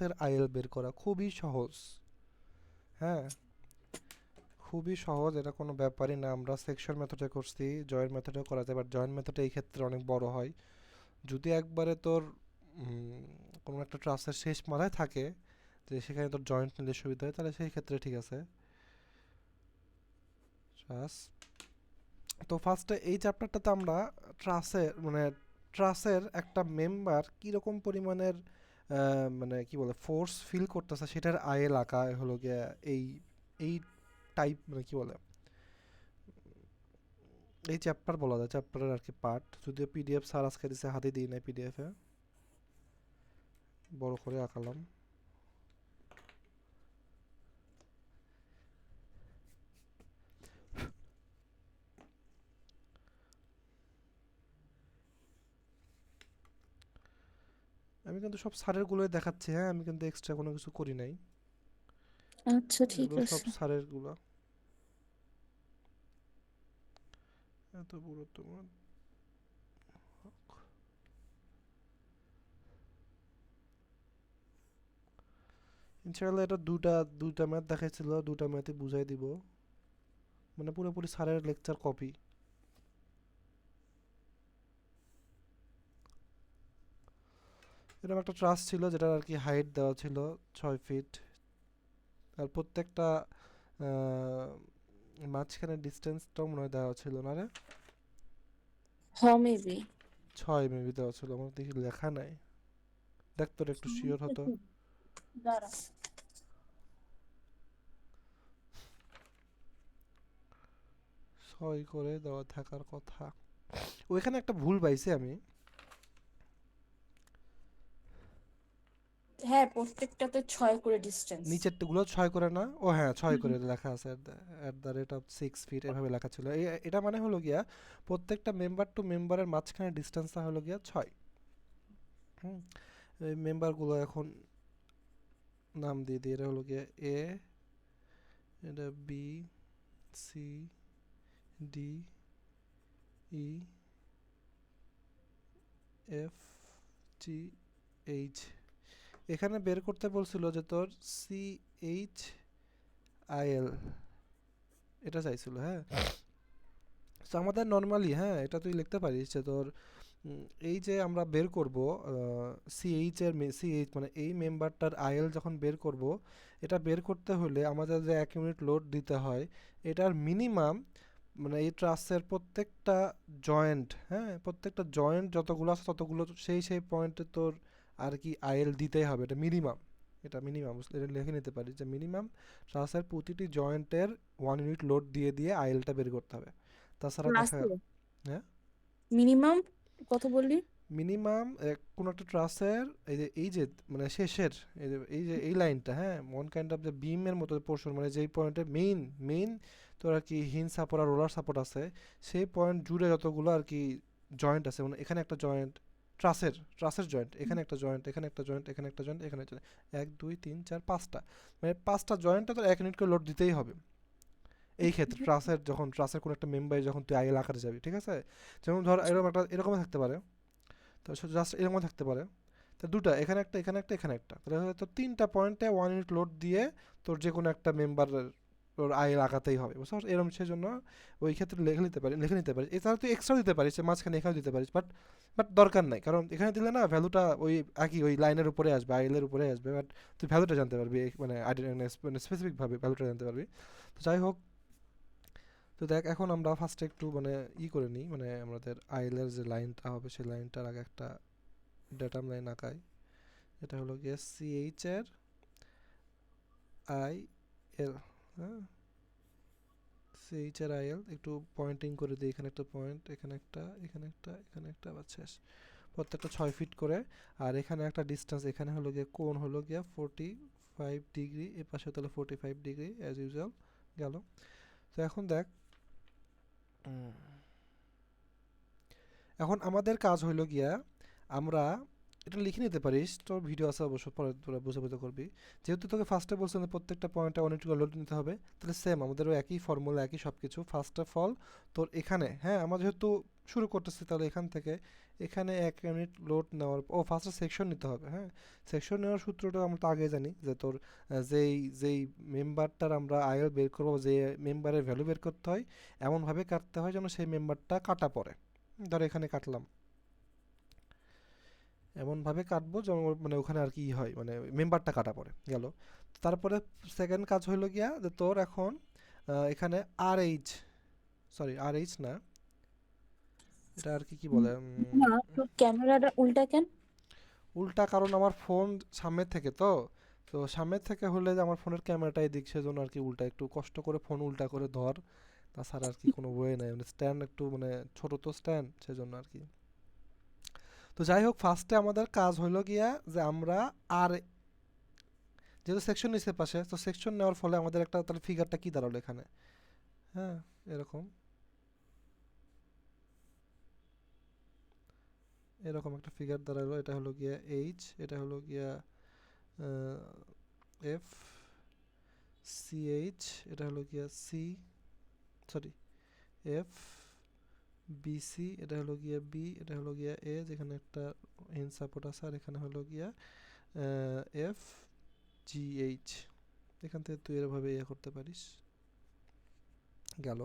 এর আইএল বের করা খুবই সহজ। হ্যাঁ, খুবই সহজ, এটা কোনো ব্যাপারই না। আমরা সেকশন মেথডে করছি, জয়েন্ট মেথডেও করা যায়, বাট জয়েন্ট মেথডে এই ক্ষেত্রে অনেক বড় হয়। যদি একবারে তোর কোনো একটা ট্রাসের শেষ মাথায় থাকে যে সেখানে তোর জয়েন্ট নিলে সুবিধা হয়, তাহলে সেই ক্ষেত্রে ঠিক আছে। ট্রাস, তো ফার্স্টে এই চ্যাপ্টারটাতে আমরা ট্রাসের মানে ট্রাসের একটা মেম্বার কীরকম পরিমাণের মানে কি বলে ফোর্স ফিল করতেছে সেটার আইএল আঁকা হলো গিয়া এই এই টাইপ মানে কি বলে এই চ্যাপ্টার বলা যায়, চ্যাপ্টারের আর কি পার্ট। যদিও পিডিএফ স্যার আজকে দিছে, হাতে দিই নাই পিডিএফে, বড় করে আঁকালাম। আমি কিন্তু সব স্যারের গুলোই দেখাচ্ছি, হ্যাঁ, আমি কিন্তু এক্সট্রা কোনো কিছু করি নাই। আচ্ছা, ঠিক এগুলো সব আছে। স্যারের গুলো। এত বড় তোমার ইনশাআল্লাহ। এটা দুটা দুটা ম্যাথ দেখাইছিল, দুটা ম্যাথই বুঝাই দিব, মানে পুরোপুরি স্যারের লেকচার কপি। এরকম একটা ট্রাস ছিল যেটার আর কি হাইট দেওয়া ছিল 6 ফিট, আর প্রত্যেকটা মাঝখানে ডিস্টেন্সটাও মনে হয় দেওয়া ছিল না রে, হ, মেবি। 6 মেবি দেওয়া ছিল, আমার দেখি লেখা নাই। দেখ তোর একটু শিওর হতো। দাঁড়া। 6 করে দেওয়া থাকার কথা। ওইখানে একটা ভুল পাইছি আমি। হ্যাঁ, প্রত্যেকটাতে 6 করে ডিস্টেন্স। নিচেরটা গুলো 6 করে না? ও হ্যাঁ, 6 করে লেখা আছে, at the rate of 6 feet এভাবে লেখা ছিল। এটা মানে হলো গিয়া প্রত্যেকটা মেম্বার টু মেম্বারের মাঝখানে ডিস্টেন্সটা হলো গিয়া 6। হুম, এই মেম্বারগুলো এখন নাম দিয়ে দিই। এটা হলো গিয়ে এ, এটা বি, সি, ডি, ই, এফ, জি, এইচ। এখানে বের করতে বলছিল যে তোর সি, এইচ, আই, এল, এটা চাইছিল। হ্যাঁ, তো আমাদের নর্মালি, হ্যাঁ, এটা তুই লিখতে পারিস যে তোর এই যে আমরা বের করব সিএইচ এর সিএইচ মানে এই মেম্বারটার আইএল যখন বের করব, এটা বের করতে হলে আমাদের যে 1 ইউনিট লোড দিতে হয়, এটার মিনিমাম মানে এই ট্রাসের প্রত্যেকটা জয়েন্ট, হ্যাঁ, প্রত্যেকটা জয়েন্ট যতগুলো আছে ততগুলো সেই সেই পয়েন্টে তোর আর কি আইএল দিতেই হবে, এটা মিনিমাম। এটা মিনিমাম এটা লিখে নিতে পারি যে মিনিমাম ট্রাসের প্রতিটি জয়েন্টের 1 ইউনিট লোড দিয়ে দিয়ে আইএলটা বের করতে হবে, তাছাড়া দেখা। ক্লাসে হ্যাঁ, মিনিমাম কত বললি? মিনিমাম কোনো একটা ট্রাসের এই যে মানে শেষের এই যে এই লাইনটা, হ্যাঁ, মন কাইন্ড অফ যে বিমের মতো পোর্শন, মানে যেই পয়েন্টে মেইন তোর আর কি হিন সাপোর্ট আর রোলার সাপোর্ট আছে, সেই পয়েন্ট জুড়ে যতগুলো আর কি জয়েন্ট আছে, মানে এখানে একটা জয়েন্ট, ট্রাসের জয়েন্ট, এখানে একটা জয়েন্ট, এখানে একটা জয়েন্ট, এখানে একটা জয়েন্ট, এখানে একটা, 1 2 3 4 5টা, মানে 5টা জয়েন্টে তোর 1 ইউনিট করে লোড দিতেই হবে। এই ক্ষেত্রে ট্রাসের কোনো একটা মেম্বারে যখন তুই আইএল আকারে যাবি, ঠিক আছে। যেমন ধর এরকম থাকতে পারে, তো জাস্ট এরকম থাকতে পারে। তো দুটা, এখানে একটা, এখানে একটা, এখানে একটা, তাহলে হয়তো 3টা পয়েন্টে 1 ইউনিট লোড দিয়ে তোর যে কোনো একটা মেম্বারের তোর আয় লাগাতেই হবে, বুঝতে পারছিস? এরকম সেই জন্য ওই ক্ষেত্রে লিখে নিতে পারিস। এছাড়া তুই এক্সট্রা দিতে পারিস, যে মাঝখানে এখানে দিতে পারিস, বাট দরকার নাই, কারণ এখানে দিলে না ভ্যালুটা ওই একই ওই লাইনের উপরে আসবে, আইএলের উপরে আসবে, বাট তুই ভ্যালুটা জানতে পারবি, মানে মানে স্পেসিফিকভাবে ভ্যালুটা জানতে পারবি। তো যাই হোক, তো দেখ এখন আমরা ফার্স্টে একটু মানে করে নিই, মানে আমাদের আইএলের যে লাইনটা হবে সেই লাইনটার আগে একটা ডেটাম লাইন আঁকাই। এটা হলো গিয়ে সিএইচ এর আই এল, হ্যাঁ, সিএইচ এর আই এল একটু পয়েন্টিং করে দিই, এখানে একটা পয়েন্ট, এখানে একটা, এখানে একটা, এখানে একটা, আবার শেষ। প্রত্যেকটা 6 ফিট করে। আর এখানে একটা ডিস্টেন্স, এখানে হলো গিয়ে কোণ হলো গিয়ে 45 ডিগ্রি, এ পাশে তাহলে 45 ডিগ্রি অ্যাজ ইউজুয়াল গেল। তো এখন দেখ, এখন আমাদের কাজ হইলো গিয়া আমরা এটা লিখে নিতে পারিস, তোর ভিডিও আছে অবশ্য, পরে তোরা বুঝে করবি। যেহেতু তোকে ফার্স্টে বলছিলাম যে প্রত্যেকটা পয়েন্টে অনেক লোড নিতে হবে, তাহলে সেম আমাদেরও একই ফর্মুলা, একই সব কিছু। ফার্স্ট অফ অল তোর এখানে, হ্যাঁ, আমরা যেহেতু শুরু করতেছি, তাহলে এখান থেকে এখানে 1 ইউনিট লোড নেওয়ার ফার্স্টে সেকশন নিতে হবে। হ্যাঁ, সেকশন নেওয়ার সূত্রটা আমরা তো আগে জানি যে তোর যেই মেম্বারটার আমরা আইএল বের করবো, যে মেম্বারের ভ্যালু বের করতে হয় এমনভাবে কাটতে হয় যেন সেই মেম্বারটা কাটা পড়ে। ধর এখানে কাটলাম, এমনভাবে কাটবো যেমন মানে ওখানে আর কি হয়, মানে মেম্বারটা কাটা পড়ে গেল। তারপরে সেকেন্ড কাজ হইলো গিয়া যে তোর এখন এখানে আর এইচ, সরি আর এইচ না, এটা আর কি বলে না, তোর ক্যামেরাটা উল্টা কেন? উল্টা, কারণ আমার ফোন সামনের থেকে, তো তো সামনের থেকে হলে যে আমার ফোনের ক্যামেরাটা এদিক, সেজন্য আর কি উল্টা, একটু কষ্ট করে ফোন উল্টা করে ধর, তাছাড়া আর কি কোনো ওয়ে নাই, মানে স্ট্যান্ড একটু মানে ছোট তো স্ট্যান্ড, সেজন্য আর কি। তো যাই হোক, ফার্স্টে আমাদের কাজ হইলো গিয়া যে আমরা আর যেহেতু সেকশন নিচে পাশে, তো সেকশন নেওয়ার ফলে আমাদের একটা তাহলে ফিগারটা কি দাঁড়ালো এখানে, হ্যাঁ এরকম এরকম একটা ফিগার দাঁড়ালো। এটা হলো গিয়া এইচ, এটা হলো গিয়া এফ সি এইচ, এটা হলো গিয়া C, sorry F B C, এটা হলো গিয়া বি, এটা হলো গিয়া এ, যেখানে একটা হিন্জ সাপোর্ট আছে, আর এখানে হলো গিয়া এফ জি এইচ। এখান থেকে তুই এভাবে ইয়ে করতে পারিস। গেল।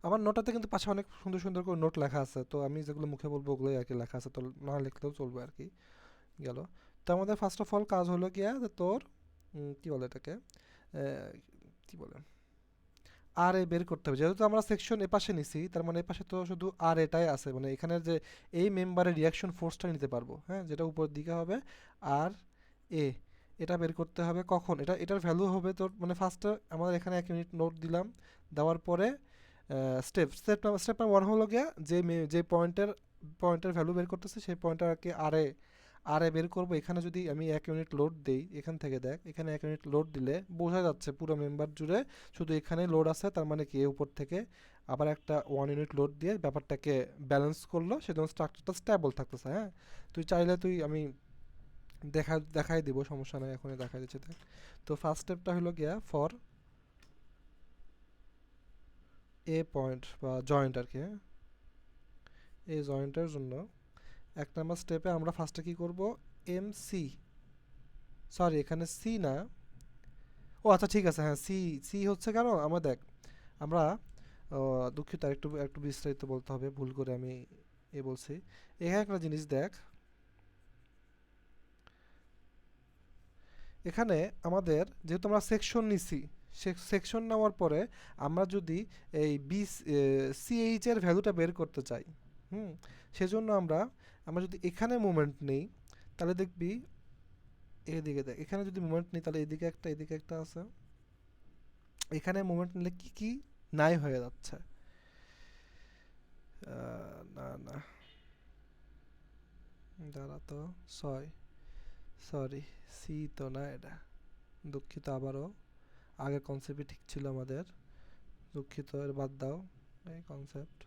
আমার নোটাতে কিন্তু পাশে অনেক সুন্দর সুন্দর করে নোট লেখা আছে, তো আমি যেগুলো মুখে বলবো ওগুলোই আর কি লেখা আছে, তো না লিখলেও চলবে আর কি। গেল। তো আমাদের ফার্স্ট অফ অল কাজ হলো গিয়া যে তোর কি বলে এটাকে, কি বলে, আর এ বের করতে হবে। যেহেতু আমরা সেকশন এপাশে নিছি, তার মানে এপাশে তো শুধু আর এটাই আছে, মানে এখানে যে এই মেম্বারের রিয়াকশন ফোর্সটা নিতে পারবো, হ্যাঁ, যেটা উপরের দিকে হবে আর এ, এটা বের করতে হবে কখন, এটার ভ্যালু হবে তোর, মানে ফার্স্টে আমাদের এখানে 1 ইউনিট নোট দিলাম, দেওয়ার পরে স্টেপ নাম্বার 1 হলো গিয়া যে পয়েন্টের ভ্যালু বের করতেছে সেই পয়েন্টটাকে আর এ বের করবো। এখানে যদি আমি 1 ইউনিট লোড দেই, এখান থেকে দেখ, এখানে 1 ইউনিট লোড দিলে বোঝা যাচ্ছে পুরো মেম্বার জুড়ে শুধু এখানে লোড আছে, তার মানে কি উপর থেকে আবার একটা 1 ইউনিট লোড দিয়ে ব্যাপারটাকে ব্যালেন্স করলো, সেজন্য স্ট্রাকচারটা স্টেবল থাকতেছে। হ্যাঁ, তুই চাইলে আমি দেখাই দিব, সমস্যা নাই, এখনই দেখাই দিচ্ছি দেখ। তো ফার্স্ট স্টেপটা হলো গিয়া ফর এ পয়েন্ট বা জয়েন্ট আর কি, হ্যাঁ, এই জয়েন্টের জন্য 1 নাম্বার স্টেপে আমরা ফার্স্টে কি করব, এম সি, সরি এখানে সি না, ও আচ্ছা ঠিক আছে, হ্যাঁ সি, সি হচ্ছে কেন আমরা দেখ, আমরা দুঃখিত, একটু একটু বিস্তারিত বলতে হবে, ভুল করে আমি বলছি। এখানে একটা জিনিস দেখ, এখানে আমাদের যেহেতু আমরা সেকশন নিছি, সেকশন নেওয়ার পরে আমরা যদি এই বি সিএইচ এর ভ্যালুটা বের করতে চাই, হুম, সেজন্য আমরা যদি এখানে মুভমেন্ট নেই, তাহলে দেখবি এদিকে দেখ, এখানে যদি মুভমেন্ট নিই তাহলে এদিকে একটা এদিকে একটা আছে, এখানে মুভমেন্ট নিলে কি কি নাই হয়ে যাচ্ছে, না না দাঁড়া তো, সরি সি তো না এটা, দুঃখিত, আবারও আগের কনসেপ্টই ঠিক ছিল আমাদের, দুঃখিত, এর বাদ দাও, এই কনসেপ্ট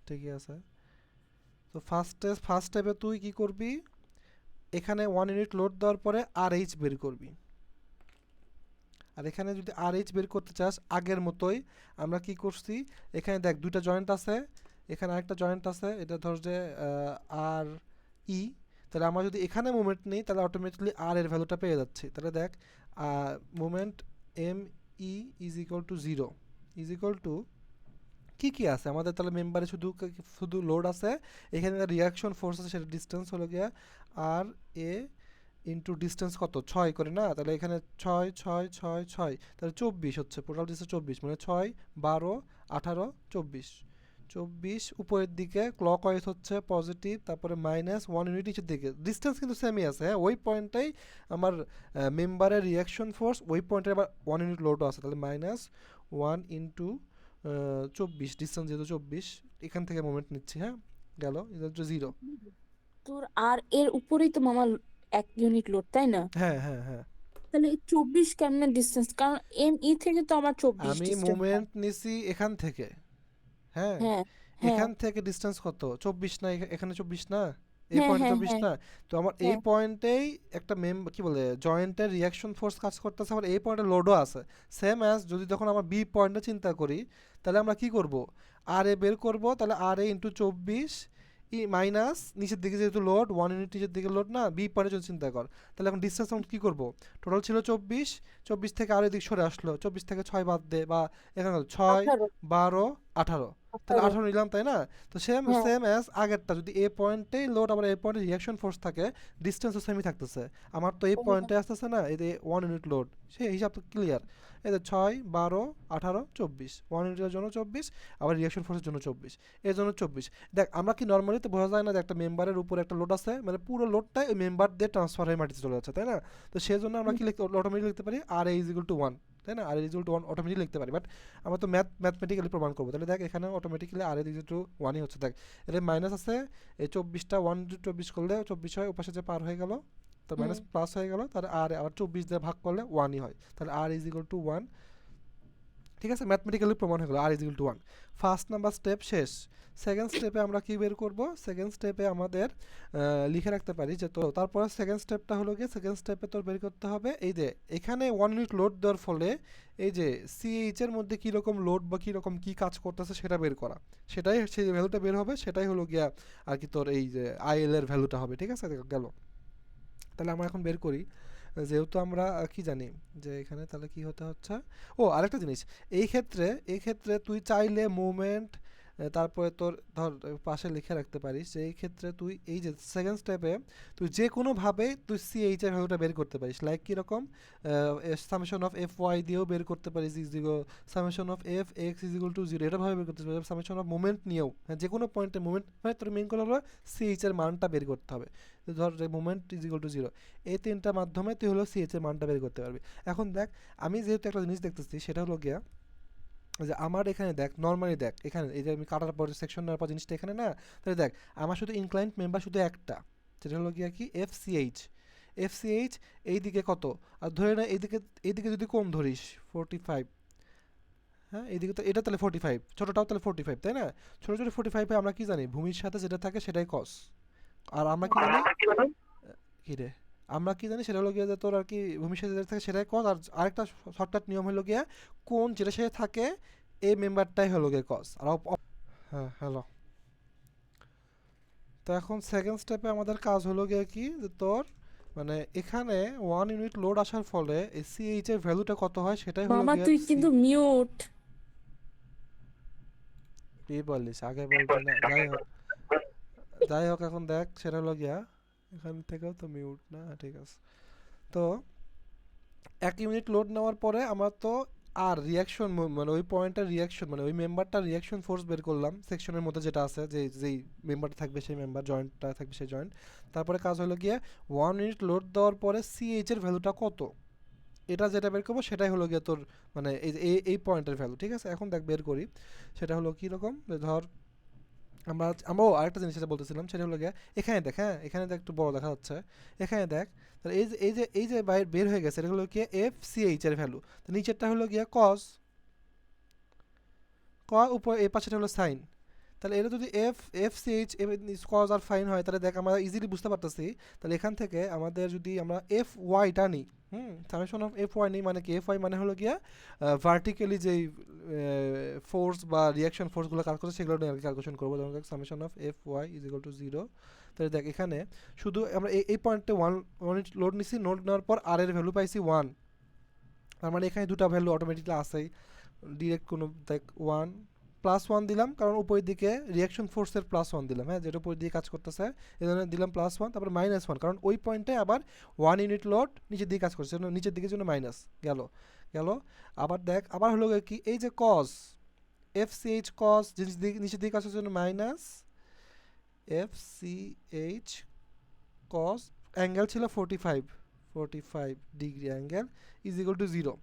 ঠিকই আছে। তো ফার্স্ট স্টেপে তুই কি করবি, এখানে 1 ইউনিট লোড দেওয়ার পরে আর এইচ বের করবি, আর এখানে যদি আর এইচ বের করতে চাস আগের মতোই আমরা কি করছি, এখানে দেখ দুইটা জয়েন্ট আছে, এখানে আরেকটা জয়েন্ট আছে, এটা ধর যে আর ই, তাহলে আমরা যদি এখানে মুভমেন্ট নিই তাহলে অটোমেটিকলি আর এর ভ্যালুটা পেয়ে যাচ্ছি। তাহলে দেখ movement M E is equal to 0 is equal to কি কি আছে আমাদের, তাহলে মেম্বারে শুধু শুধু লোড আছে, এখানে রিয়াকশন ফোর্স আছে, সেটা ডিস্টেন্স হলো গিয়া আর এ ইন্টু ডিস্টেন্স কত 6 করে না, তাহলে এখানে 6 6 6 6, তাহলে 24 হচ্ছে, টোটাল ডিস্টেন্স 24, মানে 6 12 18 24, 24 উপরের দিকে ক্লকওয়াইজ হচ্ছে পজিটিভ, তারপরে -1 ইউনিট নিচের দিকে, ডিস্টেন্স কিন্তু সেমই আছে, হ্যাঁ ওই পয়েন্টটাই আমার মেম্বারের রিয়াকশন ফোর্স, ওই পয়েন্টে আবার 1 ইউনিট লোডও আছে, তাহলে -1 ইন্টু 24, ডিস্টেন্স যেহেতু 24, এখান থেকে মোমেন্ট নিচ্ছি, হ্যাঁ গেল, এটা হচ্ছে 0। তোর আর এর উপরেই তো মামা 1 ইউনিট লোড, তাই না? হ্যাঁ হ্যাঁ হ্যাঁ, তাহলে এই 24 কেমনে ডিস্টেন্স? কারণ এম ই থেকে তো আমার 24 আমি ডিস্টেন্স। মোমেন্ট নিছি এখান থেকে, হ্যাঁ হ্যাঁ হ্যাঁ এখান থেকে ডিস্টেন্স কত 24 না, এখানে 24 না, এই হ্যাঁ পয়েন্টে হ্যাঁ 24 হ্যাঁ না, তো আমার এই হ্যাঁ পয়েন্টেই একটা কি বলে জয়েন্টের রিয়াকশন ফোর্স কাজ করতেছে, আমার এই পয়েন্টে লোডও আছে, সেম অ্যাজ যদি তখন আমার বি পয়েন্টে চিন্তা করি, তাহলে আমরা কি করব, আর এ বের করব, তাহলে আর এ ইন্টু 24 মাইনাস নিচের দিকে যেহেতু লোড 1 ইউনিট নিচের দিকে লোড না, বি পয়েন্টের জন্য চিন্তা কর। তাহলে এখন ডিসটেন্স আমরা কী করবো, টোটাল ছিল 24, 24 থেকে আরও এদিক সরে আসলো, 24 থেকে 6 বাদ দে, বা এখানে 6, 18 12, 18, তাহলে 18 18 নিলাম তাই না। তো সেম হ্যাঁ সেম অ্যাজ আগেরটা, যদি এ পয়েন্টেই লোড আবার এ পয়েন্টে রিয়াকশন ফোর্স থাকে, ডিস্টেন্সও সেমই থাকতেছে। আমার তো এই পয়েন্টে আসতেছে না, এই যে 1 ইউনিট লোড, সেই হিসাব তো ক্লিয়ার। এই যে 6, 12, 18, 24, 1 ইউনিটের জন্য 24, আবার রিয়াকশন ফোর্সের জন্য 24, এর জন্য 24। দেখ আমরা কি নর্মালি তো বোঝা যায় না যে একটা মেম্বারের উপরে একটা লোড আছে, মানে পুরো লোডটাই ওই মেম্বার দিয়ে ট্রান্সফার হয়ে মাটিতে চলে যাচ্ছে তাই না। তো সেই জন্য আমরা কি লিখতে অটোমেটিক লিখতে পারি, আর এ ইজ ইকুয়াল টু 1, তাই না। আর A is equal to 1 automatic লিখতে পারি, বাট আমরা তো ম্যাথমেটিক্যালি প্রমাণ করবো। তাহলে দেখ এখানে automatically R A is equal to 1ই হচ্ছে। দেখ এটা মাইনাস আছে, এই 24টা 1 24 করলে 24 হয়, ওপাশে যে পার হয়ে গেল তো মাইনাস প্লাস হয়ে গেল, তাহলে আর আবার 24 দিয়ে ভাগ করলে 1ই হয়, তাহলে আর ইজ ইকুয়াল টু 1। ঠিক আছে, ম্যাথমেটিক্যালি প্রমাণ হয়ে গেল R is equal to 1। First number step শেষ। সেকেন্ড স্টেপে আমরা কি বের করব, সেকেন্ড স্টেপে আমাদের লিখে রাখতে পারি যে, তো তারপরে সেকেন্ড স্টেপটা হলো গিয়ে, সেকেন্ড স্টেপে তোর বের করতে হবে এই যে এখানে 1 ইউনিট লোড দেওয়ার ফলে এই যে সিএইচ এর মধ্যে কীরকম লোড বা কীরকম কী কাজ করতেছে সেটা বের করা, সেটাই সেই ভ্যালুটা বের হবে, সেটাই হলো গিয়া আর কি তোর এই যে আইএল এর ভ্যালুটা হবে। ঠিক আছে, গেল। তাহলে আমরা এখন বের করি, যেহেতু আমরা কি জানি যে এখানে তাহলে কি হতে হচ্ছে। ও আরেকটা জিনিস, এই ক্ষেত্রে তুই চাইলে মুভমেন্ট, তারপরে তোর ধর পাশে লিখে রাখতে পারিস যে এই ক্ষেত্রে তুই এই যে সেকেন্ড স্টেপে তুই যে কোনোভাবে তুই সিএইচ এর ভ্যালুটা বের করতে পারিস, লাইক কীরকম, সামেশন অফ এফ ওয়াই দিয়েও বের করতে পারিস, summation of F x is equal to 0 এটাভাবে বের করতে পারিস, সামেশন অফ মুভমেন্ট নিয়েও, হ্যাঁ যে কোনো পয়েন্টে মুভমেন্ট মানে তোর মেন কথা হলো সিএইচ এর মানটা বের করতে হবে। ধর মুভমেন্ট ইজ ইকুয়াল টু 0, এই তিনটা মাধ্যমে তুই হলো সিএইচ এর মানটা বের করতে পারবি। এখন দেখ আমি যেহেতু একটা জিনিস দেখতেছি, সেটা হলো গিয়া যে আমার এখানে দেখ নর্মালি দেখ এখানে এই যে আমি কাটার পর সেকশন নেওয়ার পর জিনিসটা এখানে না, তাহলে দেখ আমার শুধু ইনক্লাইন্ড মেম্বার শুধু একটা, সেটা হলো গিয়া কি এফসিএইচ এইদিকে কত, আর ধরে না এইদিকে যদি কম ধরিস 45, হ্যাঁ এইদিকে তো এটা তাহলে 45, ছোটোটাও তাহলে 45 তাই না। ছোটো ছোটো 45 আমরা কি জানি, ভূমির সাথে যেটা থাকে সেটাই কস। আর আমরা কি জানি, কি রে, আমরা কি জানি সেটা হলো গিয়া যে তোর আর কি ভূমির সাথে যেটা থাকে সেটাই কস, আর আরেকটা শর্টকাট নিয়ম হলো গিয়া কোন যেটার সাথে থাকে এই মেম্বারটাই হলো গিয়ে কস। আর হ্যাঁ হ্যালো, তো এখন সেকেন্ড স্টেপে আমাদের কাজ হলো গিয়ে কি যে তোর মানে এখানে 1 ইউনিট লোড আসার ফলে এই সিএইচ এর ভ্যালুটা কত হয় সেটাই হলো মামা গিয়ে তুই সি। কিন্তু মিউট। কি বলিস আগে বলবি না, যাই হোক এখন দেখ সেটা হলো গিয়া এখান থেকেও তো মিউট না, ঠিক আছে। তো 1 ইউনিট লোড নেওয়ার পরে আমরা তো আর রিয়াকশন মানে ওই পয়েন্টটার রিয়াকশন মানে ওই মেম্বারটার রিয়াকশন ফোর্স বের করলাম সেকশনের মধ্যে যেটা আছে, যেই মেম্বারটা থাকবে সেই মেম্বার, জয়েন্টটা থাকবে সেই জয়েন্ট। তারপরে কাজ হলো গিয়ে 1 ইউনিট লোড দেওয়ার পরে সিএইচ এর ভ্যালুটা কত, এটা যেটা বের করবো সেটাই হলো গিয়ে তোর মানে এই পয়েন্টের ভ্যালু। ঠিক আছে, এখন দেখ বের করি সেটা হলো কীরকম, ধর আমরাও আরেকটা জিনিস যেটা বলতেছিলাম সেটা হলো গিয়ে এখানে দেখ, হ্যাঁ এখানে দেখ একটু বড় দেখা যাচ্ছে, এখানে দেখ তাহলে এই যে বাইরে বের হয়ে গেছে এটা হলো গিয়ে এফ সিএইচ এর ভ্যালু, তো নিচেরটা হলো গিয়ে কস, উপর এই পাশেটা হলো সাইন। তাহলে এটা যদি এফ সিএইচ কজ আর ফাইন হয় তাহলে দেখ আমরা ইজিলি বুঝতে পারতেছি। তাহলে এখান থেকে আমাদের যদি আমরা এফ ওয়াইটা নিই, সামেশন অফ এফ ওয়াই নিই, মানে কি এফ ওয়াই মানে হলো গিয়া ভার্টিক্যালি যেই ফোর্স বা রিয়াকশন ফোর্সগুলো কাজ করছে সেগুলো নিয়ে ক্যালকুলেশন করবো। যেমন summation of F Y is equal to 0। তাহলে দেখ এখানে শুধু আমরা এই পয়েন্টে ওয়ান লোড নিছি, লোড নেওয়ার পর আর এর ভ্যালু পাইছি 1, তার মানে এখানে দুটো ভ্যালু অটোমেটিকলি আসেই ডিরেক্ট কোনো দেখ 1 +1 দিলাম কারণ উপরের দিকে রিয়াকশন ফোর্সের +1 দিলাম, হ্যাঁ যেটা উপরের দিকে কাজ করতেছে এই জন্য দিলাম +1, তারপর -1 কারণ ওই পয়েন্টে আবার 1 ইউনিট লোড নিচের দিকে কাজ করছে, নিচের দিকের জন্য মাইনাস গেল। আবার দেখ আবার হলো কি এই যে কস এফ সিএইচ কস নিচের দিকে কাজ করছে জন্য মাইনাস এফ সিএইচ কস অ্যাঙ্গেল ছিল 45 degree angle is equal to 0।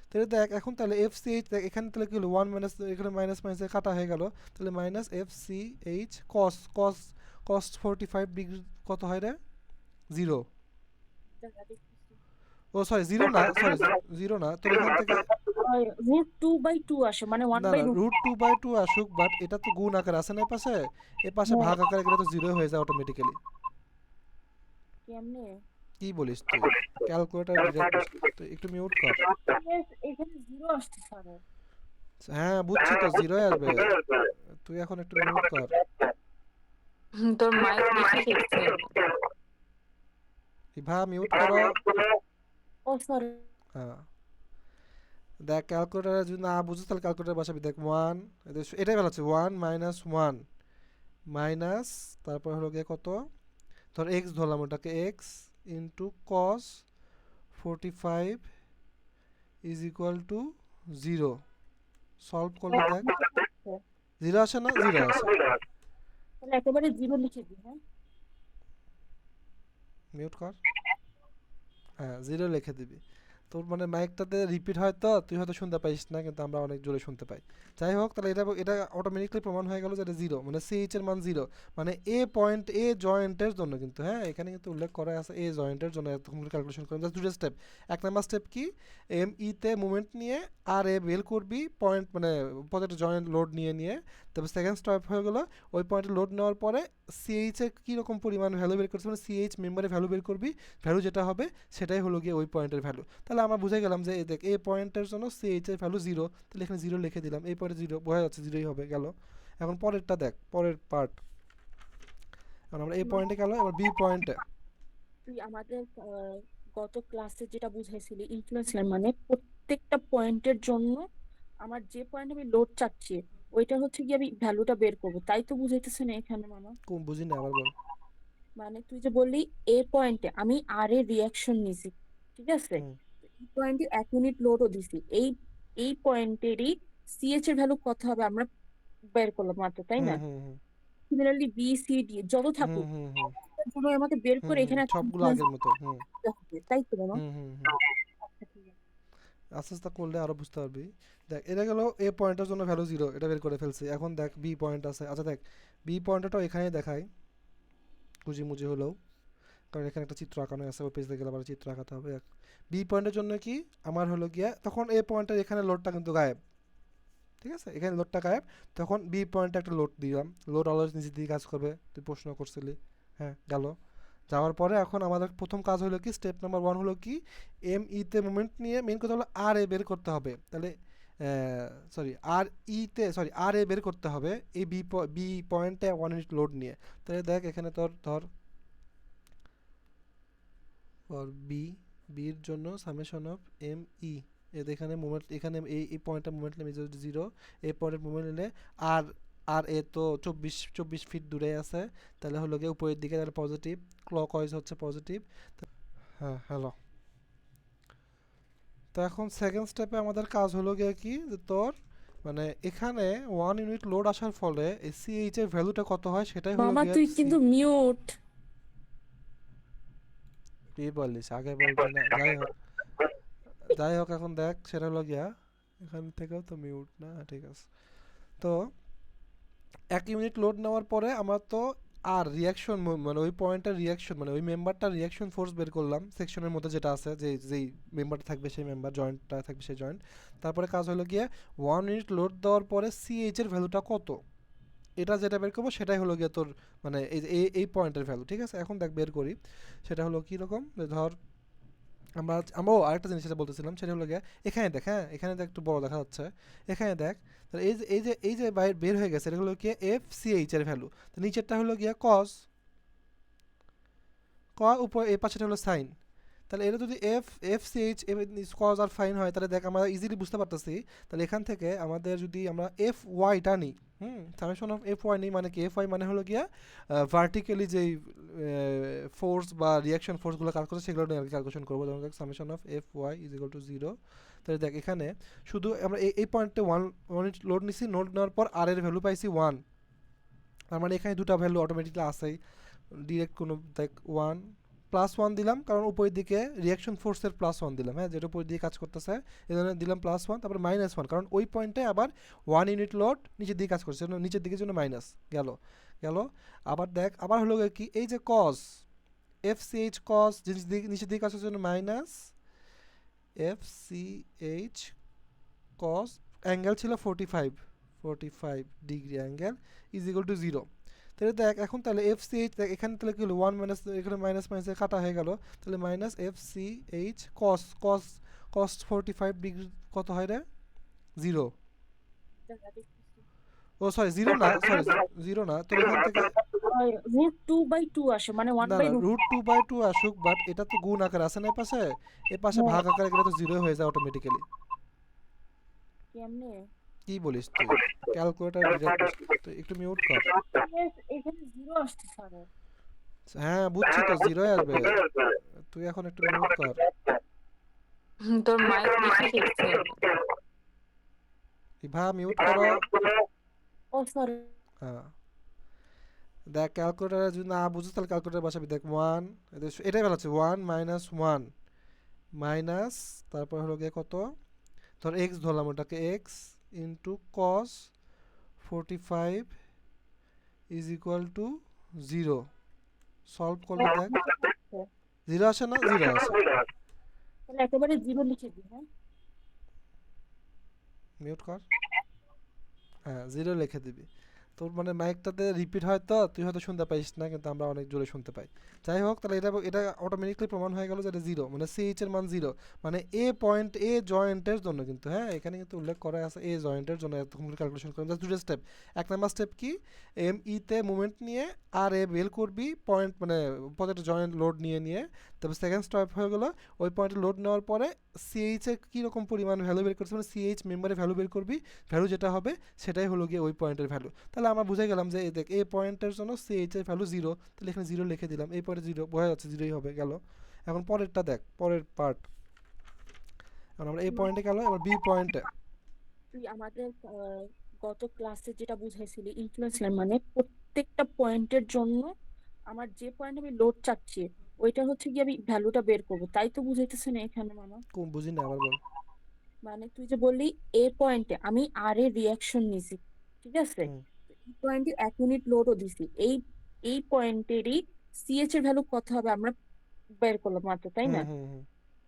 তাহলে দেখ এখন তাহলে এফ সি এইচ দেখ এখানে তাহলে কি হলো 1 মাইনাস এখানে মাইনাস মাইনাসে কাটা হয়ে গেল, তাহলে minus F C H cos 45 degree কত হয় রে 0, ও সরি 0 না, সরি 0 না, তো এখান থেকে √2/2 আসে মানে না 1/2 √2/2 আসুক, বাট এটা তো গুণ আকার আছে না এ পাশে ভাগ আকারে গেলে তো 0 হয়ে যায় অটোমেটিক্যালি। কেমনে কি বলিস তুই, ক্যালকুলেটর ডিরেক্ট একটু মিউট কর। এখানে 0 আসছে স্যার। হ্যাঁ বুঝছি তো 0 আসবে, তুই এখন একটু মিউট কর। তোর মাইক দেখে ফেলছে। ইভা মিউট করো। ও সরি। হ্যাঁ, দেখ ক্যালকুলেটারে যদি না বুঝিস তাহলে ক্যালকুলেটার বসাবি। দেখ ওয়ান, এটাই ভালো আছে, ওয়ান মাইনাস ওয়ান মাইনাস, তারপর হলো গিয়ে কত, ধর এক্স ধরলাম, ওটাকে x into cos 45 is equal to zero. Solve করলে দেখ জিরো আসে না, জিরো আসে। তাহলে একেবারে জিরো লিখে দিই, হ্যাঁ। মিউট কর। হ্যাঁ, জিরো লিখে দিবি। তোর মানে মাইকটাতে রিপিট হয় তো তুই হয়তো শুনতে পাইস না, কিন্তু আমরা অনেক জোরে শুনতে পাই। যাই হোক, তাহলে এটা এটা অটোমেটিকলি প্রমাণ হয়ে গেল যে এটা জিরো, মানে সিএইচ এর মান জিরো। মানে এ পয়েন্ট, এ জয়েন্টের জন্য কিন্তু, হ্যাঁ এখানে কিন্তু উল্লেখ করা আছে এ জয়েন্টের জন্য এতক্ষণ ক্যালকুলেশন করলাম। জাস্ট দুটো স্টেপ। এক নাম্বার স্টেপ কি, এম তে মুভমেন্ট নিয়ে আর এ বের করবি পয়েন্ট, মানে প্রজেক্ট জয়েন্ট লোড নিয়ে নিয়ে। তারপর সেকেন্ড স্টেপ হয়ে গেলো ওই পয়েন্টে লোড নেওয়ার পরে সিএইচ এর কীরকম পরিমাণ ভ্যালু বের করছে, মানে সিএইচ মেম্বারের ভ্যালু বের করবি। ভ্যালু যেটা হবে সেটাই হলো গিয়ে ওই পয়েন্টের ভ্যালু। তাহলে আমরা বুঝে গেলাম যে দেখ এই পয়েন্টের জন্য সিএইচ এর ভ্যালু জিরো, তাহলে এখানে জিরো লিখে দিলাম। এই পয়েন্টে জিরো, বোঝা যাচ্ছে জিরোই হবে, গেল। এখন পরেরটা দেখ, পরের পার্ট। এখন আমরা এই পয়েন্টে গেল, এবার বি পয়েন্টে। তুই আমাদের গত ক্লাসে যেটা বুঝাইছিলি ইনফ্লুয়েন্সিয়াল মানে প্রত্যেকটা পয়েন্টের জন্য আমার যে পয়েন্ট আমি লোড চাচ্ছি ওইটা হচ্ছে কি আমি ভ্যালুটা বের করবো, তাই তো বুঝাইতেছে না এখানে মামা? কোন বুঝি না, আবার বল। মানে তুই যে বললি এ পয়েন্টে আমি আর এর রিয়াকশন নিছি, ঠিক আছে, হুম এই পয়েন্টে 1 ইউনিট লোডও দিছি, এই পয়েন্টেরই সিএইচ এর ভ্যালু কত হবে আমরা বের করলাম মাত্র, তাই হুম না? হুম হুম সিমিলারলি বি সি ডি যত হুম থাকুক হুম হুম তার জন্য আমাকে বের হুম করে হুম এখানে সবগুলো আগের মতো। হুম হবে, তাই তো মামা? হুম হুম হুম আস্তে আস্তে করলে আরো বুঝতে পারবি। দেখ এটা গেল এ পয়েন্টের জন্য ভ্যালু জিরো, এটা বের করে ফেলছি। এখন দেখ বি পয়েন্ট আছে। আচ্ছা দেখ, বি পয়েন্টটাও এখানে দেখায় কুজি মুজি হলেও, কারণ এখানে একটা চিত্র আঁকানো আছে, ওই পেজে গেলে আবার চিত্র আঁকাতে হবে। বি পয়েন্টের জন্য কি আমার হলো গিয়া, তখন এ পয়েন্টের এখানে লোডটা কিন্তু গায়েব, ঠিক আছে, এখানে লোডটা গায়েব। তখন বি পয়েন্টে একটা লোড দিলাম, লোড অলওয়েজ নিচের দিকে কাজ করবে, তুই প্রশ্ন করছিলি। হ্যাঁ গেল। যাওয়ার পরে এখন আমাদের প্রথম কাজ হলো কি, স্টেপ নাম্বার ওয়ান হলো কি, এম ইতে মুভমেন্ট নিয়ে মেন কথা হলো আর এ বের করতে হবে। তাহলে সরি আর ইতে, সরি আর এ বের করতে হবে এই বি পয়েন্টে 1 ইউনিট লোড নিয়ে। তাহলে দেখ এখানে তোর ধর ফর বি, বির জন্য সামেশন অফ এম ই, এখানে মুভমেন্ট, এখানে এই পয়েন্টটা মুভমেন্ট নেমে জিরো। এই পয়েন্টের মুভমেন্ট নিলে আর, আর এ তো 24 ফিট দূরে আছে, তাহলে হলো গিয়ে উপরের দিকে, তাহলে পজিটিভ, ক্লক ওয়াইজ হচ্ছে পজিটিভ। হ্যাঁ হ্যালো। তো এখন সেকেন্ড স্টেপে আমাদের কাজ হলো গিয়ে কি, যে তোর মানে এখানে 1 ইউনিট লোড আসার ফলে এই সিএইচ এর ভ্যালুটা কত হয় সেটাই হলো মামা গিয়ে তুই সি। কিন্তু মিউট। কি বলিস, আগে বলবি না? যাই হোক, যাই হোক এখন দেখ সেটা হলো গিয়া, এখান থেকেও তো মিউট না, ঠিক আছে। তো 1 ইউনিট লোড নেওয়ার পরে আমরা তো আর রিয়াকশন, মানে ওই পয়েন্টের রিয়াকশন, মানে ওই মেম্বারটার রিয়াকশন ফোর্স বের করলাম সেকশনের মধ্যে যেটা আছে, যেই মেম্বারটা থাকবে সেই মেম্বার, জয়েন্টটা থাকবে সেই জয়েন্ট। তারপরে কাজ হলো গিয়ে 1 ইউনিট লোড দেওয়ার পরে সিএইচ এর ভ্যালুটা কত, এটা যেটা বের করবো সেটাই হলো গিয়ে তোর মানে এই পয়েন্টের ভ্যালু, ঠিক আছে। এখন দেখ বের করি, সেটা হলো কীরকম, ধর আমরাও আরেকটা জিনিস যেটা বলতেছিলাম সেটা হলো গিয়ে, এখানে দেখ, হ্যাঁ এখানে দেখ একটু বড় দেখা যাচ্ছে, এখানে দেখ। তাহলে এই যে বাইরে বের হয়ে গেছে, এটা হলো গিয়ে এফ সি এইচ এর ভ্যালু। তো নিচেরটা হলো গিয়ে কজ, উপর এই পাশেটা হলো সাইন। তাহলে এটা যদি এফ সি এইচ কজ আর ফাইন হয়, তাহলে দেখ আমরা ইজিলি বুঝতে পারতেছি। তাহলে এখান থেকে আমাদের যদি আমরা এফ ওয়াইটা নিই, সামেশন অফ এফ ওয়াই নিই, মানে কি এফ ওয়াই মানে হলো গিয়া ভার্টিক্যালি যেই ফোর্স বা রিয়াকশন ফোর্সগুলো কাজ করছে সেগুলো নিয়ে আর কি ক্যালকুলেশন করবো। যেমন summation of F Y is equal to zero. তাহলে দেখ এখানে শুধু আমরা এই পয়েন্টে ওয়ান লোড নিছি, লোড নেওয়ার পর আর এর ভ্যালু পাইছি ওয়ান। তার মানে এখানে দুটা ভ্যালু অটোমেটিকলি আসেই, ডিরেক্ট কোনো দেখ ওয়ান প্লাস ওয়ান দিলাম, কারণ উপরের দিকে রিয়াকশন ফোর্সের প্লাস ওয়ান দিলাম, হ্যাঁ যেটা উপরের দিকে কাজ করতেছে এই জন্য দিলাম প্লাস ওয়ান। তারপরে মাইনাস ওয়ান, কারণ ওই পয়েন্টে আবার 1 ইউনিট লোড নিচের দিকে কাজ করছে, নিচের দিকের জন্য মাইনাস গেল। গেল। আবার দেখ আবার হলো কি, এই যে কস এফ সি এইচ কস নিচের দিকে কাজ করছে জন্য মাইনাস এফ সি এইচ কস, অ্যাঙ্গেল ছিল 45 angle is equal to zero. তাহলে দেখ এখন তাহলে এফ সি এইচ, এখানে তাহলে কি হলো ওয়ান মাইনাস, এখানে মাইনাস মাইনাসে কাটা হয়ে গেল, তাহলে মাইনাস এফ সি এইচ কস, কস 45 ডিগ্রি কত হয় রে, জিরো। ও সরি জিরো না, সরি জিরো না, তোর এখান থেকে √2/2 আসে, মানে ওয়ান না বাই না, রুট √2/2 আসুক, বাট এটা তো গুণ আকার আছে না, এ পাশে হ্যাঁ, ভাগ আকারে গেলে তো জিরো হয়ে যায় অটোমেটিক্যালি। কেমনে? কি বলিস তুই? ক্যালকুলেটর ডিরেক্ট বস, তুই একটু মিউট কর। এখানে জিরো আসতেছে আরো। হ্যাঁ বুঝছি তো, জিরোই আসবে। তুই এখন একটু মিউট কর। তোর মাইক বেশি ঠেকছে। ইভা মিউট করো। ও সরি। হ্যাঁ দেখ, ক্যালকুলেটারে যদি না বুঝিস তাহলে ক্যালকুলেটার বসাবি। দেখ ওয়ান, এটাই ভালো হচ্ছে, 1 - 1 মাইনাস, তারপর হলো গিয়ে কত, ধর এক্স ধরলাম, ওটাকে x into cos 45 is equal to zero. Solve করলে দেখ জিরো আসে না, জিরো আসে। তাহলে একেবারে জিরো লিখে দিই, হ্যাঁ। মিউট কর। হ্যাঁ জিরো লিখে দিবি। তোর মানে মাইকটাতে রিপিট হয় তো, তুই হয়তো শুনতে পাইস না, কিন্তু আমরা অনেক জোরে শুনতে পাই। যাই হোক, তাহলে এটা এটা অটোমেটিকলি প্রমাণ হয়ে গেল যে এটা জিরো, মানে সিএইচ এর মান জিরো। মানে এ পয়েন্ট, এ জয়েন্টের জন্য কিন্তু, হ্যাঁ এখানে কিন্তু উল্লেখ করা আছে এ জয়েন্টের জন্য এতক্ষণ ক্যালকুলেশন করলাম। জাস্ট দুটো স্টেপ। এক নাম্বার স্টেপ কি, এম তে মুভমেন্ট নিয়ে আর এ বের করবি পয়েন্ট, মানে প্রত্যেকটা জয়েন্ট লোড নিয়ে নিয়ে। তারপর সেকেন্ড স্টেপ হয়ে গেলো ওই পয়েন্টে লোড নেওয়ার পরে সিএইচ এর কীরকম পরিমাণ ভ্যালু বের করছে, মানে সিএইচ মেম্বারের ভ্যালু বের করবি। ভ্যালু যেটা হবে সেটাই হলো গিয়ে ওই পয়েন্টের ভ্যালু। তাহলে আমরা বুঝে গেলাম যে দেখ এই পয়েন্টের জন্য সিএইচ এর ভ্যালু জিরো, তাহলে এখানে জিরো লিখে দিলাম, এই পয়েন্টে জিরো, বোঝা যাচ্ছে জিরোই হবে, গেল। এখন পরেরটা দেখ, পরের পার্ট। এখন আমরা এই পয়েন্টে গেল, এবার বি পয়েন্টে। তুই আমাদের গত ক্লাসে যেটা বুঝাইছিলি ইনফ্লুয়েন্স লাইন মানে প্রত্যেকটা পয়েন্টের জন্য আমার যে পয়েন্ট আমি লোড চাচ্ছি ওইটা হচ্ছে কি আমি ভ্যালুটা বের করবো, তাই তো বুঝাইতেছে না এখানে মামা? কোন বুঝি না, আবার বল। মানে তুই যে বললি এ পয়েন্টে আমি আর এর রিয়াকশন নিছি, ঠিক আছে, হুম এই পয়েন্টে 1 ইউনিট লোডও দিছি, এই পয়েন্টেরই সিএচ এর ভ্যালু কত হবে আমরা বের করলাম মাত্র, তাই হুম না? হুম হুম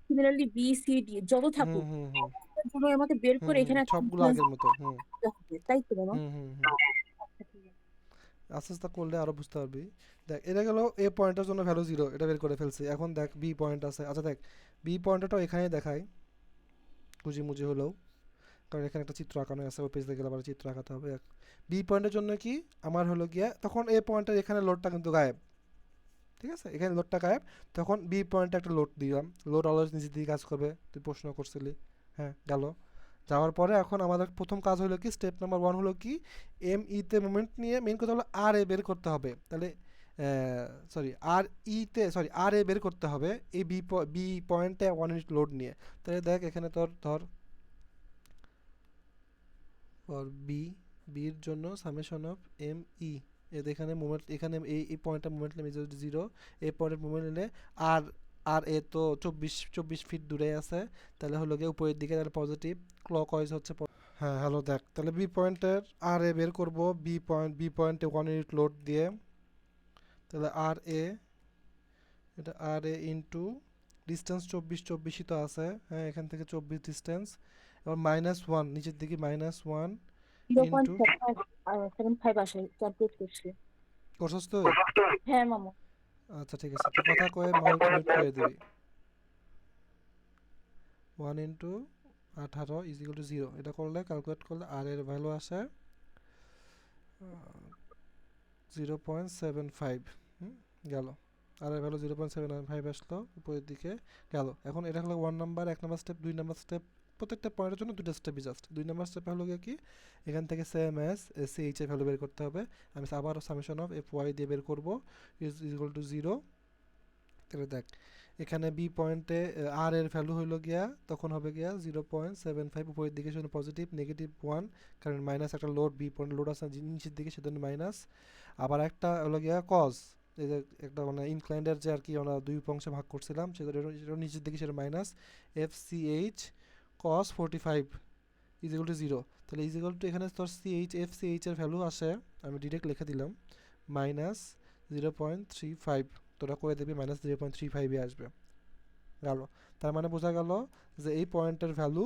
সিমিলারলি বি সি ডি যত হুম থাকুক হুম হুম তার জন্য আমাকে বের হুম করে হুম এখানে একটা সবগুলো ইনফ্লুয়েন্স আগের মতো। হুম হবে, তাই তো মামা? হুম হুম হুম আচ্ছা, ঠিক আছে। আস্তে আস্তে করলে আরো বুঝতে পারবি। দেখ এটা গেল এ পয়েন্টের জন্য ভ্যালু জিরো, এটা বের করে ফেলছি। এখন দেখ বি পয়েন্ট আছে, আচ্ছা দেখ বি পয়েন্টটাও এখানে দেখাই, খুঁজি মুজি হলেও, কারণ এখানে একটা চিত্র আঁকানো আছে, ওই পেজ থেকে গেলে আবার চিত্র আঁকাতে হবে। বি পয়েন্টের জন্য কি আমার হলো গিয়া, তখন এ পয়েন্টের এখানে লোডটা কিন্তু গায়েব, ঠিক আছে, এখানে লোডটা গায়েব। তখন বি পয়েন্টে একটা লোড দিলাম, লোড অলওয়েজ নিজের দিকে কাজ করবে, তুই প্রশ্ন করছিলি। হ্যাঁ গেল। যাওয়ার পরে এখন আমাদের প্রথম কাজ হলো কি, স্টেপ নাম্বার ওয়ান হলো কি, এম ইতে মুভমেন্ট নিয়ে মেন কথা হলো আর এ বের করতে হবে। তাহলে আর এ বের করতে হবে এই বি পয়েন্টে 1 ইউনিট লোড নিয়ে। তাহলে দেখ এখানে তোর ধর ফর বির জন্য সামেশন অফ এম ই, এখানে মুভমেন্ট, এখানে এই পয়েন্টটা মুভমেন্ট নিলে জিরো, এই পয়েন্টের মুভমেন্ট নিলে আর আর এ তো 24 ফিট দূরে আছে, তাহলে হলো গিয়ে উপরের দিকে, তাহলে পজিটিভ ক্লক ওয়াইজ হচ্ছে হ্যাঁ হ্যালো দেখ, তাহলে বি পয়েন্টের আর এ বের করবো, বি পয়েন্টে 1 ইউনিট লোড দিয়ে। তাহলে আর এ, এটা আর এ ইন্টু ডিস্টেন্স 24ই তো আছে, হ্যাঁ এখান থেকে 24 ডিস্টেন্স। এবার -1 নিচের দিকে -1 জিরো পয়েন্ট ইন্টু, 75 আসে, ক্যালকুলেট করছি। করছস তুই? হ্যাঁ মামা। আচ্ছা ঠিক আছে, তুই কথা কয়ে মিউট করে দিবি। 1 × 18 ইজ ইকুয়াল টু 0, এটা করলে ক্যালকুলেট করলে আর এর ভ্যালু আসে 0.75। গেল, আর এর ভ্যালু 0.75 আসলো উপরের দিকে, গেল। এখন এটা হলো 1 number, 1 number step. 2 number step, প্রত্যেকটা পয়েন্টের জন্য দুটো স্টেপই জাস্ট। 2 নাম্বার স্টেপে হলো গিয়ে কি, এখান থেকে সেম এস সিএইচ এর ভ্যালু বের করতে হবে। আমি আবারও সামেশন অফ এফ ওয়াই দিয়ে বের করবো, ইজ ইকুয়াল টু 0। তাহলে দেখ এখানে বি পয়েন্টে আর এর ভ্যালু হইলো গিয়া, তখন হবে গিয়া 0.75, উপরের দিকে সেজন্য পজিটিভ, -1, কারণ মাইনাস একটা লোড, বি পয়েন্ট লোড আছে নিচের দিকে, সেজন্য মাইনাস। আবার একটা হলো গিয়া কজ, এই যে একটা মানে ইনক্লাইন্ডের যে আর কি আমরা দুই অংশে ভাগ করছিলাম, সেটা নিচের দিকে, সেটা minus F C H cos 45 is equal to 0। তাহলে ইজ ইকুয়াল টু এখানে তোর এফ সি এইচ এর ভ্যালু আসে, আমি ডিরেক্ট লিখে দিলাম -0.35, তোরা করে দেবে -0.35 আসবে, গেল। তার মানে বোঝা গেল যে এই পয়েন্টের ভ্যালু,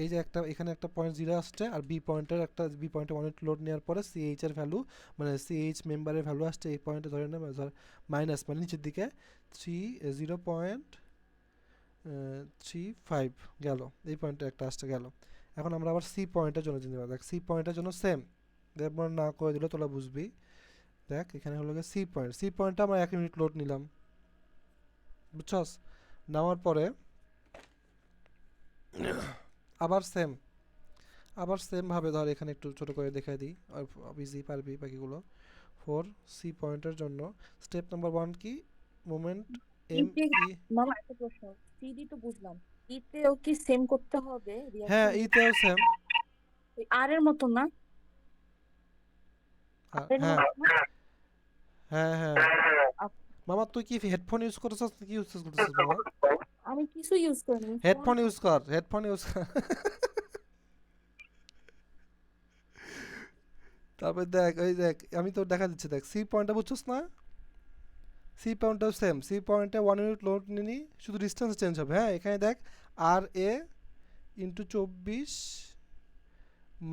এই যে একটা এখানে একটা পয়েন্ট জিরো আসছে, আর বি পয়েন্টে 1 ইউনিট লোড নেওয়ার পরে সিএইচ এর ভ্যালু, মানে সিএইচ মেম্বারের ভ্যালু আসছে এই পয়েন্টে, ধরে নেবে মাইনাস, মানে নিচের দিকে 0.35 গেল, এই পয়েন্টে একটা আসছে, গেল। এখন আমরা আবার সি পয়েন্টের জন্য চিন্তা করি। দেখ সি পয়েন্টের জন্য সেম, দেববার না করে দিলে তোরা বুঝবি। দেখ এখানে হলো গিয়ে সি পয়েন্ট, সি পয়েন্টটা আমরা 1 ইউনিট লোড নিলাম, বুঝছস? নেওয়ার পরে আবার সেম ভাবে ধর এখানে একটু ছোট করে দেখাই দিই, ইজি পারবি বাকিগুলো। ফর সি পয়েন্টের জন্য স্টেপ নাম্বার 1 কি? মোমেন্ট এম ইতে ই। মামা একটা প্রশ্ন, সিডি তো বুঝলাম, ইতেও কি সেম করতে হবে হ্যাঁ রিয়াকশন? ইতেও সেম। আর এর মতো না? আর এর হ্যাঁ মতো না? হ্যাঁ হ্যাঁ আপ- মামা তুই কি হেডফোন ইউজ করতেছস কি ইউজ করতেছস মামা? আমি কিছু ইউজ করিনি, ফোন। হেডফোন ইউজ কর, হেডফোন ইউজ কর। তারপর দেখ ওই দেখ আমি তোর দেখা দিচ্ছি, দেখ সি পয়েন্টটা বুঝছস না? সি পয়েন্টটাও সেম, সি পয়েন্টে 1 ইউনিট লোড নিনি, শুধু ডিস্টেন্স চেঞ্জ হবে। হ্যাঁ এখানে দেখ আর A into 24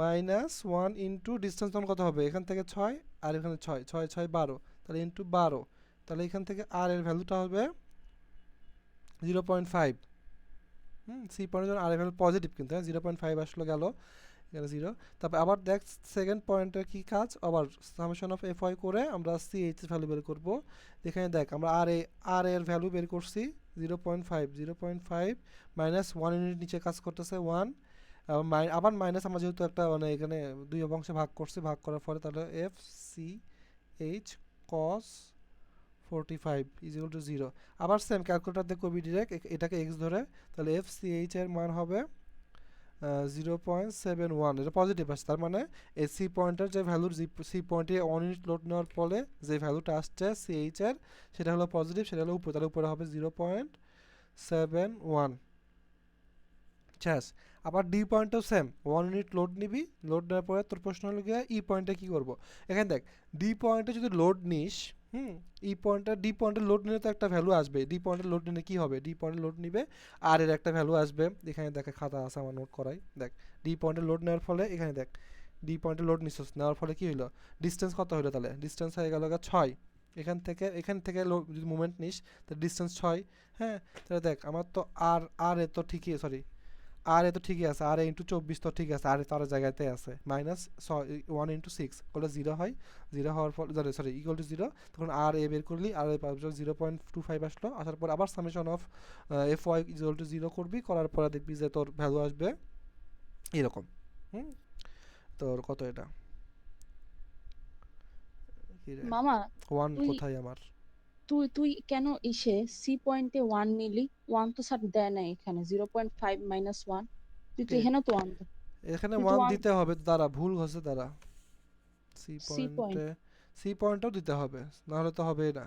minus 1 into distance তখন কত হবে? এখান থেকে 6 আর এখানে 6, 6 6 12, তাহলে ইন্টু 12, তাহলে এখান থেকে আর এর ভ্যালুটা হবে 0.5। সি পয়েন্টের জন্য আর এর ভ্যালু পজিটিভ কিন্তু, হ্যাঁ 0.5 আসলো গেল এখানে 0। তারপর আবার দেখ সেকেন্ড পয়েন্টের কি কাজ, আবার সামেশন অফ এফ ওয়াই করে আমরা সি এইচ এর ভ্যালু বের করব। এখানে দেখ আমরা আর এর ভ্যালু বের করছি 0.5 মাইনাস 1 ইউনিট নিচে কাজ করতেছে 1, আবার মাইনাস আমরা যেহেতু একটা মানে এখানে দুই অংশে ভাগ করছি, ভাগ করার পরে তাহলে F C H cos 45 is equal to 0। আবার সেম ক্যালকুলেটর দিয়ে করবি ডিরেক্ট, এটাকে এক্স ধরে, তাহলে এফ সি এইচ এর মান হবে 0.71, এটা পজিটিভ আসছে, তার মানে এই সি পয়েন্টের যে ভ্যালুর সি পয়েন্টে 1 ইউনিট লোড নেওয়ার ফলে যে ভ্যালুটা আসছে সি এইচ এর সেটা হলো পজিটিভ, সেটা হলো উপরে, তাহলে উপরে হবে 0.71। শেষ। আবার ডি পয়েন্টও সেম, 1 ইউনিট লোড নিবি, লোড নেওয়ার পরে তোর প্রশ্ন হলো গিয়ে ই পয়েন্টে কী করবো। এখানে দেখ ডি পয়েন্টে যদি লোড নিস, ই পয়েন্টে ডি পয়েন্টের লোড নিলে তো একটা ভ্যালু আসবে, ডি পয়েন্টের লোড নিলে কী হবে, ডি পয়েন্টের লোড নিবে আর এর একটা ভ্যালু আসবে। এখানে দেখে খাতা আছে আমার নোট করাই, দেখ ডি পয়েন্টের লোড নেওয়ার ফলে এখানে দেখ ডি পয়েন্টের লোড নিচ্ছিস, নেওয়ার ফলে কী হলো, ডিস্টেন্স কত হলো, তাহলে ডিস্টেন্স হয়ে গেল 6, এখান থেকে যদি মুভমেন্ট নিস তাহলে ডিস্টেন্স 6। হ্যাঁ তাহলে দেখ আমার তো আর এ তো ঠিকই, সরি আর এ তো ঠিকই আছে, আর ইন্টু 24 তো ঠিক আছে, আর এ তো আর জায়গাতে আছে, মাইনাস 1 ইন্টু 6 করলে 0 হয়, 0 হওয়ার ফলে সরি ইকুয়াল টু 0, তখন আর এ বের করলি আর এ 0.25 আসলো, আসার পর আবার summation of F Y equal to 0 করবি, করার পরে দেখবি যে তোর ভ্যালু আসবে এরকম। তোর কত এটা কি রে, মামা 1 তুই কোথায় আমার? তুই তুই কেন ইসে সি পয়েন্টে 1 নিলি? 1 তো স্যার দেয় না এখানে, 0.5 মাইনাস 1, তুই তো কে এখানে তো 1, এখানে তুই তো 1 1 দিতে হবে, দ্বারা ভুল হচ্ছে দ্বারা, সি সি পয়েন্ট। পয়েন্টে সি পয়েন্টও দিতে হবে, নাহলে তো হবেই না।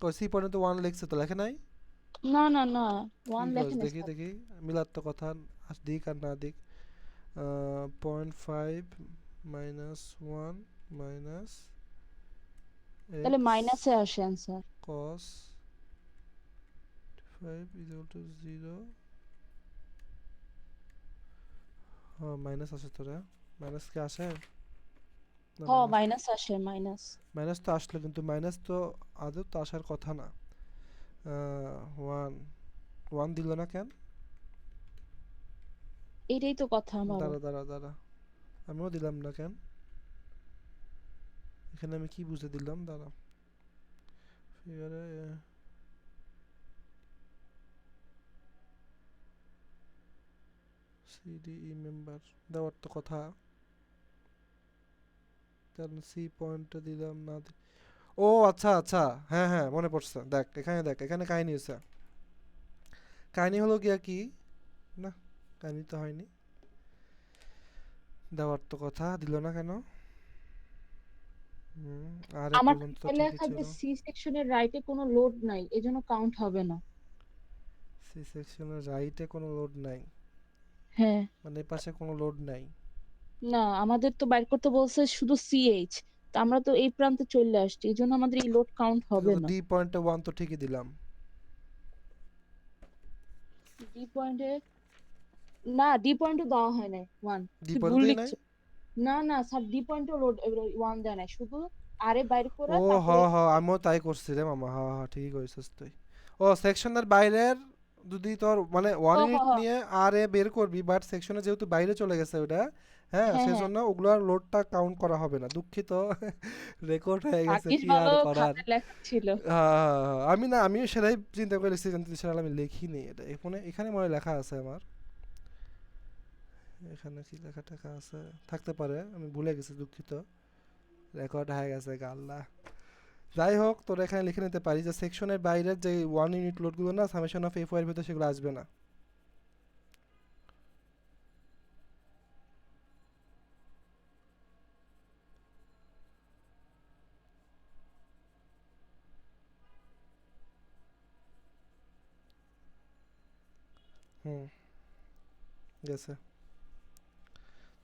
কই সি পয়েন্টে তো 1 লিখছে তো, লেখে নাই? না না না, কি 1 কস লেখেন দেখি স্যার। দেখি, মিলার তো কথা দিক আর না দিক। 0.5 মাইনাস 1 মাইনাস তাহলে এক্স মাইনাসে আসে অ্যান্সার। Cos 5 equal to 0। হ্যাঁ মাইনাস আসে তোরা, মাইনাস কি আসে? না হ মাইনাস, মাইনাস আসে, মাইনাস। মাইনাস তো আসলো কিন্তু মাইনাস তো আদৌ তো আসার কথা না। 1 1 দিল না কেন? এটাই তো কথা বাবা। দাঁড়া দাঁড়া দাঁড়া, আমিও দিলাম না কেন, এখানে আমি কি বুঝে দিলাম, দাঁড়া ফিগারে সিডিই মেম্বার দেওয়ার তো কথা, কারণ সি পয়েন্টে দিলাম না ও আচ্ছা আচ্ছা, হ্যাঁ হ্যাঁ মনে পড়ছে, দেখ এখানে কাহিনী হয়েছে, কাহিনী হলো গিয়া কি, না কাহিনী তো হয়নি, দেওয়ার তো কথা দিল না কেন? আর এ আমার পর্যন্ত তো তো ঠিকই লেখা ছিল। যে সি সেকশনের রাইটে কোনো লোড নাই, এজন্য কাউন্ট হবে না। সি সেকশনের রাইটে কোনো লোড নাই, হ্যাঁ। মানে এই পাশে কোনো লোড নাই? না, আমাদের তো বাইর করতে বলছে শুধু সিএইচ, তো আমরা তো এই প্রান্তে চলে আসছি, এই জন্য আমাদের এই লোড কাউন্ট তাহলে হবে তো না। ডি পয়েন্টে 1 তো ঠিকই দিলাম। ডি পয়েন্টে না, ডি পয়েন্টও দেওয়া হয় নাই 1, ডি তুই পয়েন্টে ভুল দেই নাই? লিখছো। না না স্যার, ডি পয়েন্টও লোড 1 দেয় নাই, শুধু আরে বাইর করে ও হ তারপরে। হ আমিও তাই করছি রে মামা, হ হ ঠিকই কইছিস তুই। ও সেকশনের বাইরের যদি তোর মানে 1 হ হ ইউনিট হ নিয়ে আর এ বের করবি, বাট সেকশনে যেহেতু বাইরে চলে গেছে ওটা, হ্যাঁ হ্যাঁ, হ্যাঁ। সেজন্য ওগুলোর লোডটা কাউন্ট করা হবে না, দুঃখিত। রেকর্ড হয়ে গেছে, ভাগ্যিস কি আর ভালো করার। খাতায় লেখা ছিল। আমি সেটাই চিন্তা করে লিখছি, কিন্তু সেটা আমি লিখিনি। এটা এখানে এখানে মনে হয় লেখা আছে আমার, এখানে কি লেখা টেখা আছে থাকতে পারে, আমি ভুলে গেছি, দুঃখিত। রেকর্ড হয়ে গেছে গাল্লা। যাই হোক, তোরা এখানে লিখে নিতে পারি যে সেকশনের বাইরের যে 1 ইউনিট লোডগুলো না সামেশন অফ এফ এর ভিতরে সেগুলো আসবে না। হুম, গেছে।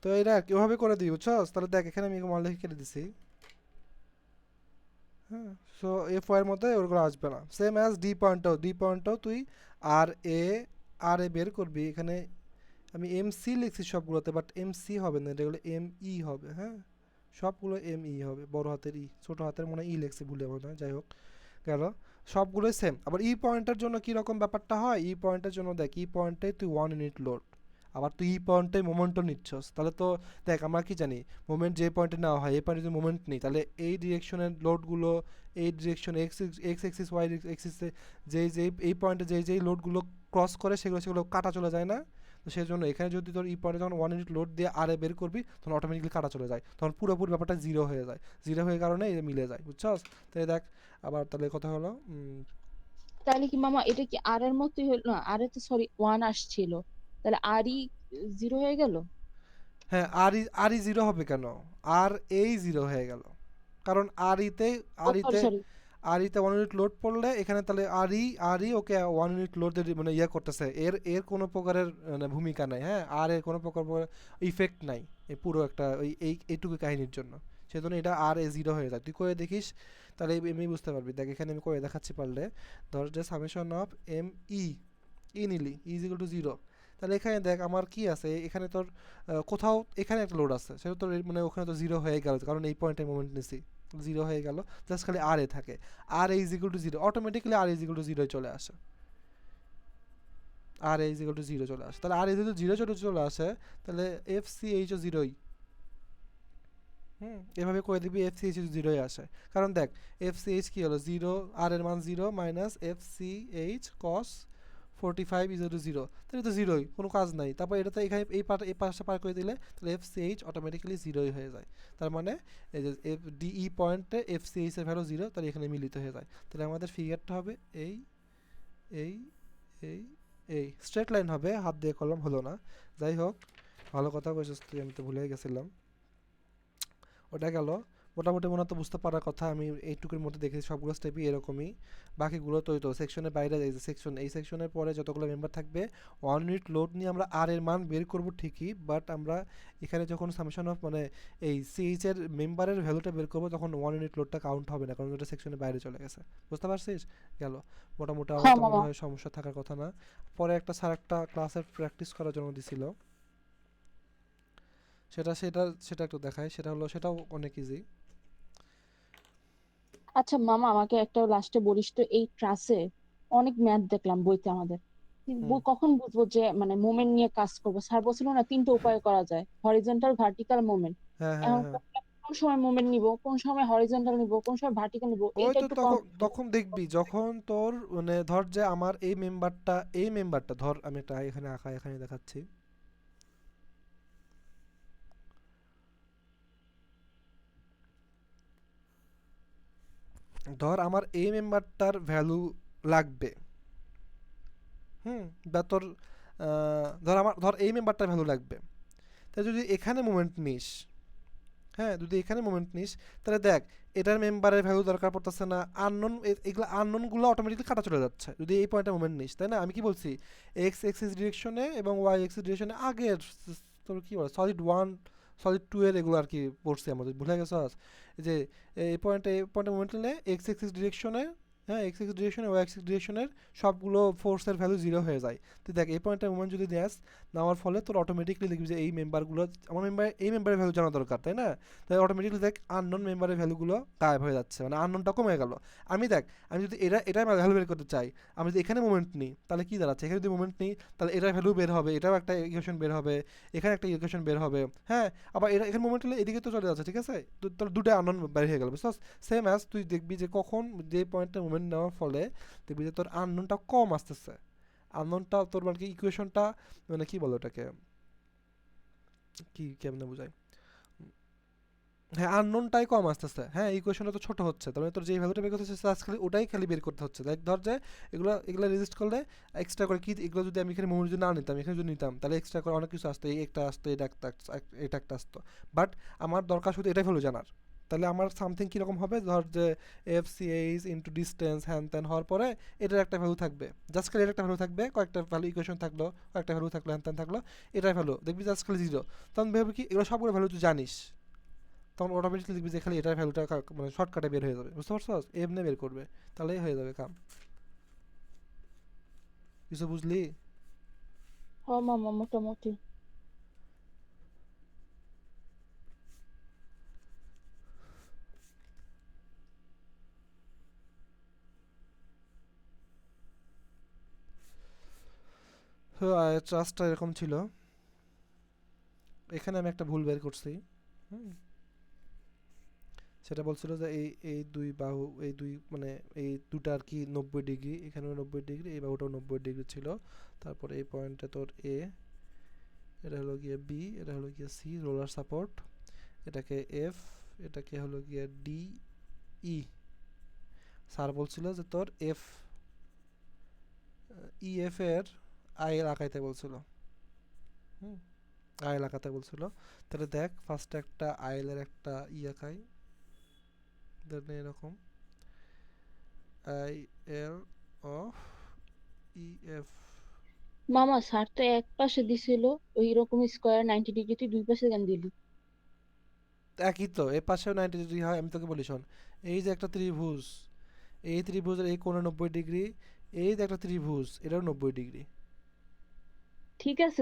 তো এটা কিভাবে করে দিই বুঝছস? তাহলে দেখ এখানে আমি মল লিখে কেটে দিছি। হ্যাঁ, সো এফ এর মধ্যে ওগুলো আসবে না। সেম অ্যাজ ডি পয়েন্টটাও তুই আর এ বের করবি এখানে। আমি এম সি লিখছি সবগুলোতে, বাট এম সি হবে না, এটা এম ই হবে। হ্যাঁ, সবগুলো এম ই হবে, বড় হাতের ই, ছোট হাতের মনে ই লিখছি ভুলে মনে হয়। যাই হোক, গেল। সবগুলোই সেম। আবার ই পয়েন্টের জন্য কি রকম ব্যাপারটা হয়, ই পয়েন্টের জন্য দেখ ই পয়েন্টে তুই 1 ইউনিট লোড, আবার তুই ই পয়েন্টে মোমেন্টও নিচ্ছস, তাহলে তো দেখ আমরা কি জানি মোমেন্ট যে পয়েন্টে নেওয়া হয় এই পয়েন্টে যদি মোমেন্ট নেই, তাহলে এই ডিরেকশনের লোডগুলো এই direction X X axis Y এক্সিসে যেই এই পয়েন্টে যেই লোডগুলো ক্রস করে সেগুলো কাটা চলে যায় না। তো সেই জন্য এখানে যদি তোর ই পয়েন্টে যখন 1 ইউনিট লোড দিয়ে আরে বের করবি তখন অটোমেটিকলি কাটা চলে যায়, তখন পুরোপুরি ব্যাপারটা জিরো হয়ে যায়। জিরো হয়ে কারণে এই মিলে যায়, বুঝছস? তাই দেখ, আবার তাহলে কথা হলো তাহলে কি মামা এটা কি আর এর মতোই হলো না? আর এ তো সরি 1 আসছিল, তাহলে আর ই 0 হয়ে গেল। হ্যাঁ, আর ই জিরো হবে কেন? আর এই জিরো হয়ে গেল, কারণ আর ইতে ও সরি সরি। আর ইতে 1 ইউনিট লোড পড়লে এখানে তাহলে আর ই ওকে 1 ইউনিট লোড মানে ইয়ে করতেছে, এর এর কোনো প্রকারের মানে ভূমিকা নাই। হ্যাঁ, আর এর কোনো প্রকার ইফেক্ট নাই এই পুরো একটা এইটুকু কাহিনীর জন্য। সেজন্য এটা আর এ জিরো হয়ে যায়। তুই করে দেখিস, তাহলে এমনি বুঝতে পারবি। দেখ এখানে আমি করে দেখাচ্ছি পারলে। ধর যে সামেশন অফ এম ই নিলি ইজ ইকুয়াল টু জিরো, তাহলে এখানে দেখ আমার কি আছে, এখানে তোর কোথাও এখানে একটা লোড আছে, সেটা তোর মানে ওখানে তো জিরো হয়ে গেল, কারণ এই পয়েন্টে মোমেন্ট নিছি, জিরো হয়ে গেল। জাস্ট খালি আর এ থাকে, R A is equal to zero, automatically R is equal to জিরোয় চলে আসে। R A is equal to zero চলে আসে, তাহলে আর যদি জিরো চলে আসে তাহলে এফ সি এইচও জিরোই। এভাবে করে দিবি এফ সি এইচ জিরোই আসে। কারণ দেখ এফ সি এইচ কী হলো, জিরো, আর এর মান zero minus F C H cos 45 is to zero, তাহলে তো জিরোই, কোনো কাজ নাই। তারপর এটা তো এখানে এই পাশে পার করে দিলে তাহলে এফ সি এইচ অটোমেটিক্যালি জিরোই হয়ে যায়। তার মানে এই যে এফ ডিই পয়েন্টে এফ সি এইচ এর ভ্যালু জিরো, তাহলে এখানে মিলিত হয়ে যায়। তাহলে আমাদের ফিগারটা হবে এই এই এই এই স্ট্রেট লাইন হবে, হাত দিয়ে কলম হলো না। যাই হোক, ভালো কথা কইছিস তুই, আমি তো ভুলে গেছিলাম। ওটা গেল। মোটামুটি মনে তো বুঝতে পারার কথা, আমি এইটুকুর মধ্যে দেখেছি সবগুলো স্টেপই এরকমই। বাকিগুলো তো সেকশনের বাইরে এই সেকশনের পরে যতগুলো মেম্বার থাকবে 1 ইউনিট লোড নিয়ে আমরা আর এর মান বের করব ঠিকই, বাট আমরা এখানে যখন সামেশন অফ মানে এই সিএইচ এর মেম্বারের ভ্যালুটা বের করবো তখন 1 ইউনিট লোডটা কাউন্ট হবে না, কারণ ওটা সেকশনের বাইরে চলে গেছে। বুঝতে পারছিস? গেল। মোটামুটি আমার হ্যাঁ তো মনে মামা। হয় সমস্যা থাকার কথা না। পরে একটা স্যার একটা ক্লাসের প্র্যাকটিস করার জন্য দিছিল, সেটা একটু দেখায়। সেটা হলো, সেটাও অনেক ইজি। আচ্ছা মামা, আমাকে একটা লাস্টে বলিস তো, এই ক্লাসে অনেক ম্যাথ দেখলাম বইতে আমাদের, হুম, কখন বুঝবো যে মানে মোমেন্ট নিয়ে কাজ করবো? স্যার বলছিল না 3টে উপায় করা যায়, হরিজন্টাল, ভার্টিক্যাল, মোমেন্ট। হ্যাঁ হ্যাঁ এখন হ্যাঁ। কোন সময় মোমেন্ট নিব, কোন সময় হরিজন্টাল নিব, কোন সময় ভার্টিক্যাল নিব, ওই এইটা তো একটু তখন তখন দেখবি যখন তোর মানে ধর যে আমার এই মেম্বারটা ধর, আমি একটা এখানে আঁকা এখানে দেখাচ্ছি। ধর আমার এই মেম্বারটার ভ্যালু লাগবে। বা তোর ধর এই মেম্বারটার ভ্যালু লাগবে, তাই যদি এখানে মোমেন্ট নিস, হ্যাঁ যদি এখানে মোমেন্ট নিস, তাহলে দেখ এটার মেম্বারের ভ্যালু দরকার পড়তেছে না, আননোন, এগুলো আননোনগুলো অটোমেটিকলি কাটা চলে যাচ্ছে যদি এই পয়েন্টে মোমেন্ট নিস, তাই না? আমি কি বলছি, এক্স এক্সিস ডিরেকশনে এবং ওয়াই এক্সিস ডিরেকশনে আগের তোর কি বলে সলিড 1 সলিড 2 এর এগুলো আর কি পড়ছি আমাদের, ভুলে গেছো? যে এই পয়েন্টে মোমেন্ট নিলে এক্স এক্সিস ডিরেকশনে, হ্যাঁ এক্স এক্স ডিরেকশনে ওয়াই এক্স ডিরেকশনের সবগুলো ফোর্সের ভ্যালু 0 হয়ে যায়। তুই দেখ এই পয়েন্টে মোমেন্ট যদি দেস নেওয়ার ফলে তোর অটোমেটিকলি দেখবি যে এই মেম্বারগুলো আমার এই মেম্বারের ভ্যালু জানা দরকার তাই না, তাই অটোমেটিকলি দেখ আননোন মেম্বারের ভ্যালুগুলো গায়েব হয়ে যাচ্ছে, মানে আননোনটা কমে গেল। আমি যদি এটাই ভ্যালু বের করতে চাই, আমি যদি এখানে মোমেন্ট নিই তাহলে কি দাঁড়াচ্ছে, এখানে যদি মোমেন্ট নিই তাহলে এটার ভ্যালু বের হবে, এটাও একটা ইকুয়েশন বের হবে, এখানে একটা ইকুয়েশন বের হবে। হ্যাঁ আবার এখানে মোমেন্ট হলে এদিকে তো চলে যাচ্ছে, ঠিক আছে, তো তোর দুটো আননোন বের হয়ে গেল বুঝছস। সেম অ্যাজ তুই দেখবি যে কখন যে পয়েন্টে মুভমেন্ট নেওয়ার ফলে দেখবি যে তোর আননোনটা কম আসতেছে, আননোনটা তোর মানে কি ইকুয়েশনটা মানে কি বলো ওটাকে কি কেমনে বোঝায়, হ্যাঁ আননোনটাই কম আসতেছে, হ্যাঁ ইকুয়েশনটা তো ছোট হচ্ছে, তার মানে তোর যে ভ্যালুটা বের করতে হচ্ছে খালি ওটাই খালি বের করতে হচ্ছে। লাইক ধর যে এগুলো রেজিস্ট করলে এক্সট্রা করে কি এগুলো যদি আমি এখানে মোমেন্ট যদি না নিতাম, এখানে যদি নিতাম তাহলে এক্সট্রা করে অনেক কিছু আসতো, এই একটা আসতো, এটা একটা আসতো, বাট আমার দরকার শুধু এটাই ভ্যালু জানার। তাহলে আমার সামথিং কীরকম হবে, ধর যে F C H into distance হ্যান ত্যান হওয়ার পরে এটার একটা ভ্যালু থাকবে, জাস্ট খালি এর একটা ভ্যালু থাকবে, কয়েকটা ভ্যালু ইকুয়েশন থাকলো, কয়েকটা ভ্যালু থাকলো হ্যান ত্যান থাকলো, এটার ভ্যালু দেখবি জাস্ট খালি 0। তখন ভেবে কি এগুলো সবগুলো ভ্যালু তুই জানিস, তখন অটোমেটিকলি দেখবি যে খালি এটার ভ্যালুটা মানে শর্টকাটে বের হয়ে যাবে, বুঝতে পারছস, এমনি বের করবে তাহলেই হয়ে যাবে কাম। কিছু বুঝলি? হ মামা মোটামুটি। ট্রাস্টটা এরকম ছিল, এখানে আমি একটা ভুল বের করছি। হুম, সেটা বলছিল যে এই দুই বাহু এই দুই মানে এই দুটা আর কি 90 ডিগ্রি, এখানেও 90 ডিগ্রি, এই বাহুটাও 90 ডিগ্রি ছিল। তারপরে এই পয়েন্টে তোর এ, এটা হলো গিয়ে বি, এটা হলো গিয়ে সি রোলার সাপোর্ট, এটাকে এফ, এটাকে হলো গিয়ে ডি ই। স্যার বলছিল যে তোর এফ ই এফ এর আই আঁকাইতে বলছিল। হুম, আইল আঁকাতে বলছিল। তাহলে দেখ ফার্স্টে একটা আইলের একটা আঁকাই, দেন এরকম I L of E F. মামা স্যার তো এক পাশে দিছিল ওই রকম স্কোয়ার 90 ডিগ্রি, তুই দুই পাশে কেন দিলি? একই তো, এ পাশেও 90 ডিগ্রি হয়, আমি তোকে বলি শোন, এই যে একটা ত্রিভুজ, এই ত্রিভুজের এই কোণে 90 ডিগ্রি, এই যে একটা ত্রিভুজ এটাও 90 ডিগ্রি। ঠিক আছে,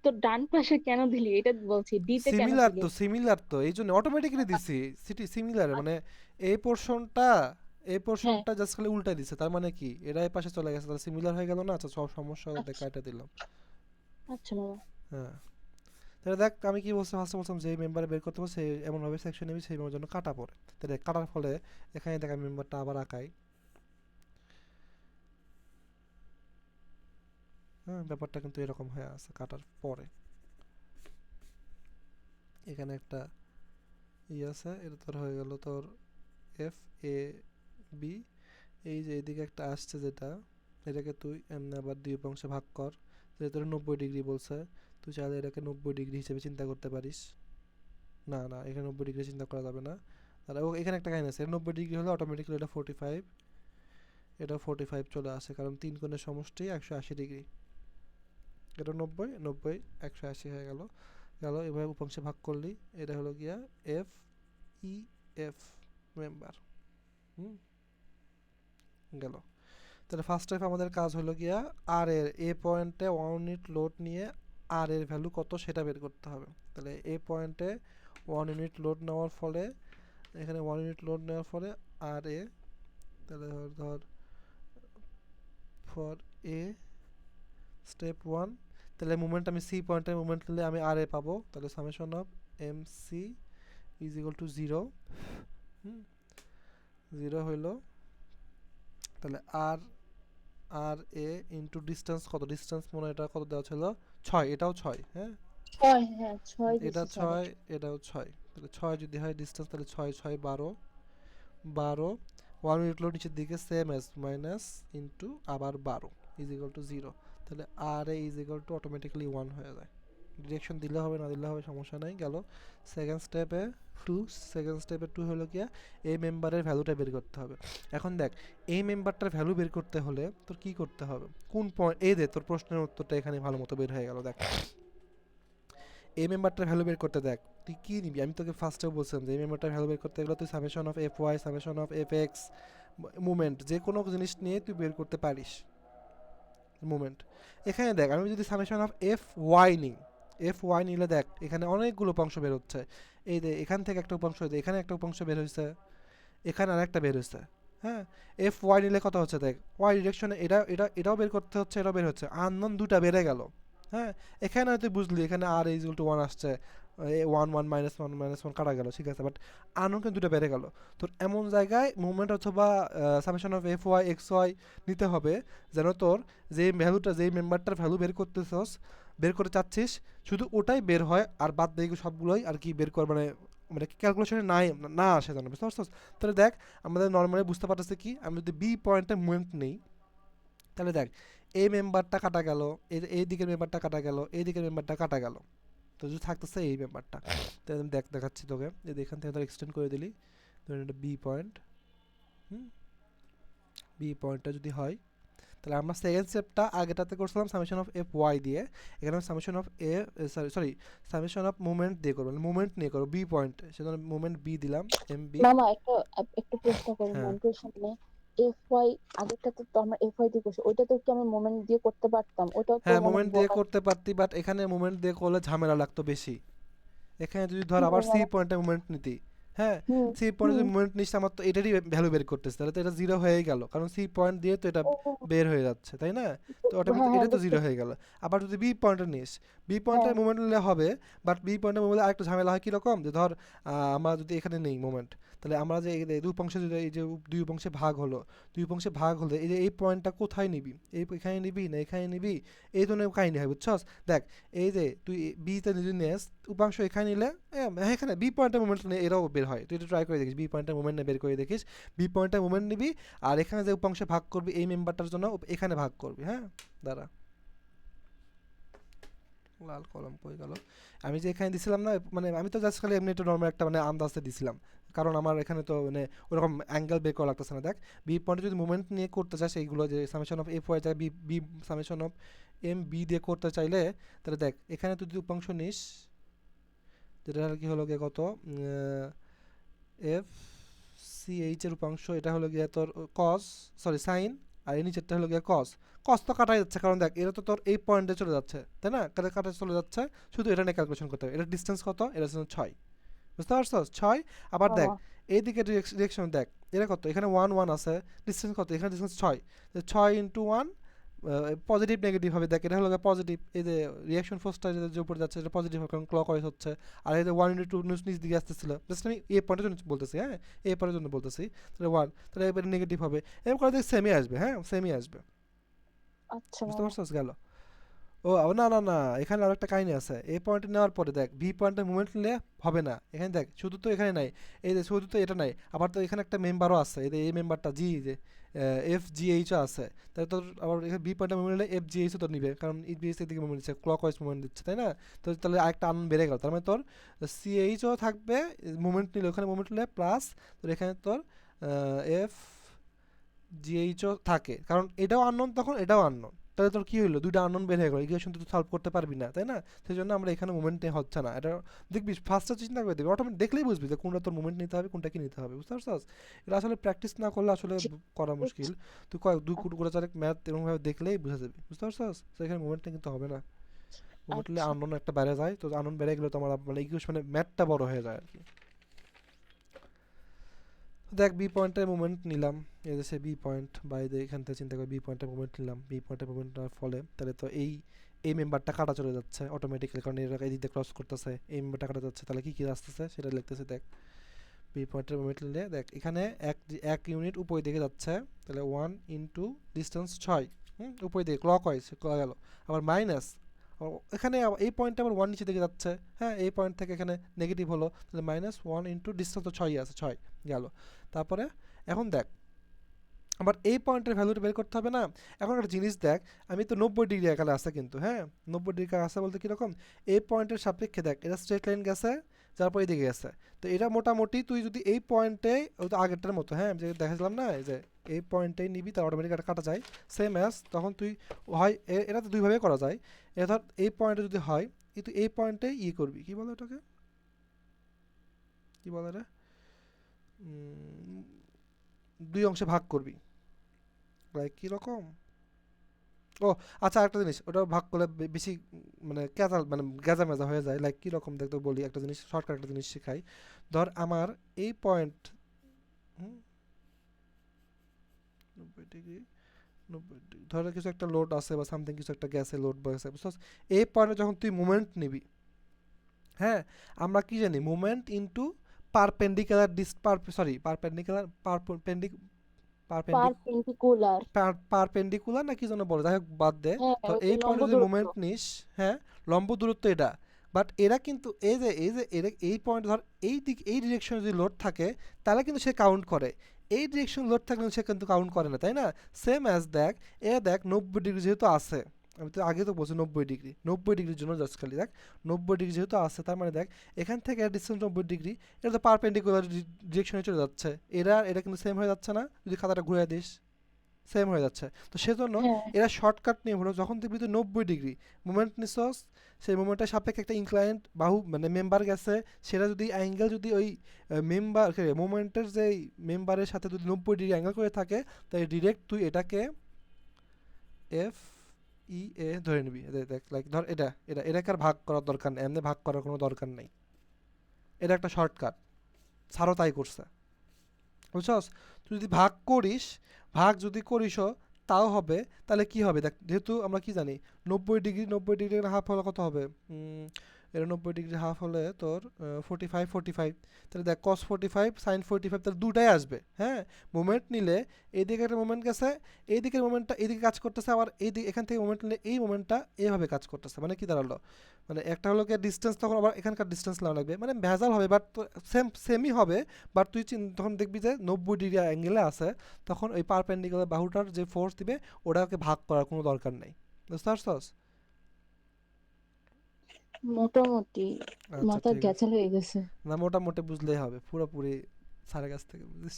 তোর ডান পাশে কেন দিলি এটা বলছি, ডিতে কেন সিমিলার দিলি? তো, সিমিলার তো এই জন্য অটোমেটিক্যালি দিছি, সিটি সিমিলার মানে এই পোর্শনটা এই হ্যাঁ পোর্শনটা জাস্ট খালি উল্টাই দিছে, তার মানে কি এরা এই পাশে চলে গেছে, তাহলে সিমিলার হয়ে গেল না, আচ্ছা সব সমস্যা আচ্ছা কাটা দিলাম। আচ্ছা মামা। হ্যাঁ তাহলে দেখ আমি কি বলছি, ফার্স্টে বলছিলাম যে মেম্বারে বের করতে হবে সেই এমনভাবে সেকশন নেবে সেই মেম্বার জন্য কাটা পড়ে, তাহলে কাটার ফলে এখানে দেখ আমি মেম্বারটা আবার আঁকাই। হ্যাঁ ব্যাপারটা কিন্তু এরকম হয়ে আছে কাটার পরে, এখানে একটা আছে, এটা তোর হয়ে গেল তোর এফ এ বি, এই যে এদিকে একটা আসছে যেটা, এটাকে তুই এমনি আবার দুই অংশে ভাগ কর, যেহেতু 90 ডিগ্রি বলছে, তুই চাইলে এটাকে 90 ডিগ্রি হিসেবে চিন্তা করতে পারিস। না না এখানে 90 ডিগ্রি চিন্তা করা যাবে না, তাহলে এখানে একটা কাহিনী আছে, 90 ডিগ্রি হলে অটোমেটিক্যালি এটা 45, এটা 45 চলে আসে, কারণ তিন কোণের সমষ্টি 180 ডিগ্রি, এটা 90 180 হয়ে গেল। এভাবে উপাংশে ভাগ করলি, এটা হলো গিয়া এফ ই এফ মেম্বার। হুম, গেল। তাহলে ফার্স্ট টাইম আমাদের কাজ হলো গিয়া আর এর এ পয়েন্টে 1 ইউনিট লোড নিয়ে আর এর ভ্যালু কত সেটা বের করতে হবে। তাহলে এ পয়েন্টে 1 ইউনিট লোড নেওয়ার ফলে, এখানে 1 ইউনিট লোড নেওয়ার ফলে আর এ, তাহলে ধর ফর এ স্টেপ 1, তাহলে মুভমেন্ট আমি সি পয়েন্টে মুভমেন্ট নিলে আমি আর এ পাবো, তাহলে summation of M C is equal to 0। 0 হইলো, তাহলে আর আর এ ইন্টু ডিস্টেন্স কত, ডিস্টেন্স মনে হয় এটা কত দেওয়া ছিল 6, এটাও 6, হ্যাঁ 6, হ্যাঁ 6 এটা দিছে স্যার। 6 এটাও 6, তাহলে 6 যদি হয় ডিস্টেন্স তাহলে 6 6 12 12, 1 ইউনিট লোড নিচের দিকে সেম এস মাইনাস ইন্টু আবার 12 ইজ ইকুয়াল টু 0, তাহলে আর A is equal two automatically 1 হয়ে যায়। ডিরেকশন দিলে হবে না দিলে হবে সমস্যা নাই, গেল। সেকেন্ড স্টেপে 2 হলো গিয়া এই মেম্বারের ভ্যালুটা বের করতে হবে। এখন দেখ এই মেম্বারটার ভ্যালু বের করতে হলে তোর কি করতে হবে, কোন পয়েন্ট, এই দে তোর প্রশ্নের উত্তরটা এখানে ভালো মতো বের হয়ে গেল। দেখ এই মেম্বারটার ভ্যালু বের করতে দেখ তুই কি নিবি? আমি তোকে ফার্স্টেও বলছিলাম যে এই মেম্বারটার ভ্যালু বের করতে গেলে তুই summation of F Y, summation of F X, movement যে কোনো জিনিস নিয়ে তুই বের করতে পারিস মুভমেন্ট। এখানে দেখ আমি যদি সামেশন অফ এফ ওয়াই নিই, এফ ওয়াই নিলে দেখ এখানে অনেকগুলো উপাংশ বের হচ্ছে। এই যে এখান থেকে একটা উপাংশ হয়েছে, এখানে একটা উপাংশ বের হয়েছে, এখানে আরেকটা বের হয়েছে। হ্যাঁ, এফ ওয়াই নিলে কত হচ্ছে দেখ, ওয়াই ডিরেকশনে এটাও বের করতে হচ্ছে, এটাও বের হচ্ছে, আননোন দুটা বেড়ে গেল। হ্যাঁ, এখানে হয়তো বুঝলি এখানে আর ইজ ইকুয়াল টু 1 আসছে, 1 কাটা গেল, ঠিক আছে, বাট আননোন কিন্তু দুটা বেড়ে গেল। তোর এমন জায়গায় মুভমেন্ট অথবা summation of F Y X Y নিতে হবে যেন তোর যেই ভ্যালুটা, যেই মেম্বারটার ভ্যালু বের করতেছস, বের করে চাচ্ছিস, শুধু ওটাই বের হয়, আর বাদ দিয়ে সবগুলোই আর কি বের কর, মানে মানে ক্যালকুলেশনে না আসে জানো, বুঝতে পারছস? তাহলে দেখ আমাদের নর্মালি বুঝতে পারতেছে কি, আমি যদি বি পয়েন্টে মুভমেন্ট নেই, তাহলে দেখ এই মেম্বারটা কাটা গেল, এই দিকের মেম্বারটা কাটা গেল, এই দিকের মেম্বারটা কাটা গেল, তো যদি থাকতেছে এই মেম্বারটা, তাহলে আমি দেখাচ্ছি তোকে, যদি এখান থেকে ধর এক্সটেন্ড করে দিলি, ধরেন এটা বি পয়েন্ট, বি পয়েন্টটা যদি হয়, তাহলে আমরা সেকেন্ড স্টেপটা আগেটাতে করছিলাম সামেশন অফ এফ ওয়াই দিয়ে, এখানে summation of sorry summation of movement দিয়ে করবো, মুভমেন্ট নিয়ে করবো বি পয়েন্ট, সেজন্য মুভমেন্ট বি দিলাম, এম বি। মামা একটু প্রশ্ন করি হ্যাঁ মন্টুর সামনে, এফ ওয়াই আগেরটাতে তো আমরা এফ ওয়াই দিয়ে করছি, ওইটা তো কি আমি মোমেন্ট দিয়ে করতে পারতাম? ওটাও তো হ্যাঁ মানে মুভমেন্ট দিয়ে করতে পারতি, বাট এখানে মুভমেন্ট দিয়ে করলে ঝামেলা লাগতো বেশি। এখানে যদি ধর আবার সি পয়েন্টে মুভমেন্ট নিতি, হ্যাঁ, হুম সি পয়েন্টে হুম যদি মুভমেন্ট নিস, আমার তো এটারই ভ্যালু বের করতেছে, তাহলে তো এটা জিরো হয়ে গেল, কারণ সি পয়েন্ট দিয়ে তো এটা ও, বের হয়ে যাচ্ছে, তাই না? তো হ্যাঁ অটোমেটিক হ্যাঁ এটা তো বুঝতে জিরো হয়ে গেল। আবার যদি বি পয়েন্টে নিস, বি পয়েন্টের হ্যাঁ মুভমেন্ট নিলে হবে, বাট বি পয়েন্টের মুভমেন্ট আরেকটা ঝামেলা হয় কীরকম, যে ধর আমরা যদি এখানে নেই মুভমেন্ট, তাহলে আমরা যে এই দুই উপাংশে যদি এই যে দুই উপাংশে ভাগ হলো, দুই উপাংশে ভাগ হলে এই যে এই পয়েন্টটা কোথায় নিবি, এখানে নিবি না এখানে নিবি, এই ধরনের কাহিনী হয়, বুঝছস? দেখ এই যে তুই বিতে যদি নেস উপাংশ এখানে নিলে, এখানে বি পয়েন্টের মুভমেন্ট নিয়ে এরাও বের হয়, তুই এটা ট্রাই করে দেখিস, বি পয়েন্টের মুভমেন্ট নিয়ে বের করে দেখিস, বি পয়েন্টের মুভমেন্ট নিবি, আর এখানে যে উপাংশে ভাগ করবি এই মেম্বারটার জন্য এখানে ভাগ করবি। হ্যাঁ, দাঁড়া, লাল কলম কই গেল, আমি যে এখানে দিছিলাম না, মানে আমি তো জাস্ট খালি এমনি একটু নর্মাল একটা মানে আন্দাজে দিছিলাম, কারণ আমার এখানে তো মানে ওরকম অ্যাঙ্গেল বের করা লাগতেছে না। দেখ বি পয়েন্টে যদি মুভমেন্ট নিয়ে করতে চাস এইগুলো, যে সামেশন অফ এফ ওয়াই যায় B B summation of M B দিয়ে করতে চাইলে, তাহলে দেখ এখানে তুই যদি উপাংশ নিস, যেটা কি হলো গিয়ে কত, এফ সি এইচ এর উপাংশ, এটা হলো গিয়ে তোর কস, সরি সাইন, আর এই নিচেরটা হলো গিয়ে কস। কস তো কাটাই যাচ্ছে, কারণ দেখ এটা তো তোর এই পয়েন্টে চলে যাচ্ছে, তাই না? কাটা চলে যাচ্ছে, শুধু এটা নিয়ে ক্যালকুলেশন করতে হবে। এটা ডিস্টেন্স কত? এটা হচ্ছে 6, বুঝতে পারছস? 6। আবার দেখ মামা এইদিকে ডিরেকশন দেখ, এটা কত, এখানে 1 1 আছে, ডিস্টেন্স কত, এখানে ডিস্টেন্স 6, 6 ইন্টু 1, পজিটিভ নেগেটিভ হবে, দেখ এটা হলো পজিটিভ, এই যে রিয়াকশন ফোর্সটা যে উপরে যাচ্ছে এটা পজিটিভ হবে, কারণ ক্লকওয়াইজ হচ্ছে, আর এই যে 1 ইন্টু 2 নিচ দিকে আসতেছিল, জাস্ট আমি এই পয়েন্টের জন্য বলতেছি, হ্যাঁ এই পয়েন্টের জন্য বলতেছি, তাহলে 1, তাহলে এবারে নেগেটিভ হবে, এরকম করে দেখ সেমই আসবে, হ্যাঁ সেমই আসবে, আচ্ছা বুঝতে মামা পারছস? গেল। ও না না না, এখানে আরেকটা কাহিনী আছে, এই পয়েন্টে নেওয়ার পরে দেখ ভি পয়েন্টের মুভমেন্ট নিলে হবে না, এখানে দেখ শুধু তো এখানে নাই, এই যে শুধু তো এটা নাই, আবার তো এখানে একটা মেম্বারও আছে, এই যে এই মেম্বারটা জি, যে এফ জি এইচও আছে, তাহলে তোর আবার এখানে বি পয়েন্টের মুভমেন্ট নিলে এফ জি এইচও তোর নিবে, কারণ ই বি এইচ দিকে মুভমেন্ট দিচ্ছে, ক্লক ওয়াইজ মুভমেন্ট দিচ্ছে, তাই না? তো তাহলে আরেকটা আন বেড়ে গেল, তার মানে তোর সি এইচও থাকবে, মুভমেন্ট নিলে ওখানে মুভমেন্ট নিলে প্লাস তোর এখানে তোর এফ জি এইচও থাকে, কারণ এটাও আননোন তখন এটাও আননোন, তাহলে তোর কি হলো, দুইটা আননোন বের হয়ে গেল, ইকুয়েশন তুই সলভ করতে পারবি না, তাই না? সেই জন্য আমরা এখানে মুভমেন্ট নিয়ে হচ্ছে না, এটা দেখবি ফার্স্টে চিন্তা করে দেখবি, অটোমেটিক দেখলেই বুঝবি যে কোনটা তোর মুভমেন্ট নিতে হবে, কোনটা কি নিতে হবে, বুঝতে পারছিস? এটা আসলে প্র্যাকটিস না করলে আসলে করা মুশকিল, তুই দুই করে চারেক ম্যাথ এরকমভাবে দেখলেই বুঝে যাবি, বুঝতে পারছিস? তো এখানে মুভমেন্টটা কিন্তু হবে না, মুভমেন্ট নিলে আচ্ছা আননোন একটা বেড়ে যায়, তো আননোন বেড়ে গেলে তো আমার মানে ইকুয়েশন মানে ম্যাথটা বড় হয়ে যায় আর কি। দেখ বি পয়েন্টের মুভমেন্ট নিলাম, এই যে সে বি পয়েন্ট বাইরে এখান থেকে চিন্তা করে বি পয়েন্টের মুভমেন্ট নিলাম, বি পয়েন্টের মুভমেন্ট নেওয়ার ফলে তাহলে তো এই মেম্বারটা কাটা চলে যাচ্ছে অটোমেটিক্যালি, কারণ এর এই দিকে ক্রস করতেছে, এই মেম্বারটা কাটা যাচ্ছে, তাহলে কি কি আসতেছে সেটা লিখতেছে। দেখ বি পয়েন্টের মুভমেন্ট নিলে দেখ এখানে এক ইউনিট উপরের দিকে যাচ্ছে, তাহলে 1 ইন্টু ডিস্টেন্স 6, উপরের দিকে ক্লক ওয়াইজ গেল, আবার মাইনাস এখানে এই পয়েন্টটা আবার 1 নিচে দিকে যাচ্ছে, হ্যাঁ এই পয়েন্ট থেকে এখানে নেগেটিভ হলো, তাহলে -1 ইন্টু ডিস্টেন্স তো 6 আছে, 6 গেল। তারপরে এখন দেখ আবার এই পয়েন্টের ভ্যালুটা বের করতে হবে না। এখন একটা জিনিস দেখ, আমি তো 90 ডিগ্রি এখানে আছে কিন্তু, হ্যাঁ 90 ডিগ্রি আছে বলতে কীরকম, এই পয়েন্টের সাপেক্ষে দেখ এটা স্ট্রেট লাইন গেছে, যার পর এদিকে গেছে, তো এটা মোটামুটি তুই যদি এই পয়েন্টে ওই তো আগেরটার মতো, হ্যাঁ যে দেখাছিলাম না, এই যে এই পয়েন্টেই নিবি, তার অটোমেটিক এটা কাটা যায় সেম অ্যাজ, তখন তুই হয় এটা তো দুইভাবে করা যায়, এটা ধর এই পয়েন্টে যদি হয় কিন্তু এই পয়েন্টে করবি, কি বলো এটাকে, কি বলে রে, দুই অংশে ভাগ করবি, লাইক কীরকম, ও আচ্ছা একটা জিনিস, ওটা ভাগ করলে বেশি মানে ক্যাজাল মানে গেজা মেজা হয়ে যায়, লাইক কীরকম দেখতে বলি, একটা জিনিস শর্টকাট একটা জিনিস শেখাই। ধর আমার এই পয়েন্ট 90 ডিগ্রি, 90 ডিগ্রি ধরো কিছু একটা লোড আছে বা সামথিং, কিছু একটা গ্যাসে লোড বসে, বুঝছস? এই পয়েন্টে যখন তুই মুভমেন্ট নিবি, হ্যাঁ, আমরা কি জানি movement into perpendicular sorry perpendicular পারপেন্ডিক পারপেন্ডিকুলার। পারপেন্ডিকুলার না কি যেন বলে, যাই হোক বাদ দে। হ্যাঁ, ধর ওই এই লম্ব পয়েন্টে যদি দূরত্ব। মুভমেন্ট নিস, হ্যাঁ, লম্ব দূরত্ব এটা, বাট এরা কিন্তু এই যে এই পয়েন্ট ধর এই দিক এই ডিরেকশনে যদি লোড থাকে তাহলে কিন্তু সে কাউন্ট করে, এই ডিরেকশন লোড থাকলে সে কিন্তু কাউন্ট করে না, তাই না? সেম অ্যাজ দেখ, দেখ 90 ডিগ্রি যেহেতু আছে, আমি তো আগে তো বলছি 90 ডিগ্রি, 90 ডিগ্রির জন্য জাস্ট খালি দেখ 90 ডিগ্রি যেহেতু আছে, তার মানে দেখ এখান থেকে ডিস্টেন্স 90 ডিগ্রি, এটা তো পারপেন্ডিকুলার ডিরেকশনে চলে যাচ্ছে, এটা কিন্তু সেম হয়ে যাচ্ছে না যদি খাতাটা ঘুরে দিস, সেম হয়ে যাচ্ছে। তো সেজন্য হ্যাঁ, এরা শর্টকাট নিয়ে হলো, যখন দেখবি তুই 90 ডিগ্রি মুভমেন্ট নিছস, সেই মুভমেন্টের সাপেক্ষে একটা ইনক্লাইন্ড বাহু মানে মেম্বার গেছে, সেটা যদি অ্যাঙ্গেল যদি ওই মেম্বার মুভমেন্টের যে মেম্বারের সাথে যদি 90 ডিগ্রি অ্যাঙ্গেল করে থাকে, তাই ডিরেক্ট তুই এটাকে এফ ধরে নিবি। দেখ লাইক ধর এটাকে আর ভাগ করার দরকার নেই, এমনি ভাগ করার কোনো দরকার নেই, এটা একটা শর্টকাট, স্যারও তাই করছে, বুঝছস? তুই যদি ভাগ করিস, ভাগ যদি করিসও তাও হবে, তাহলে কি হবে দেখ, যেহেতু আমরা কি জানি 90 ডিগ্রি হাফ হলে কত হবে, এটা 90 ডিগ্রি হাফ হলে তোর 45, তাহলে দেখ কস 45 সাইন 45, তাহলে দুটাই আসবে, হ্যাঁ। মোমেন্ট নিলে এইদিকে একটা মোমেন্ট গেছে, এইদিকের মোমেন্টটা এইদিকে কাজ করতেছে, আবার এইদিকে এখান থেকে মোমেন্ট নিলে এই মোমেন্টটা এইভাবে কাজ করতেছে, মানে কি দাঁড়ালো, মানে একটা হলো কি ডিস্টেন্স, তখন আবার এখানকার ডিস্টেন্স নেওয়া লাগবে, মানে ভেজাল হবে, বাট সেমই হবে। বাট তুই তখন দেখবি যে 90 ডিগ্রি অ্যাঙ্গেলে আছে, তখন ওই পারপেন্ডিকুলার বাহুটার যে ফোর্স দিবে ওটাকে ভাগ করার কোনো দরকার নেই, বুঝতে পারছস? মোটামুটি আচ্ছা মাথা ঠিক আছে, গ্যাচাল হয়ে গেছে। না মোটামুটি বুঝলেই হবে, পুরোপুরি স্যারের কাছ থেকে বুঝিস।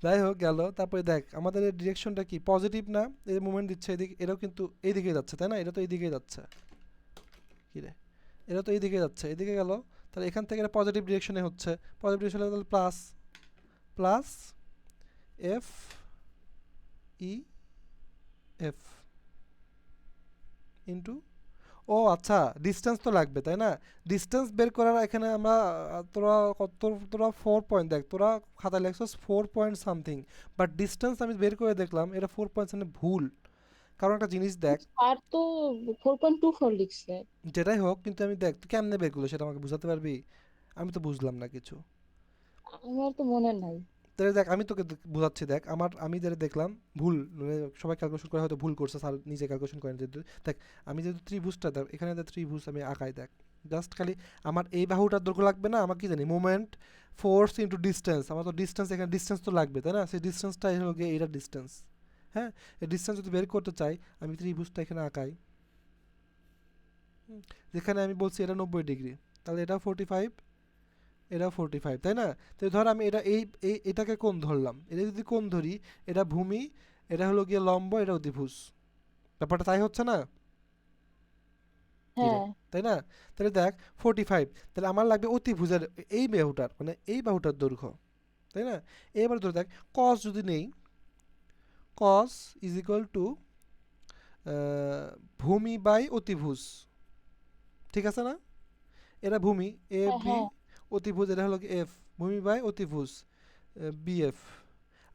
যাই হোক গেল, তারপরে দেখ আমাদের এই ডিরেকশনটা কি পজিটিভ না, এই মুভমেন্ট দিচ্ছে এদিকে, এটাও কিন্তু এইদিকে যাচ্ছে, তাই না? এটা তো এইদিকে যাচ্ছে, কি রে, এটা তো এইদিকে যাচ্ছে, এদিকে গেল, তাহলে এখান থেকে এটা পজিটিভ ডিরেকশনে হচ্ছে, পজিটিভ ডিরেকশনে তাহলে plus plus F E F into, ও আচ্ছা ডিস্টেন্স তো লাগবে তাই না? ডিস্টেন্স বের করার এখানে আমরা তোরা 4 পয়েন্ট, দেখ তোরা খাতায় লেখছস 4 পয়েন্ট সামথিং, বাট ডিস্টেন্স আমি বের করে দেখলাম এটা 4 পয়েন্ট ভুল, কারণ একটা জিনিস দেখ, আর তো 4.24 লিখছে। যেটাই হোক কিন্তু আমি দেখ তুই কেমনে বের করলো সেটা আমাকে বুঝাতে পারবি? আমি তো বুঝলাম না কিছু। আমার তো মনে নাই। তাহলে দেখ আমি তোকে বোঝাচ্ছি, দেখ আমি যেটা দেখলাম ভুল, মানে সবাই ক্যালকুলেশন করে হয়তো ভুল করছে, স্যার নিজে ক্যালকুলেশন করেন যেহেতু, দেখ আমি যেহেতু ত্রিভুজটা দেখ এখানে ত্রিভুজ আমি আঁকাই, দেখ জাস্ট খালি আমার এই বাহুটার দৈর্ঘ্য লাগবে না, আমার কি জানি মোমেন্ট ফোর্স ইন্টু ডিস্টেন্স, আমার তো ডিস্টেন্স এখানে ডিস্টেন্স তো লাগবে তাই না? সেই ডিস্টেন্সটা হলো গিয়ে এইটার ডিস্টেন্স, হ্যাঁ। এই ডিস্টেন্স যদি বের করতে চাই আমি ত্রিভুজটা এখানে আঁকাই, যেখানে আমি বলছি এটা 90 ডিগ্রি, তাহলে এটাও 45, এটাও 45, তাই না? তো ধর আমি এটা এটাকে কোণ ধরলাম, এটা যদি কোণ ধরি, এটা ভূমি, এটা হলো গিয়ে লম্ব, এটা অতিভুজ, ব্যাপারটা তাই হচ্ছে না কি রে, হ্যাঁ, তাই না? তাহলে দেখ 45, তাহলে আমার লাগবে অতিভুজের এই বাহুটার মানে এই বাহুটার দৈর্ঘ্য, তাই না? এবার ধরে দেখ কস যদি নেই, কস ইজ ইকুয়াল টু ভূমি বাই অতিভুজ, ঠিক আছে না? এরা ভূমি এ হ্যাঁ, বি, হ্যাঁ, অতিভুজ এটা হলো এফ, ভূমি বাই অতিভুজ বিএফ,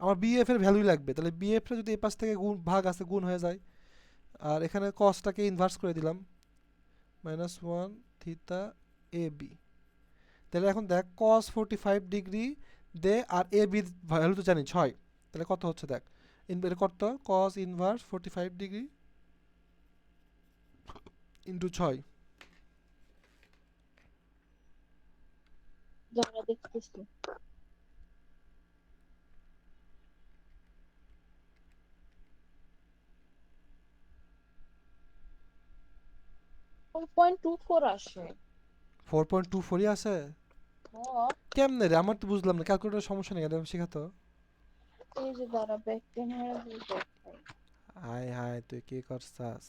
আমার বিএফ এর ভ্যালুই লাগবে, তাহলে বিএফ টা যদি এই পাশ থেকে গুণ ভাগ আছে গুণ হয়ে যায়, আর এখানে কসটাকে ইনভার্স করে দিলাম -1 থিতা এ বি, তাহলে এখন দেখ কস 45 degree they, R A B value তো জানি 6, তাহলে কত হচ্ছে দেখ এর কত, কস ইনভার্স 45 ডিগ্রি ইন্টু 6, যারা দেখতেছি। পয়েন্ট টু ফোর আসে। 4.24ই আছে, হ্যাঁ, কেমনে রে? আমার তো বুঝলাম না, ক্যালকুলেটর সমস্যা নেই, এটা শেখাতো। এই যে দাঁড়া ব্যাক টেন হয়ে দেখাই। হায় হায় তুই কি করছাস?